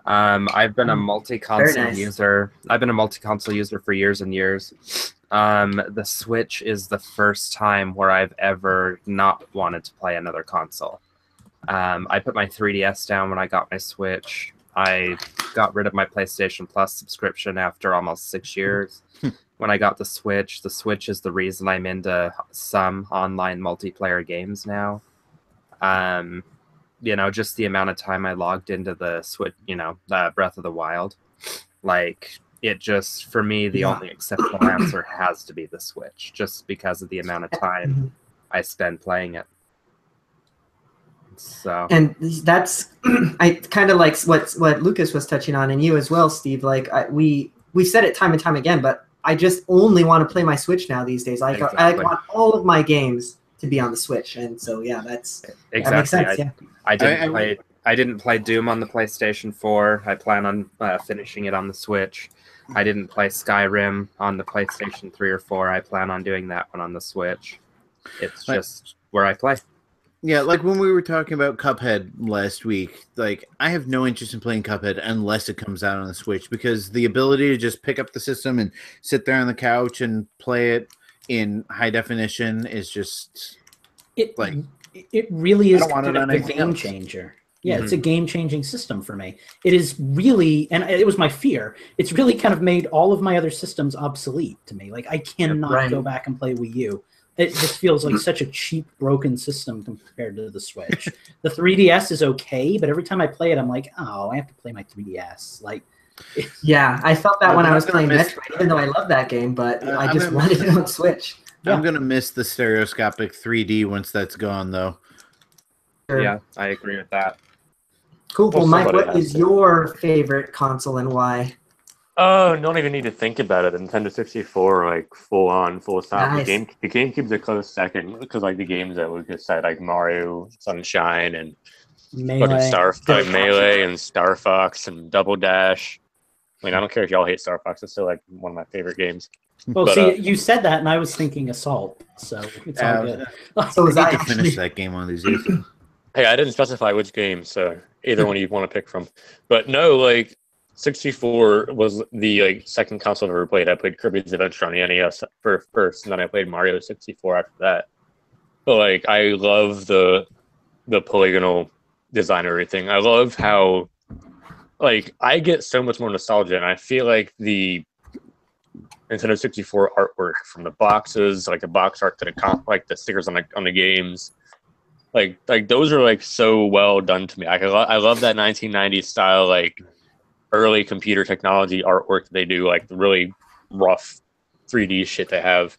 I've been a multi-console user. I've been a multi-console user for years and years. The Switch is the first time where I've ever not wanted to play another console. I put my 3DS down when I got my Switch. I got rid of my PlayStation Plus subscription after almost 6 years. When I got the Switch is the reason I'm into some online multiplayer games now. Just the amount of time I logged into the Switch, Breath of the Wild. Like, it just, for me, the only acceptable answer has to be the Switch, just because of the amount of time I spend playing it. So, and that's I kind of like what Lucas was touching on, and you as well, Steve. Like we said it time and time again, but I just only want to play my Switch now these days. I want all of my games to be on the Switch, and so yeah, that makes Exactly. sense. Yeah. I didn't play Doom on the PlayStation 4. I plan on finishing it on the Switch. I didn't play Skyrim on the PlayStation 3 or 4. I plan on doing that one on the Switch. It's just where I play. Yeah, like when we were talking about Cuphead last week, like I have no interest in playing Cuphead unless it comes out on the Switch, because the ability to just pick up the system and sit there on the couch and play it in high definition is just it really is kind of a game changer. Yeah, it's a game-changing system for me. It is really, and it was my fear, it's really kind of made all of my other systems obsolete to me. Like, I cannot go back and play Wii U. It just feels like such a cheap, broken system compared to the Switch. The 3DS is okay, but every time I play it, I'm like, oh, I have to play my 3DS. Like, yeah, I felt that when I was playing Metroid, even though I love that game, but I just wanted it on Switch. I'm going to miss the stereoscopic 3D once that's gone, though. Sure. Yeah, I agree with that. Cool. Well, Mike, what is your favorite console and why? Oh, don't even need to think about it. The Nintendo 64, like full stop. Nice. The GameCube's a close second because like the games that we just said, like Mario, Sunshine, and fucking Melee and Star Fox and Double Dash. I mean, I don't care if y'all hate Star Fox. It's still like one of my favorite games. Well, But, see, you said that, and I was thinking Assault, so it's all good. So was I I need to finish that game one of these days. Hey, I didn't specify which game, so either one you want to pick from. But no, like 64 was the like second console I ever played. I played Kirby's Adventure on the NES first, and then I played Mario 64 after that. But like, I love the polygonal design and everything. I love how like I get so much more nostalgia, and I feel like the Nintendo 64 artwork from the boxes, like the box art to the stickers on the games. Like those are like so well done to me. I love that 1990s style, like early computer technology artwork that they do, like the really rough 3D shit they have.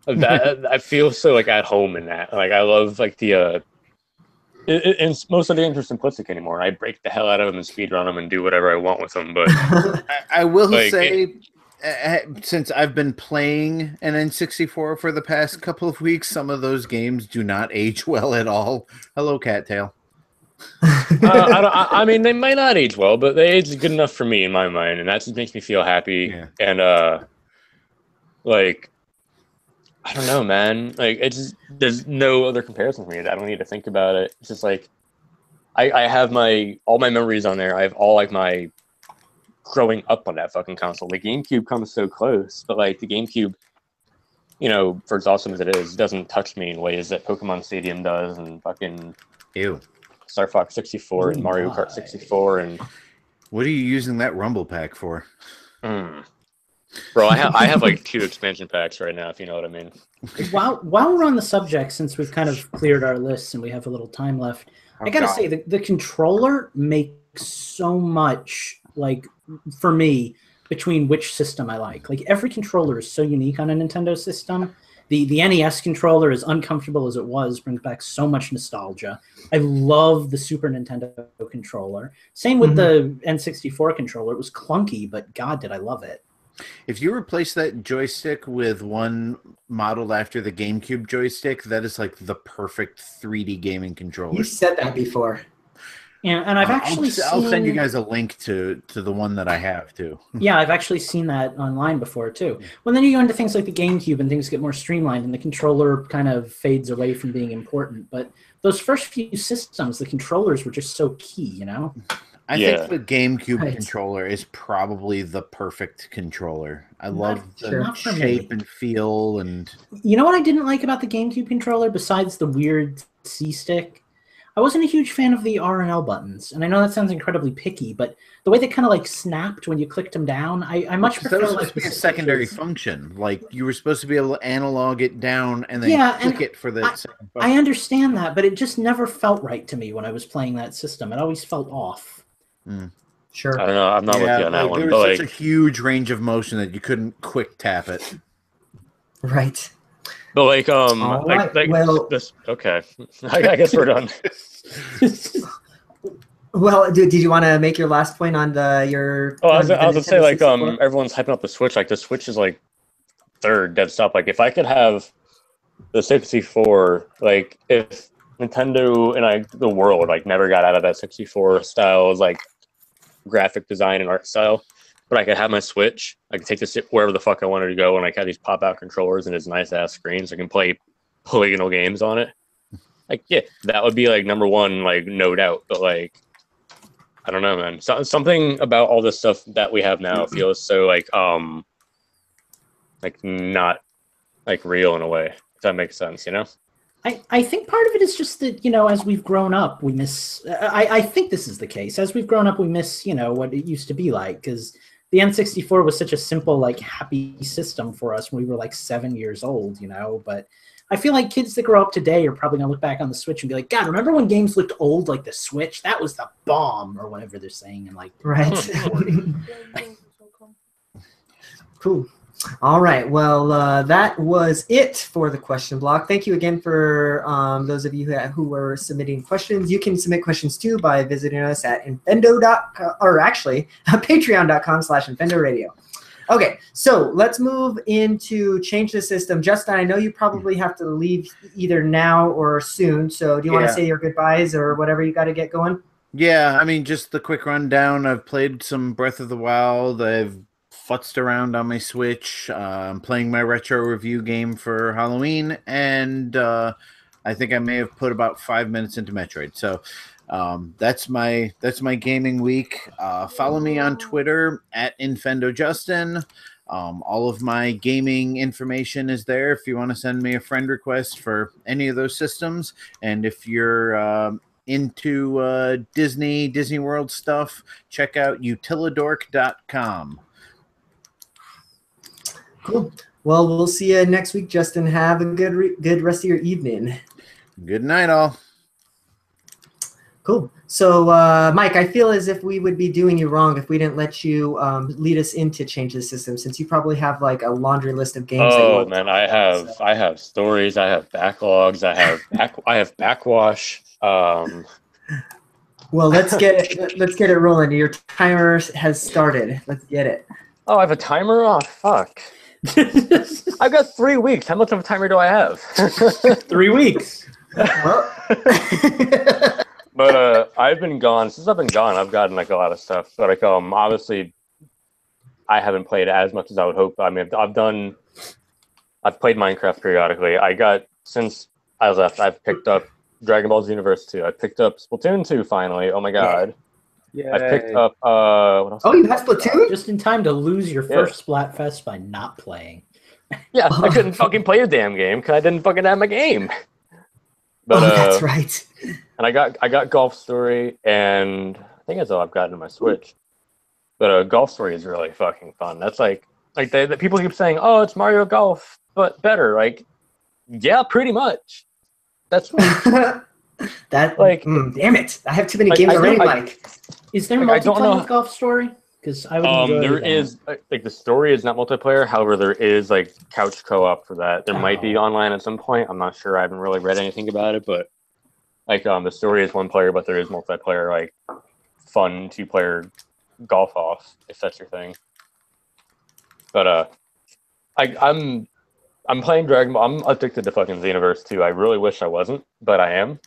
That I feel so like at home in that. Like I love like the and most of the games are simplistic anymore. I break the hell out of them and speedrun them and do whatever I want with them. But I will say, since I've been playing an N64 for the past couple of weeks, some of those games do not age well at all. Hello, Cattail. I mean, they might not age well, but they age good enough for me in my mind, and that just makes me feel happy. Yeah. And like, I don't know, man. Like, it's just, there's no other comparison for me. I don't need to think about it. It's just like I have all my memories on there. I have all like my growing up on that fucking console. The GameCube comes so close, but like the GameCube, you know, for as awesome as it is, doesn't touch me in ways that Pokemon Stadium does, and fucking Star Fox 64 and Mario Kart 64. And what are you using that Rumble Pack for? Bro, I have like 2 expansion packs right now, if you know what I mean. While we're on the subject, since we've kind of cleared our lists and we have a little time left, I gotta say the controller makes so much, like, for me, between which system I like. Like, every controller is so unique on a Nintendo system. The NES controller, as uncomfortable as it was, brings back so much nostalgia. I love the Super Nintendo controller. Same with the N64 controller. It was clunky, but God, did I love it. If you replace that joystick with one modeled after the GameCube joystick, that is like the perfect 3D gaming controller. You said that before. Yeah, and I've actually I'll send you guys a link to the one that I have too. Yeah, I've actually seen that online before too. Well, then you go into things like the GameCube and things get more streamlined and the controller kind of fades away from being important. But those first few systems, the controllers were just so key, you know? I think the GameCube controller is probably the perfect controller. I love the shape and feel. And you know what I didn't like about the GameCube controller besides the weird C-stick? I wasn't a huge fan of the R and L buttons, and I know that sounds incredibly picky, but the way they kind of like snapped when you clicked them down, I much prefer like a secondary function. Like you were supposed to be able to analog it down and then click it for the second function. I understand that, but it just never felt right to me when I was playing that system. It always felt off. Sure. I don't know. I'm not with you on that one. There was such a huge range of motion that you couldn't quick tap it. Right. But like, this. Okay, I guess we're done. Well, did you want to make your last point on your? Oh, I was gonna say like everyone's hyping up the Switch. Like the Switch is like third dead stop. Like if I could have the 64, like if Nintendo and the world like never got out of that 64 style like graphic design and art style, but I could have my Switch, I could take this wherever the fuck I wanted to go, and I have these pop out controllers and it's nice ass screens. I can play polygonal games on it. Like, yeah, that would be like number one, like no doubt. But like, I don't know, man. Something about all this stuff that we have now feels so like not like real in a way. If that makes sense, you know? I think part of it is just that, you know, as we've grown up, we miss... I think this is the case. As we've grown up, we miss, you know, what it used to be like. Because the N64 was such a simple, like, happy system for us when we were, like, 7 years old, you know? But I feel like kids that grow up today are probably going to look back on the Switch and be like, God, remember when games looked old like the Switch? That was the bomb, or whatever they're saying. And like, right. Cool. All right. Well, that was it for the question block. Thank you again for those of you who were submitting questions. You can submit questions too by visiting us at infendo.com, or actually patreon.com/infendoradio. Okay, so let's move into change the system. Justin, I know you probably have to leave either now or soon. So do you want to say your goodbyes or whatever you got to get going? Yeah, I mean, just the quick rundown. I've played some Breath of the Wild. I've futzed around on my Switch. I'm playing my retro review game for Halloween, and I think I may have put about 5 minutes into Metroid. So that's my gaming week. Follow me on Twitter at InfendoJustin. All of my gaming information is there if you want to send me a friend request for any of those systems. And if you're into Disney World stuff, check out utilidork.com. Cool. Well, we'll see you next week, Justin. Have a good rest of your evening. Good night, all. Cool. So, Mike, I feel as if we would be doing you wrong if we didn't let you lead us into change the system, since you probably have like a laundry list of games. Oh man, I have stories. I have backlogs. I have backwash. Well, let's get it rolling. Your timer has started. Let's get it. Oh, I have a timer. Oh fuck. I've got 3 weeks. How much of a timer do I have? 3 weeks. But I've been gone. Since I've been gone, I've gotten like a lot of stuff. But like obviously I haven't played as much as I would hope. I mean, I've played Minecraft periodically. Since I left, I've picked up Dragon Ball Xenoverse 2. I picked up Splatoon 2 finally. Oh my god. Yeah. I picked up what else? Oh, you have Splatoon? Just in time to lose your first Splatfest by not playing. Yeah, I couldn't fucking play a damn game because I didn't fucking have my game. But that's right. And I got Golf Story, and I think that's all I've gotten on my Switch. But Golf Story is really fucking fun. That's like the people keep saying, "Oh, it's Mario Golf, but better." Like, yeah, pretty much. That's that like. Damn it! I have too many games already. Mike, is there multiplayer with Golf Story? Because I would enjoy there is like the story is not multiplayer. However, there is like couch co-op for that. There might be online at some point. I'm not sure. I haven't really read anything about it, but like the story is one player, but there is multiplayer, like fun 2-player golf off if that's your thing. But I'm playing Dragon Ball. I'm addicted to fucking Xenoverse 2. I really wish I wasn't, but I am.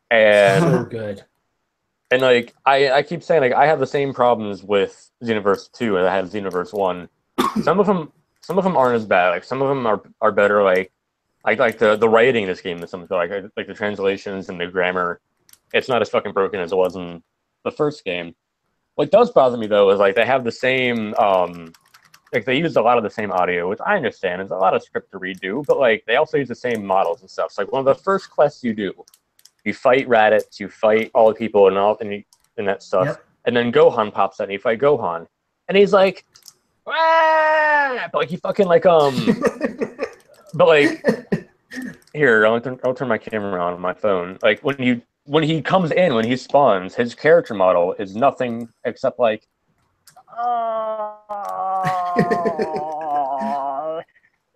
And so good. And like I keep saying, like I have the same problems with Xenoverse 2 as I had Xenoverse 1. Some of them aren't as bad. Like some of them are better. Like the writing in this game is something like the translations and the grammar. It's not as fucking broken as it was in the first game. What does bother me though is like they have the same like they use a lot of the same audio, which I understand. It's a lot of script to redo, but like they also use the same models and stuff. So like one of the first quests you do, you fight Raditz, you fight all the people and that stuff. Yep. And then Gohan pops out and you fight Gohan. And he's like, ah! But like he fucking like but like here, I'll turn my camera on my phone. Like when he comes in, when he spawns, his character model is nothing except like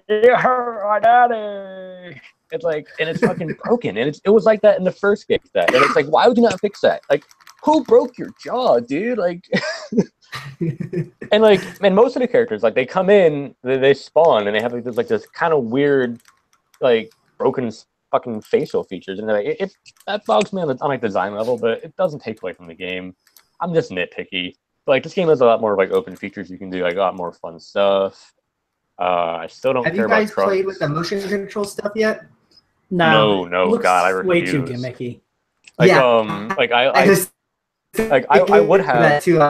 you hurt my daddy. It's like, and it's fucking broken, and it was like that in the first game. And it's like, why would you not fix that? Like, who broke your jaw, dude? Like, and most of the characters, like, they come in, they spawn, and they have like this kind of weird, like, broken fucking facial features, and like, that bugs me on like design level, but it doesn't take away from the game. I'm just nitpicky. But like this game has a lot more like open features you can do, like a lot more fun stuff. I still don't Have care you guys about trucks. played with the motion control stuff yet? No, Looks God, I refuse. way too gimmicky. Like Yeah. I would have that too.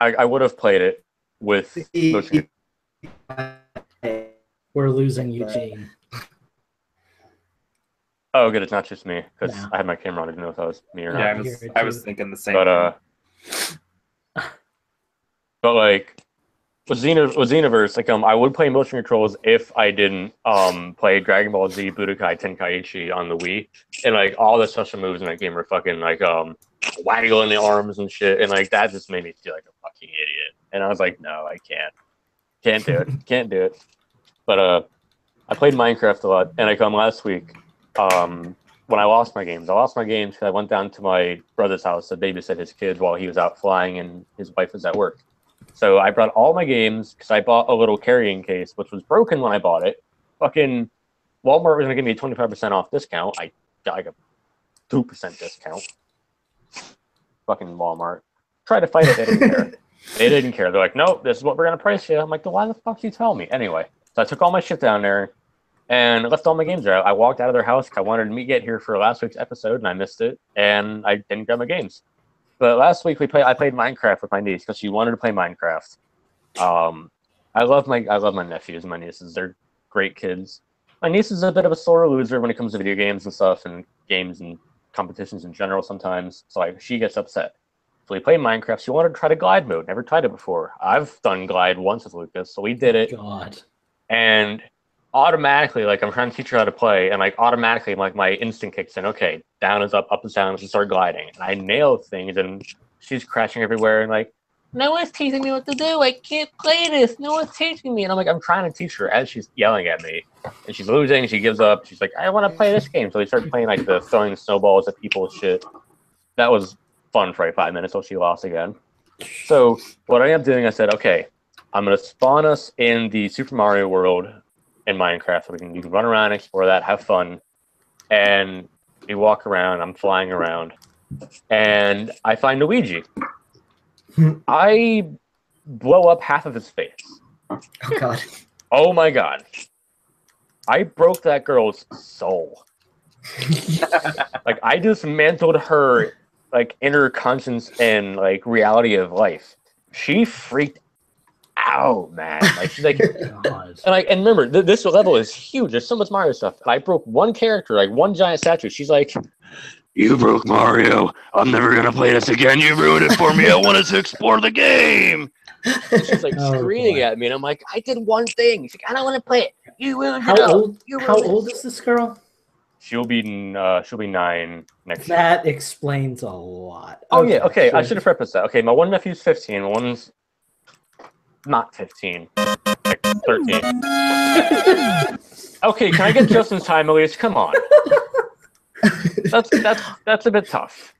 I would have played it with motion. We're losing Eugene. Oh, good. It's not just me because No. I had my camera on. I didn't know if that was me or not. Yeah, I was thinking the same. But like with Xenoverse, like I would play motion controls if I didn't play Dragon Ball Z Budokai Tenkaichi on the Wii, and like all the special moves in that game are fucking like waggle in the arms and shit, and like that just made me feel like a fucking idiot. And I was like, no, I can't do it, can't do it. But I played Minecraft a lot, and I come last week. When I lost my games because I went down to my brother's house to babysit his kids while he was out flying and his wife was at work. So I brought all my games because I bought a little carrying case, which was broken when I bought it. Fucking Walmart was going to give me a 25% off discount. I got like a 2% discount. Fucking Walmart. Tried to fight it, they didn't care. They didn't care. They're like, nope, this is what we're going to price you. I'm like, why the fuck did you tell me? Anyway, so I took all my shit down there and left all my games there. I walked out of their house because I wanted to get here for last week's episode, and I missed it, and I didn't grab my games. But last week I played Minecraft with my niece because she wanted to play Minecraft. I love my nephews and my nieces. They're great kids. My niece is a bit of a sore loser when it comes to video games and stuff, and games and competitions in general sometimes. So she gets upset. So we played Minecraft. She wanted to try the glide mode. Never tried it before. I've done glide once with Lucas, so we did it. God. And automatically, like I'm trying to teach her how to play, and like automatically, like my instinct kicks in. Okay, down is up is down. Let's start gliding. And I nail things, and she's crashing everywhere. And like, no one's teaching me what to do. I can't play this. No one's teaching me. And I'm like, I'm trying to teach her as she's yelling at me, and she's losing. She gives up. She's like, I want to play this game. So we start playing like the throwing snowballs at people shit. That was fun for like 5 minutes until she lost again. So what I am doing, I said, okay, I'm gonna spawn us in the Super Mario world in Minecraft, so you can run around, explore that, have fun, and we walk around. I'm flying around, and I find Luigi. I blow up half of his face. Oh God! Oh my God! I broke that girl's soul. Like I dismantled her like inner conscience and like reality of life. She freaked out, man. Like she's like, and remember, this level is huge. There's so much Mario stuff. And I broke one character, like one giant statue. She's like, "You broke Mario. I'm never gonna play this again. You ruined it for me. I wanted to explore the game." And she's like screaming at me, and I'm like, "I did one thing." She's like, "I don't want to play it. You ruined it." How old is this girl? She'll be 9 next year. That explains a lot. Oh yeah, okay. Sure. I should have prefaced that. Okay, my one nephew's 15. One's not 15, like 13. Okay, can I get Justin's time, Elise? Come on. That's a bit tough.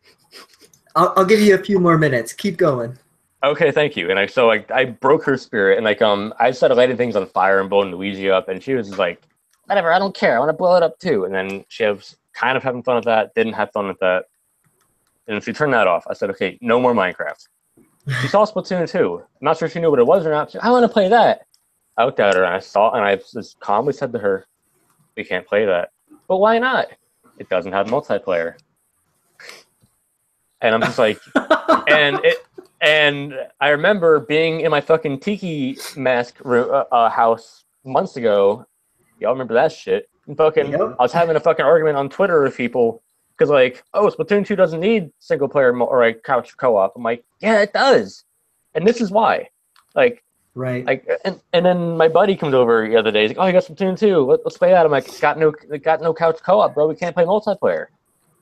I'll give you a few more minutes. Keep going. Okay, thank you. And I broke her spirit, and I started lighting things on fire and blowing Luigi up, and she was just like, whatever, I don't care. I want to blow it up too. And then she was kind of having fun with that, didn't have fun with that. And she turned that off. I said, okay, no more Minecraft. She saw Splatoon 2. I'm not sure she knew what it was or not. She said, I want to play that. I looked at her and I just calmly said to her, we can't play that. But why not? It doesn't have multiplayer. And I'm just like, and I remember being in my fucking tiki mask house months ago. Y'all remember that shit? And fucking, I was having a fucking argument on Twitter with people because like, oh, Splatoon 2 doesn't need single player or a couch co-op. I'm like, yeah, it does, and this is why. Like, right. Like, and then my buddy comes over the other day. He's like, oh, you got Splatoon 2? Let's play that. I'm like, got no couch co-op, bro. We can't play multiplayer.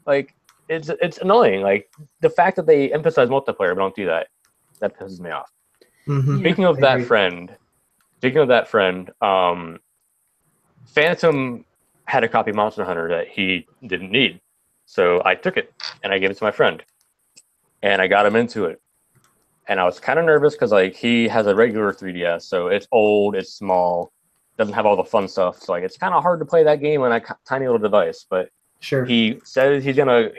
Like, it's annoying. Like the fact that they emphasize multiplayer but don't do that pisses me off. Mm-hmm. Speaking of that friend, Phantom had a copy of Monster Hunter that he didn't need. So I took it and I gave it to my friend. And I got him into it. And I was kind of nervous because like he has a regular 3DS, so it's old, it's small. doesn't have all the fun stuff. So like it's kind of hard to play that game on a tiny little device. But Sure. he says he's gonna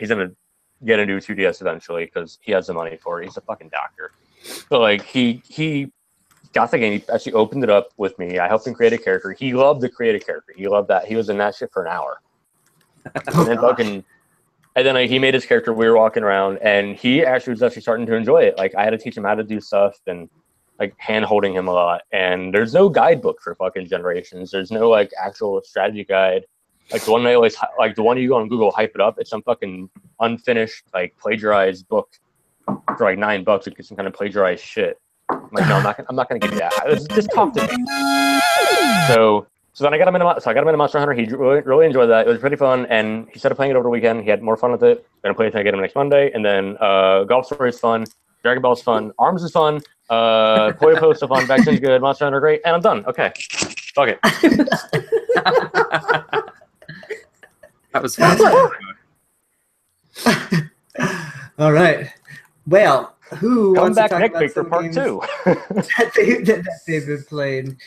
get a new 2DS eventually because he has the money for it. He's a fucking doctor. So like he got the game. He actually opened it up with me. I helped him create a character. He loved to create a character. He loved that. He was in that shit for an hour. And then he made his character. We were walking around, and he actually was actually starting to enjoy it. Like I had to teach him how to do stuff and like hand holding him a lot. And there's no guidebook for fucking Generations. There's no like actual strategy guide. Like the one I always like the one you go on Google hype it up. It's some fucking unfinished like plagiarized book for like $9. It gets some kind of plagiarized shit. I'm like, no, I'm not gonna give you that. Just talk to me. So then I got him into Monster Hunter. He really enjoyed that. It was pretty fun, and he started playing it over the weekend. He had more fun with it. Gonna play it until I get him next Monday, and then Golf Story is fun. Dragon Ball is fun. ARMS is fun. Puyo Post is fun. Vaccine's good. Monster Hunter great, and I'm done. Okay, fuck it. That was fun. All right. Well, who Come wants back to talk next about week for some part games 2. that they've been playing?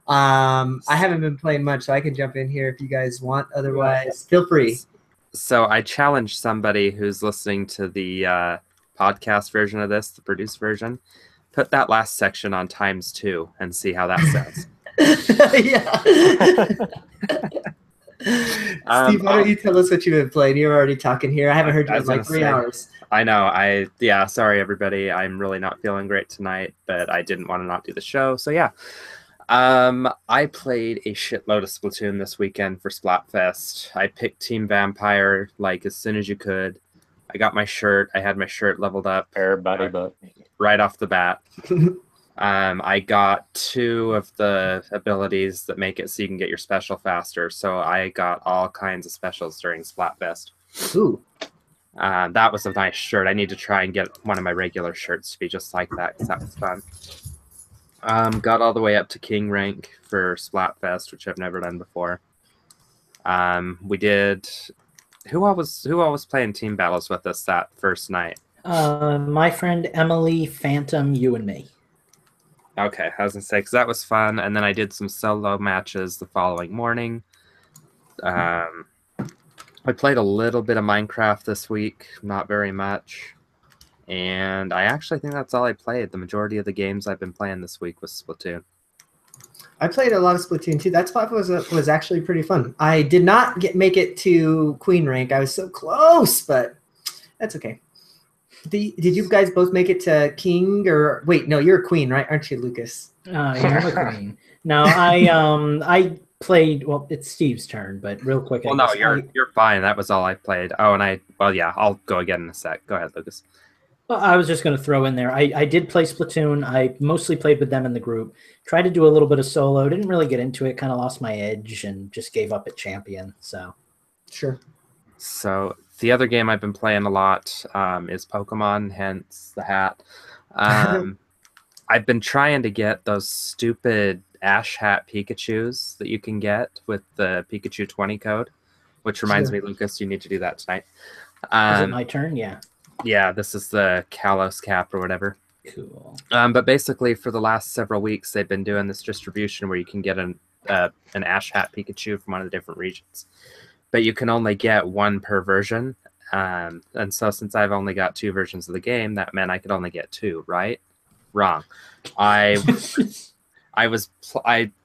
I haven't been playing much, so I can jump in here if you guys want. Otherwise, feel free. So I challenge somebody who's listening to the podcast version of this, the produced version, put that last section on ×2 and see how that sounds. Steve, why don't you tell us what you've been playing? You're already talking here. I haven't heard you in like 3 hours. I know. Sorry, everybody. I'm really not feeling great tonight, but I didn't want to not do the show. So yeah. I played a shitload of Splatoon this weekend for Splatfest. I picked Team Vampire like as soon as you could. I got my shirt. I had my shirt leveled up. Everybody but me. Right off the bat. I got 2 of the abilities that make it so you can get your special faster. So I got all kinds of specials during Splatfest. Ooh. That was a nice shirt. I need to try and get one of my regular shirts to be just like that because that was fun. Got all the way up to King rank for Splatfest, which I've never done before. We did. Who all was playing team battles with us that first night? My friend Emily, Phantom, you and me. Okay, I was gonna say because that was fun, and then I did some solo matches the following morning. I played a little bit of Minecraft this week, not very much. And I actually think that's all I played. The majority of the games I've been playing this week was Splatoon. I played a lot of Splatoon too. That spot was actually pretty fun. I did not make it to Queen rank. I was so close, but that's okay. Did you guys both make it to King or wait? No, you're a Queen, right? Aren't you, Lucas? Yeah, I'm a Queen. No, I played. Well, it's Steve's turn, but real quick. Well, no, you're fine. That was all I played. Oh, and yeah, I'll go again in a sec. Go ahead, Lucas. Well, I was just going to throw in there. I did play Splatoon. I mostly played with them in the group. Tried to do a little bit of solo. Didn't really get into it. Kind of lost my edge and just gave up at champion. So, sure. So the other game I've been playing a lot is Pokemon, hence the hat. I've been trying to get those stupid Ash Hat Pikachus that you can get with the Pikachu 20 code, which reminds me, Lucas, you need to do that tonight. Is it my turn? Yeah. Yeah, this is the Kalos cap or whatever. Cool. But basically, for the last several weeks, they've been doing this distribution where you can get an Ash Hat Pikachu from one of the different regions. But you can only get one per version. And so since I've only got 2 versions of the game, that meant I could only get 2, right? Wrong. I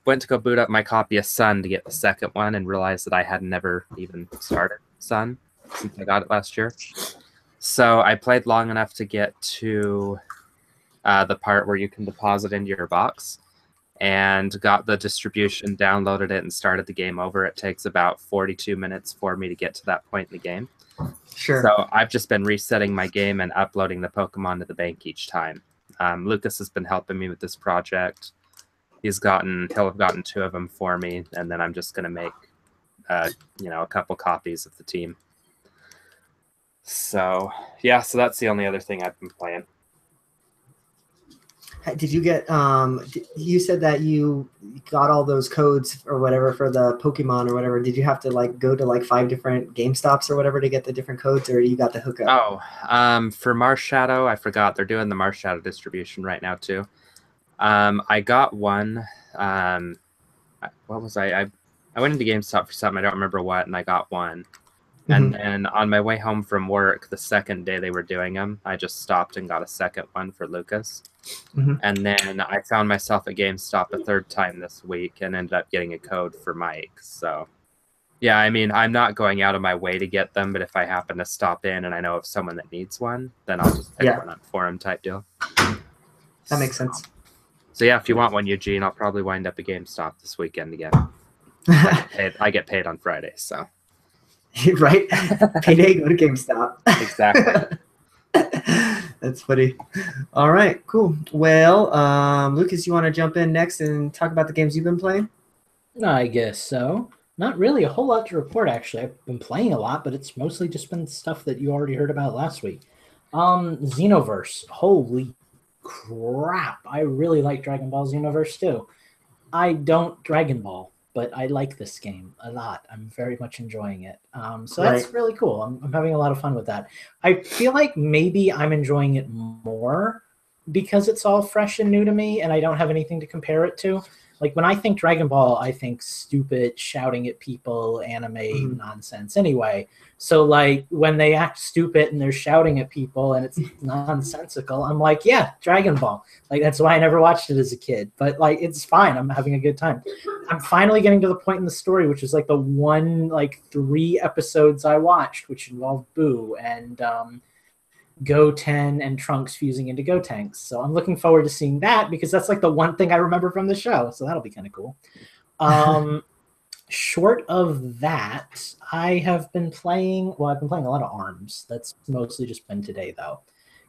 went to go boot up my copy of Sun to get the second one and realized that I had never even started Sun since I got it last year. So I played long enough to get to the part where you can deposit into your box and got the distribution, downloaded it, and started the game over. It takes about 42 minutes for me to get to that point in the game. Sure. So I've just been resetting my game and uploading the Pokemon to the bank each time. Lucas has been helping me with this project. He'll have gotten 2 of them for me, and then I'm just going to make a couple copies of the team. So yeah, so that's the only other thing I've been playing. Did you get you said that you got all those codes or whatever for the Pokemon or whatever? Did you have to like go to like 5 different GameStops or whatever to get the different codes, or you got the hookup? For Marshadow, I forgot they're doing the Marshadow distribution right now too. I got one what was I went into GameStop for something, I don't remember what, and I got one. And then on my way home from work, the second day they were doing them, I just stopped and got a second one for Lucas. And then I found myself at GameStop a third time this week and ended up getting a code for Mike. So, yeah, I mean, I'm not going out of my way to get them, but if I happen to stop in and I know of someone that needs one, then I'll just pick one up for him type deal. That makes sense. So, yeah, if you want one, Eugene, I'll probably wind up at GameStop this weekend again. I get paid on Friday, so. Right? Payday, go to GameStop. Exactly. That's funny. All right, cool. Well, Lucas, you want to jump in next and talk about the games you've been playing? I guess so. Not really a whole lot to report, actually. I've been playing a lot, but it's mostly just been stuff that you already heard about last week. Xenoverse. Holy crap. I really like Dragon Ball Xenoverse, too. I don't Dragon Ball, but I like this game a lot. I'm very much enjoying it. So that's really cool. I'm having a lot of fun with that. I feel like maybe I'm enjoying it more because it's all fresh and new to me and I don't have anything to compare it to. Like when I think Dragon Ball, I think stupid, shouting at people, anime nonsense anyway. So like when they act stupid and they're shouting at people and it's nonsensical, I'm like, yeah, Dragon Ball. Like that's why I never watched it as a kid. But like it's fine. I'm having a good time. I'm finally getting to the point in the story, which is like the 3 episodes I watched, which involved Boo and Goten and Trunks fusing into Gotenks. So I'm looking forward to seeing that because that's like the one thing I remember from the show. So that'll be kind of cool. Short of that, I have been playing, I've been playing a lot of ARMS. That's mostly just been today though.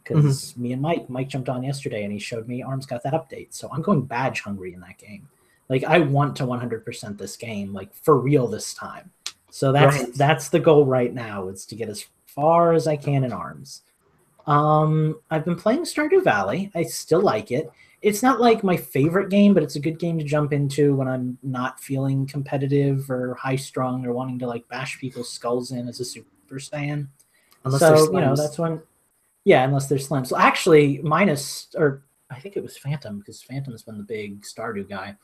Because me and Mike jumped on yesterday and he showed me ARMS got that update. So I'm going badge hungry in that game. Like I want to 100% this game, like for real this time. So that's the goal right now, is to get as far as I can in ARMS. I've been playing Stardew Valley. I still like it. It's not like my favorite game, but it's a good game to jump into when I'm not feeling competitive or high-strung or wanting to like bash people's skulls in as a Super Saiyan. Unless that's when, unless there's slimes. So actually, I think it was Phantom, because Phantom's been the big Stardew guy.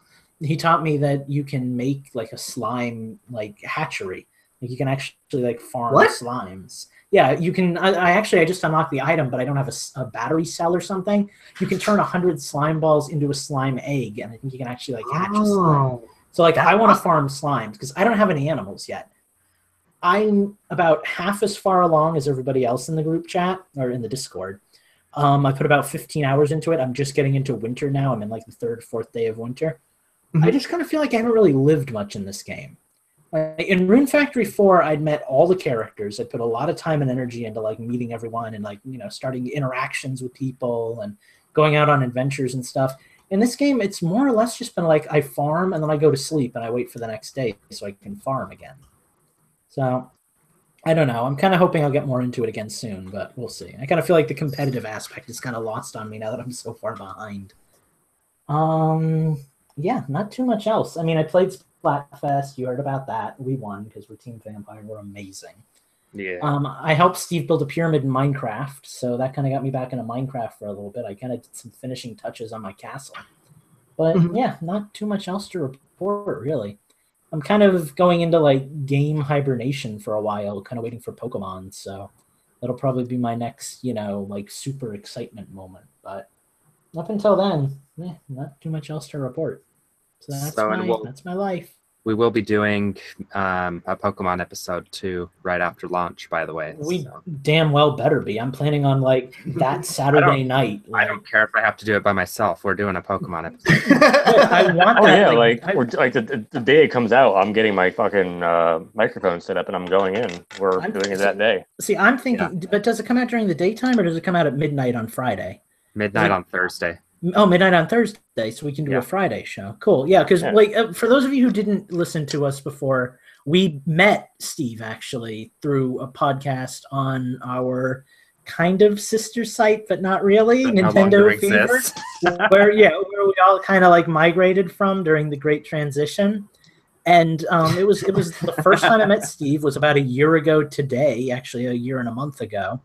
He taught me that you can make like a slime like hatchery. Like you can actually like farm slimes. Yeah, you can. I just unlocked the item, but I don't have a battery cell or something. You can turn 100 slime balls into a slime egg, and I think you can actually like hatch a slime. So like, I want to farm slimes because I don't have any animals yet. I'm about half as far along as everybody else in the group chat or in the Discord. I put about 15 hours into it. I'm just getting into winter now. I'm in like the 3rd, 4th day of winter. I just kind of feel like I haven't really lived much in this game. In Rune Factory 4, I'd met all the characters. I put a lot of time and energy into like meeting everyone and like, starting interactions with people and going out on adventures and stuff. In this game, it's more or less just been like I farm and then I go to sleep and I wait for the next day so I can farm again. So I don't know. I'm kind of hoping I'll get more into it again soon, but we'll see. I kind of feel like the competitive aspect is kind of lost on me now that I'm so far behind. Yeah, not too much else. I mean, I played Splatfest. You heard about that. We won because we're Team Vampire. We're amazing. Yeah. I helped Steve build a pyramid in Minecraft, so that kind of got me back into Minecraft for a little bit. I kind of did some finishing touches on my castle. But yeah, not too much else to report, really. I'm kind of going into like game hibernation for a while, kind of waiting for Pokemon, so that'll probably be my next, like super excitement moment. But up until then, not too much else to report. So that's my life. We will be doing a Pokemon episode too right after launch, by the way. We damn well better be. I'm planning on like that Saturday night. I don't care if I have to do it by myself. We're doing a Pokemon episode. I want that. The day it comes out, I'm getting my fucking microphone set up and I'm going in. We're doing it that day. See, I'm thinking, but does it come out during the daytime or does it come out at midnight on Friday? Midnight on Thursday. Oh, midnight on Thursday, so we can do a Friday show. Cool, yeah, because for those of you who didn't listen to us before, we met Steve actually through a podcast on our kind of sister site, but not really, Nintendo Fever, where we all kind of like migrated from during the Great Transition, and it was the first time I met Steve was about a year ago today, actually a year and a month ago,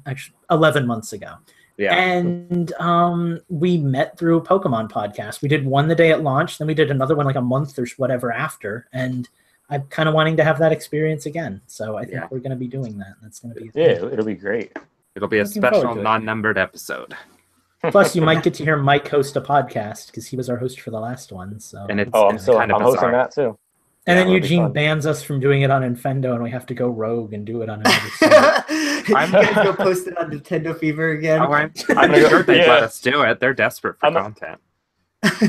actually 11 months ago. Yeah. And we met through a Pokemon podcast. We did one the day it launched, then we did another one like a month or whatever after. And I'm kind of wanting to have that experience again. So I think we're going to be doing that. That's going to be it'll be great. It'll be a Looking forward special to it. non-numbered episode. Plus, you might get to hear Mike host a podcast because he was our host for the last one. So And it's I'm kind of hosting bizarre. that too. And then it'll be Eugene fun. bans us from doing it on Infendo, and we have to go rogue and do it on another site. I'm gonna go post it on Nintendo Fever again. Oh, I'm gonna go- sure they'd yeah. let us do it. They're desperate for content.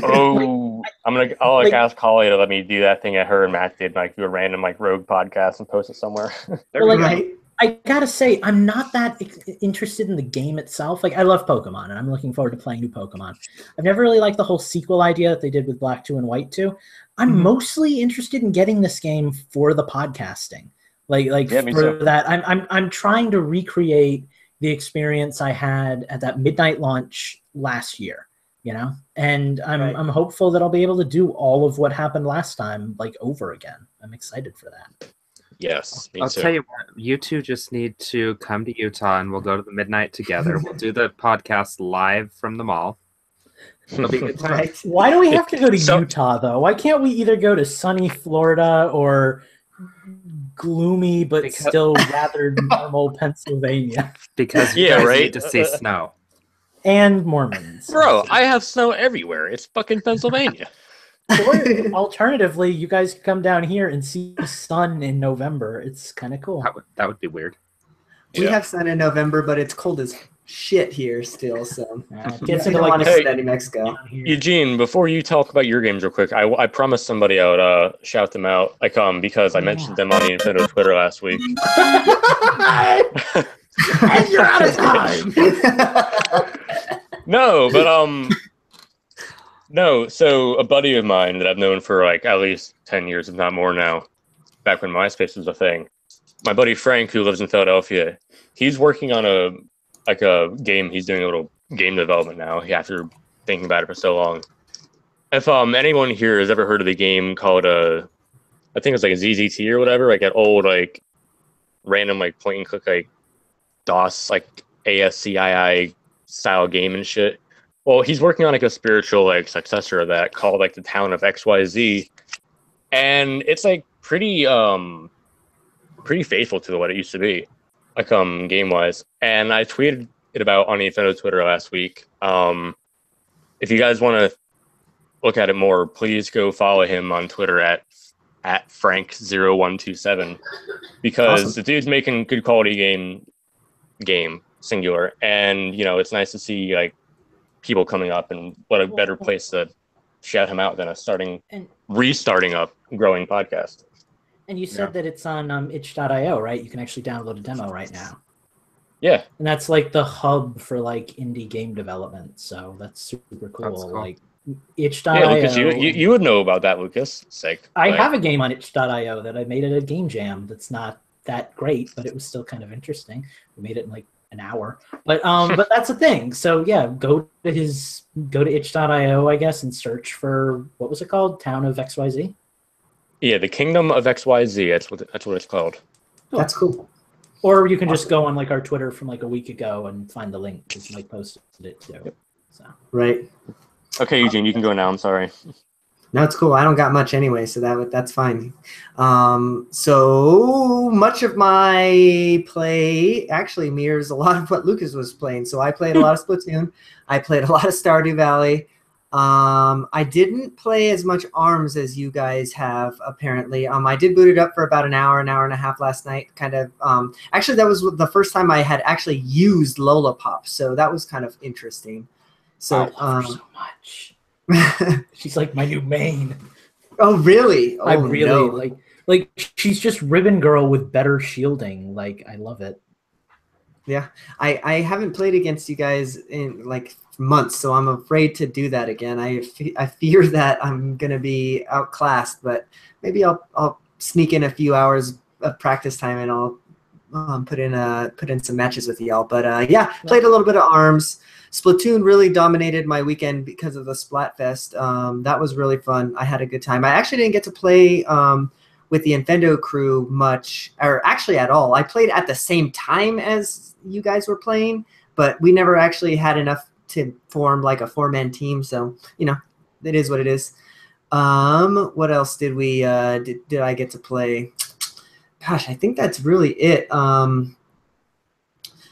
Oh, I'll ask Holly to let me do that thing that her and Matt did, like do a random like rogue podcast and post it somewhere. Well, like, Right. I gotta say, I'm not that interested in the game itself. Like, I love Pokemon, and I'm looking forward to playing new Pokemon. I've never really liked the whole sequel idea that they did with Black 2 and White 2. I'm mostly interested in getting this game for the podcasting. Like Yeah, me for too. that, I'm trying to recreate the experience I had at that midnight launch last year. You know, and I'm hopeful that I'll be able to do all of what happened last time, like over again. I'm excited for that. Yes, me I'll too. tell you what, you two just need to come to Utah and we'll go to the midnight together. We'll do the podcast live from the mall. It'll be a good time. Right. Why do we have to go to So- Utah, though? Why can't we either go to sunny Florida or gloomy but Because- still rather normal Pennsylvania? Because you Yeah, guys right? need to see snow. And Mormons. Bro, I have snow everywhere. It's fucking Pennsylvania. Or alternatively, you guys could come down here and see sun in November. It's kind of cool. That would be weird. We Yeah. have sun in November, but it's cold as shit here still. So Gets we into don't like want to Hey. sit in New Mexico. down here. Eugene, before you talk about your games real quick, I promised somebody I would shout them out, like because I mentioned them on the Infendo Twitter last week. And you're out of time. No, but no. So a buddy of mine that I've known for like at least 10 years, if not more now, back when MySpace was a thing. My buddy Frank, who lives in Philadelphia, he's working on a game. He's doing a little game development now after thinking about it for so long. If anyone here has ever heard of the game called I think it's like a ZZT or whatever, like an old like random like point and click like DOS like ASCII style game and shit. Well, he's working on like a spiritual like successor of that called like the Town of XYZ, and it's like pretty faithful to what it used to be, like game wise. And I tweeted it about on the Infendo Twitter last week. If you guys want to look at it more, please go follow him on Twitter at Frank0127 because Awesome. the dude's making good quality game singular, and you know it's nice to see like people coming up, and what a better place to shout him out than restarting up growing podcast. And you said that it's on itch.io, right? You can actually download a demo right now. Yeah, And that's like the hub for like indie game development. So that's super cool. That's cool. Like itch.io. yeah, Lucas, you would know about that, Lucas. Sick. I Like, have a game on itch.io that I made at a game jam that's not that great, but it was still kind of interesting. We made it in like an hour. But but that's the thing. So yeah, go to itch.io, I guess, and search for what was it called? Town of XYZ. Yeah, the Kingdom of XYZ. That's what it's called. That's cool. Or you can just go on like our Twitter from like a week ago and find the link because Mike posted it too. Yep. So Right. Okay, Eugene, you can go now. I'm sorry. No, it's cool. I don't got much anyway, so that's fine. So much of my play actually mirrors a lot of what Lucas was playing. So I played a lot of Splatoon. I played a lot of Stardew Valley. I didn't play as much ARMS as you guys have, apparently. I did boot it up for about an hour and a half last night. Kind of. Actually, that was the first time I had actually used Lollipop, so that was kind of interesting. So, I love her so much. She's like my new main. Oh, really? Oh, I really no. like she's just Ribbon Girl with better shielding. Like I love it. Yeah, I haven't played against you guys in like months, so I'm afraid to do that again. I fear that I'm gonna be outclassed, but maybe I'll sneak in a few hours of practice time and I'll put in some matches with y'all. But yeah, played a little bit of ARMS. Splatoon really dominated my weekend because of the Splatfest. That was really fun. I had a good time. I actually didn't get to play with the Infendo crew much, or actually at all. I played at the same time as you guys were playing, but we never actually had enough to form like a 4-man team. So, it is what it is. What else did we did I get to play? Gosh, I think that's really it.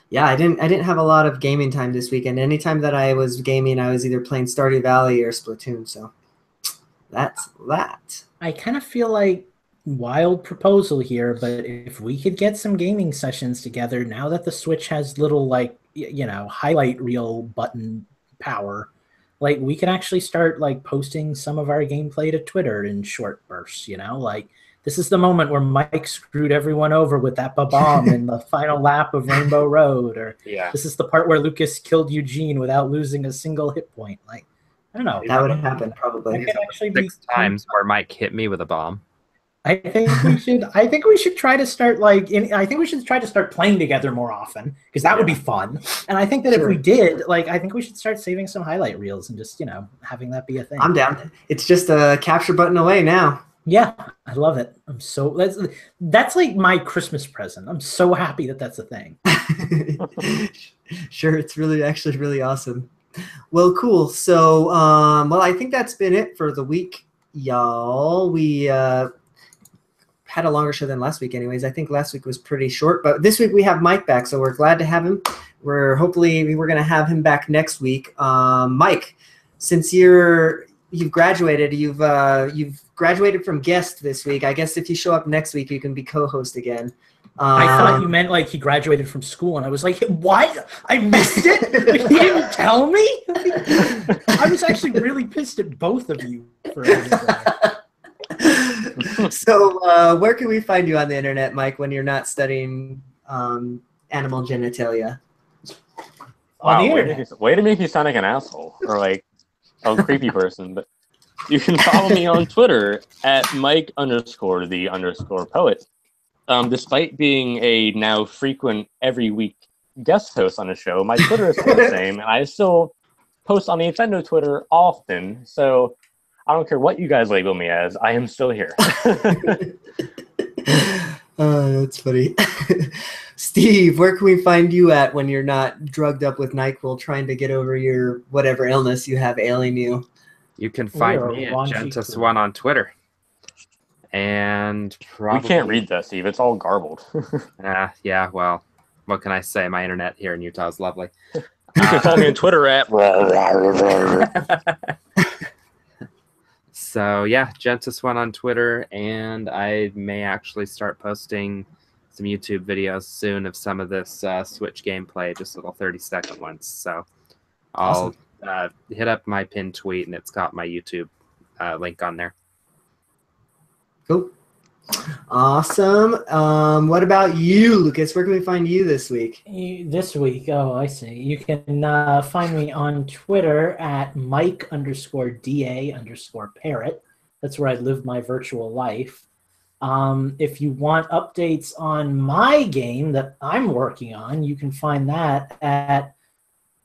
Yeah, I didn't have a lot of gaming time this weekend. Anytime that I was gaming, I was either playing Stardew Valley or Splatoon. So that's that. I kind of feel like wild proposal here, but if we could get some gaming sessions together now that the Switch has little like highlight reel button power, like we can actually start like posting some of our gameplay to Twitter in short bursts. Like this is the moment where Mike screwed everyone over with that bomb in the final lap of Rainbow Road, or this is the part where Lucas killed Eugene without losing a single hit point. Like, I don't know. That would happen probably. That could actually be 6 times where Mike hit me with a bomb. I think we should try to start I think we should try to start playing together more often, because that would be fun. And I think that if we did, I think we should start saving some highlight reels and just having that be a thing. I'm down. It's just a capture button away now. Yeah, I love it. That's like my Christmas present. I'm so happy that that's a thing. Sure, it's actually really awesome. Well, cool. So, I think that's been it for the week, y'all. We had a longer show than last week anyways. I think last week was pretty short, but this week we have Mike back, so we're glad to have him. We're going to have him back next week. Mike, since you've graduated, you've graduated from guest this week. I guess if you show up next week, you can be co-host again. I thought you meant like he graduated from school, and I was like, what? I missed it? Like, he didn't tell me? I was actually really pissed at both of you for that. So where can we find you on the internet, Mike, when you're not studying animal genitalia? Wow, way to make you sound like an asshole or like a creepy person. But you can follow me on Twitter at Mike_the_poet. Despite being a now frequent every week guest host on the show, my Twitter is still the same, and I still post on the Infendo Twitter often. So I don't care what you guys label me as, I am still here. That's funny. Steve, where can we find you at when you're not drugged up with NyQuil trying to get over your whatever illness you have ailing you? You can find me at Gentis1 on Twitter. And probably... We can't read that, Steve. It's all garbled. Yeah, well, what can I say? My internet here in Utah is lovely. You can follow me on Twitter at... So, yeah, Gentis1 on Twitter, and I may actually start posting some YouTube videos soon of some of this Switch gameplay, just little 30-second ones. So I'll hit up my pinned tweet, and it's got my YouTube link on there. Cool. Awesome. What about you, Lucas? Where can we find you this week? This week? Oh, I see. You can find me on Twitter at Mike_DA_parrot. That's where I live my virtual life. If you want updates on my game that I'm working on, you can find that at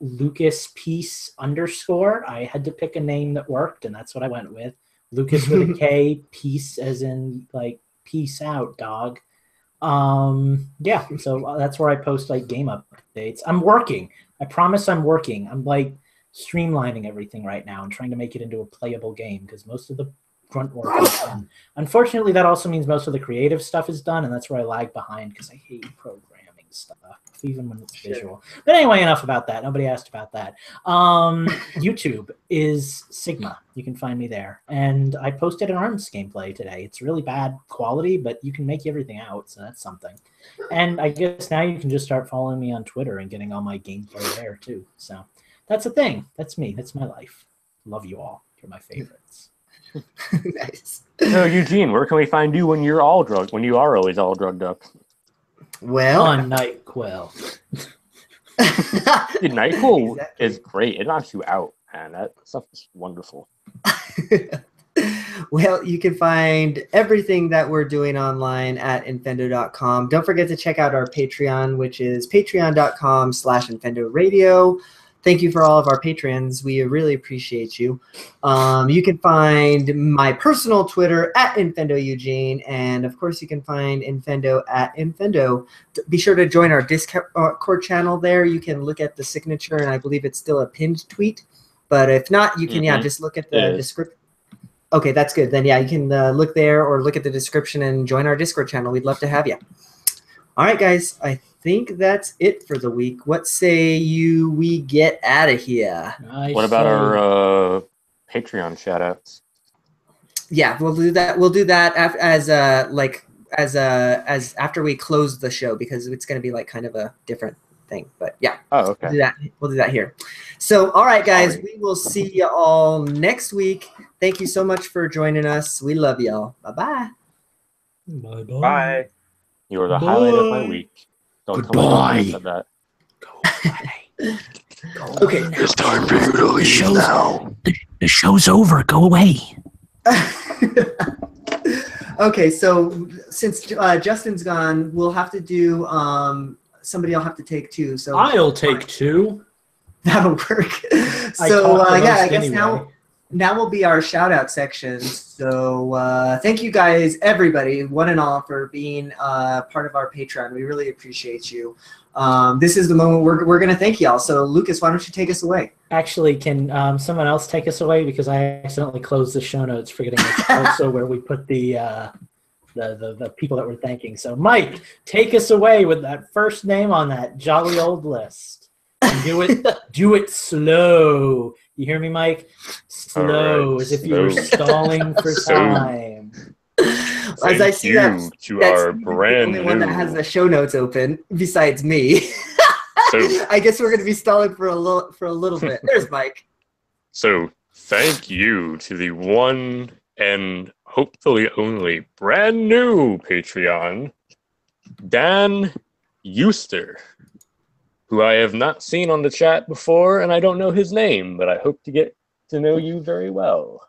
LucasPeace_. I had to pick a name that worked, and that's what I went with. Lucas with a K, peace as in like peace out, dog. Yeah, so that's where I post like game updates. I'm working. I promise I'm working. I'm like streamlining everything right now and trying to make it into a playable game because most of the grunt work is done. Unfortunately, that also means most of the creative stuff is done, and that's where I lag behind because I hate programming stuff, even when it's visual. But anyway, enough about that. Nobody asked about that. YouTube is Sigma. You can find me there. And I posted an ARMS gameplay today. It's really bad quality, but you can make everything out, so that's something. And I guess now you can just start following me on Twitter and getting all my gameplay there, too. So that's a thing. That's me. That's my life. Love you all. You're my favorites. Nice. So, Eugene, where can we find you when you're all drugged, when you are always all drugged up? Well, on NyQuil. Dude, NyQuil is great. It knocks you out, man. That stuff is wonderful. Well, you can find everything that we're doing online at infendo.com. Don't forget to check out our Patreon, which is patreon.com/InfendoRadio. thank you for all of our patrons. We really appreciate you. You can find my personal Twitter at Infendo Eugene, and of course you can find Infendo at Infendo. Be sure to join our Discord channel there. You can look at the signature, and I believe it's still a pinned tweet. But if not, you can just look at the description. Okay, that's good. Then, yeah, you can look there or look at the description and join our Discord channel. We'd love to have you. All right, guys. I think that's it for the week. What say we get out of here? What about our Patreon shout-outs? Yeah, we'll do that. We'll do that as after we close the show, because it's going to be like kind of a different thing. But yeah. Oh, okay. We'll do that here. So, all right, guys. We will see you all next week. Thank you so much for joining us. We love y'all. Bye-bye. Bye-bye. Bye. You are the highlight of my week. Don't tell me I said that. Okay. It's time for you to leave now. The show's over. Go away. Okay, so since Justin's gone, we'll have to do somebody will have to take two. So I'll take two. That'll work. So yeah, I guess now will be our shout out section. So thank you guys, everybody, one and all, for being part of our Patreon. We really appreciate you. This is the moment we're going to thank y'all. So Lucas, why don't you take us away? Actually, can someone else take us away, because I accidentally closed the show notes, forgetting it's also where we put the people that we're thanking. So Mike, take us away with that first name on that jolly old list. And do it slow. You hear me, Mike? Slow, as if you were stalling for time. As I see that, to our brand the only one that has the show notes open besides me. I guess we're going to be stalling for a little bit. There's Mike. So thank you to the one and hopefully only brand new Patreon, Dan Euster, who I have not seen on the chat before, and I don't know his name, but I hope to get to know you very well.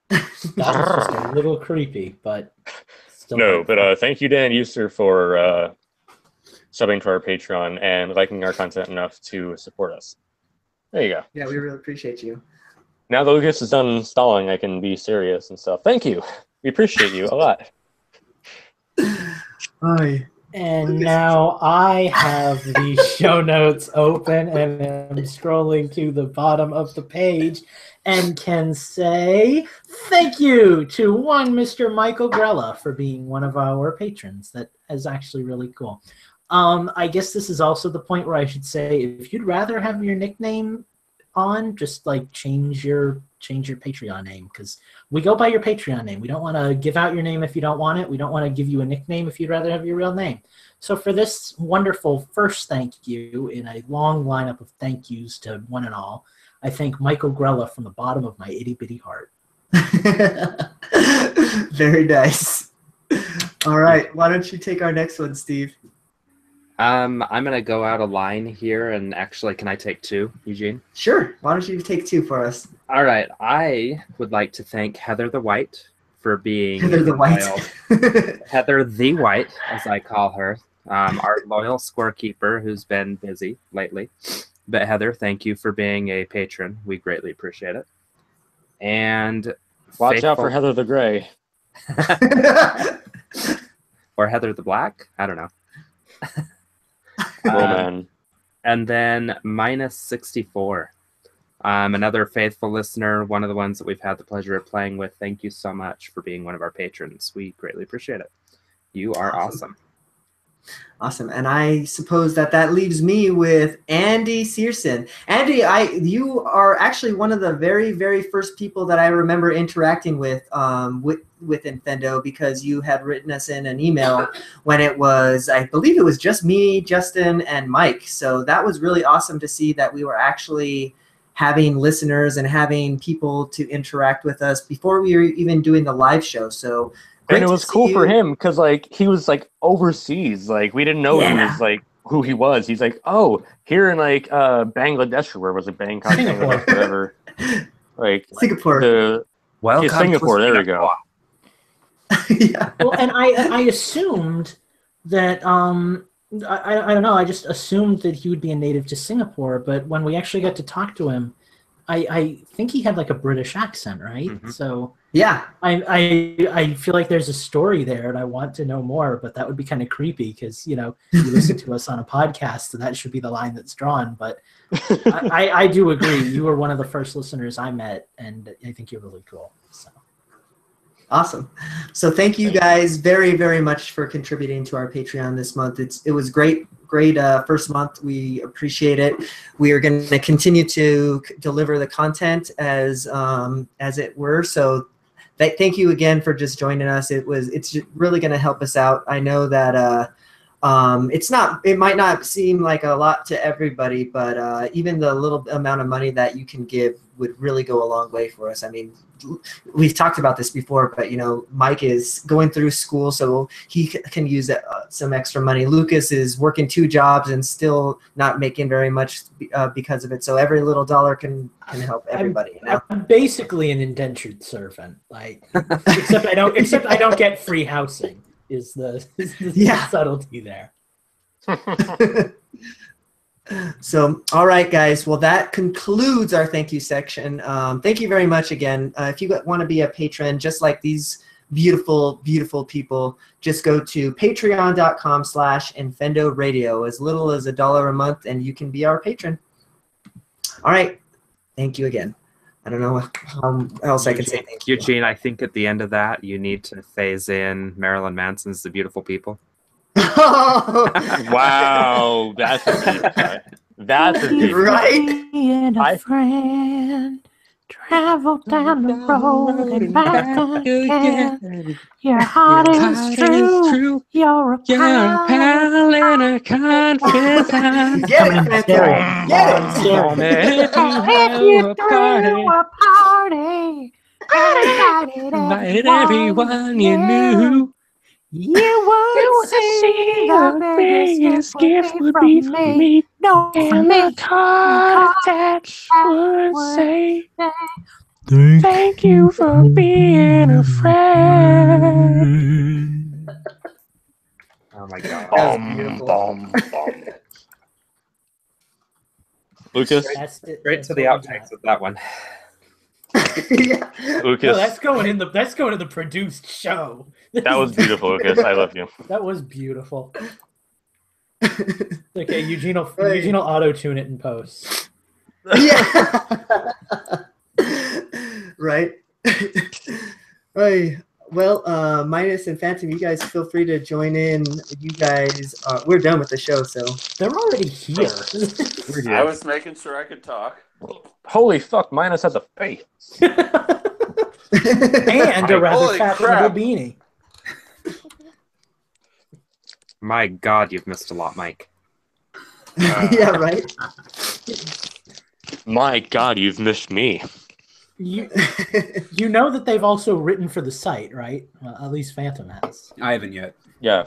That was just a little creepy, but still. No, but thank you, Dan Euster, for subbing to our Patreon and liking our content enough to support us. There you go. Yeah, we really appreciate you. Now that Lucas is done stalling, I can be serious and stuff. Thank you. We appreciate you a lot. Hi. And now I have the show notes open and am scrolling to the bottom of the page and can say thank you to one Mr. Michael Grella for being one of our patrons. That is actually really cool. I guess this is also the point where I should say, if you'd rather have your nickname on, just like change your Patreon name, because we go by your Patreon name. We don't want to give out your name if you don't want it. We don't want to give you a nickname if you'd rather have your real name. So for this wonderful first thank you in a long lineup of thank yous to one and all, I thank Michael Grella from the bottom of my itty bitty heart. Very nice. All right, why don't you take our next one, Steve? I'm gonna go out of line here, and actually, can I take two, Eugene? Sure. Why don't you take two for us? All right. I would like to thank Heather the White for being Heather the White. Heather the White, as I call her, our loyal scorekeeper who's been busy lately. But Heather, thank you for being a patron. We greatly appreciate it. And watch out for Heather the Gray. Or Heather the Black. I don't know. Oh, man. And then -64. Another faithful listener, one of the ones that we've had the pleasure of playing with. Thank you so much for being one of our patrons. We greatly appreciate it. You are awesome. Awesome. And I suppose that leaves me with Andy Searson. Andy, you are actually one of the very, very first people that I remember interacting with Infendo, because you had written us in an email when it was, I believe it was just me, Justin, and Mike. So that was really awesome to see that we were actually having listeners and having people to interact with us before we were even doing the live show. So and it was cool for him because, like, he was like overseas. Like, we didn't know he was like who he was. He's like, oh, here in like Bangladesh or where was it, Bangkok, Bangladesh, whatever. Like Singapore. Singapore. There we go. Yeah. Well, and I assumed that I don't know. I just assumed that he would be a native to Singapore, but when we actually got to talk to him, I think he had like a British accent, right? Mhm. So Yeah. I feel like there's a story there, and I want to know more. But that would be kind of creepy because you listen to us on a podcast, and that should be the line that's drawn. But I do agree. You were one of the first listeners I met, and I think you're really cool. So. Awesome. So thank you guys very, very much for contributing to our Patreon this month. It was great first month. We appreciate it. We are going to continue to deliver the content as it were. So thank you again for just joining us. It's really going to help us out. I know that it might not seem like a lot to everybody, but even the little amount of money that you can give would really go a long way for us. I mean, we've talked about this before, but Mike is going through school, so he can use some extra money. Lucas is working 2 jobs and still not making very much because of it. So every little dollar can help everybody. I'm basically an indentured servant, like except I don't get free housing. Is the subtlety there? So, all right, guys. Well, that concludes our thank you section. Thank you very much again. If you want to be a patron, just like these beautiful, beautiful people, just go to patreon.com/Infendo Radio, as little as $1 a month, and you can be our patron. All right. Thank you again. I don't know how else I can say thank you. Eugene, I think at the end of that, you need to phase in Marilyn Manson's The Beautiful People. Wow, that's a deep cut. That's a deep right. Friend, travel down the road and back again. Your heart is true. You're a pal and a confidant. Get it, If you threw a party and invited everyone you knew, you would see the biggest gift would be from me. No, and the card attached would say, thank you for being a friend. Oh my god. Lucas? Straight to the outtakes with that one. Yeah. Lucas. No, that's going in the produced show. That was beautiful, Lucas. I love you. That was beautiful. Okay, Eugene will auto-tune it in post. Yeah. Right. Right. Well, Midas and Phantom, you guys feel free to join in. You guys, we're done with the show, so they're already here. I was making sure I could talk. Holy fuck, Minus has a face. And a rather fashionable beanie. My god, you've missed a lot, Mike. Yeah, right. My god, you've missed me. You know that they've also written for the site, right? At least Phantom has. I haven't yet. Yeah.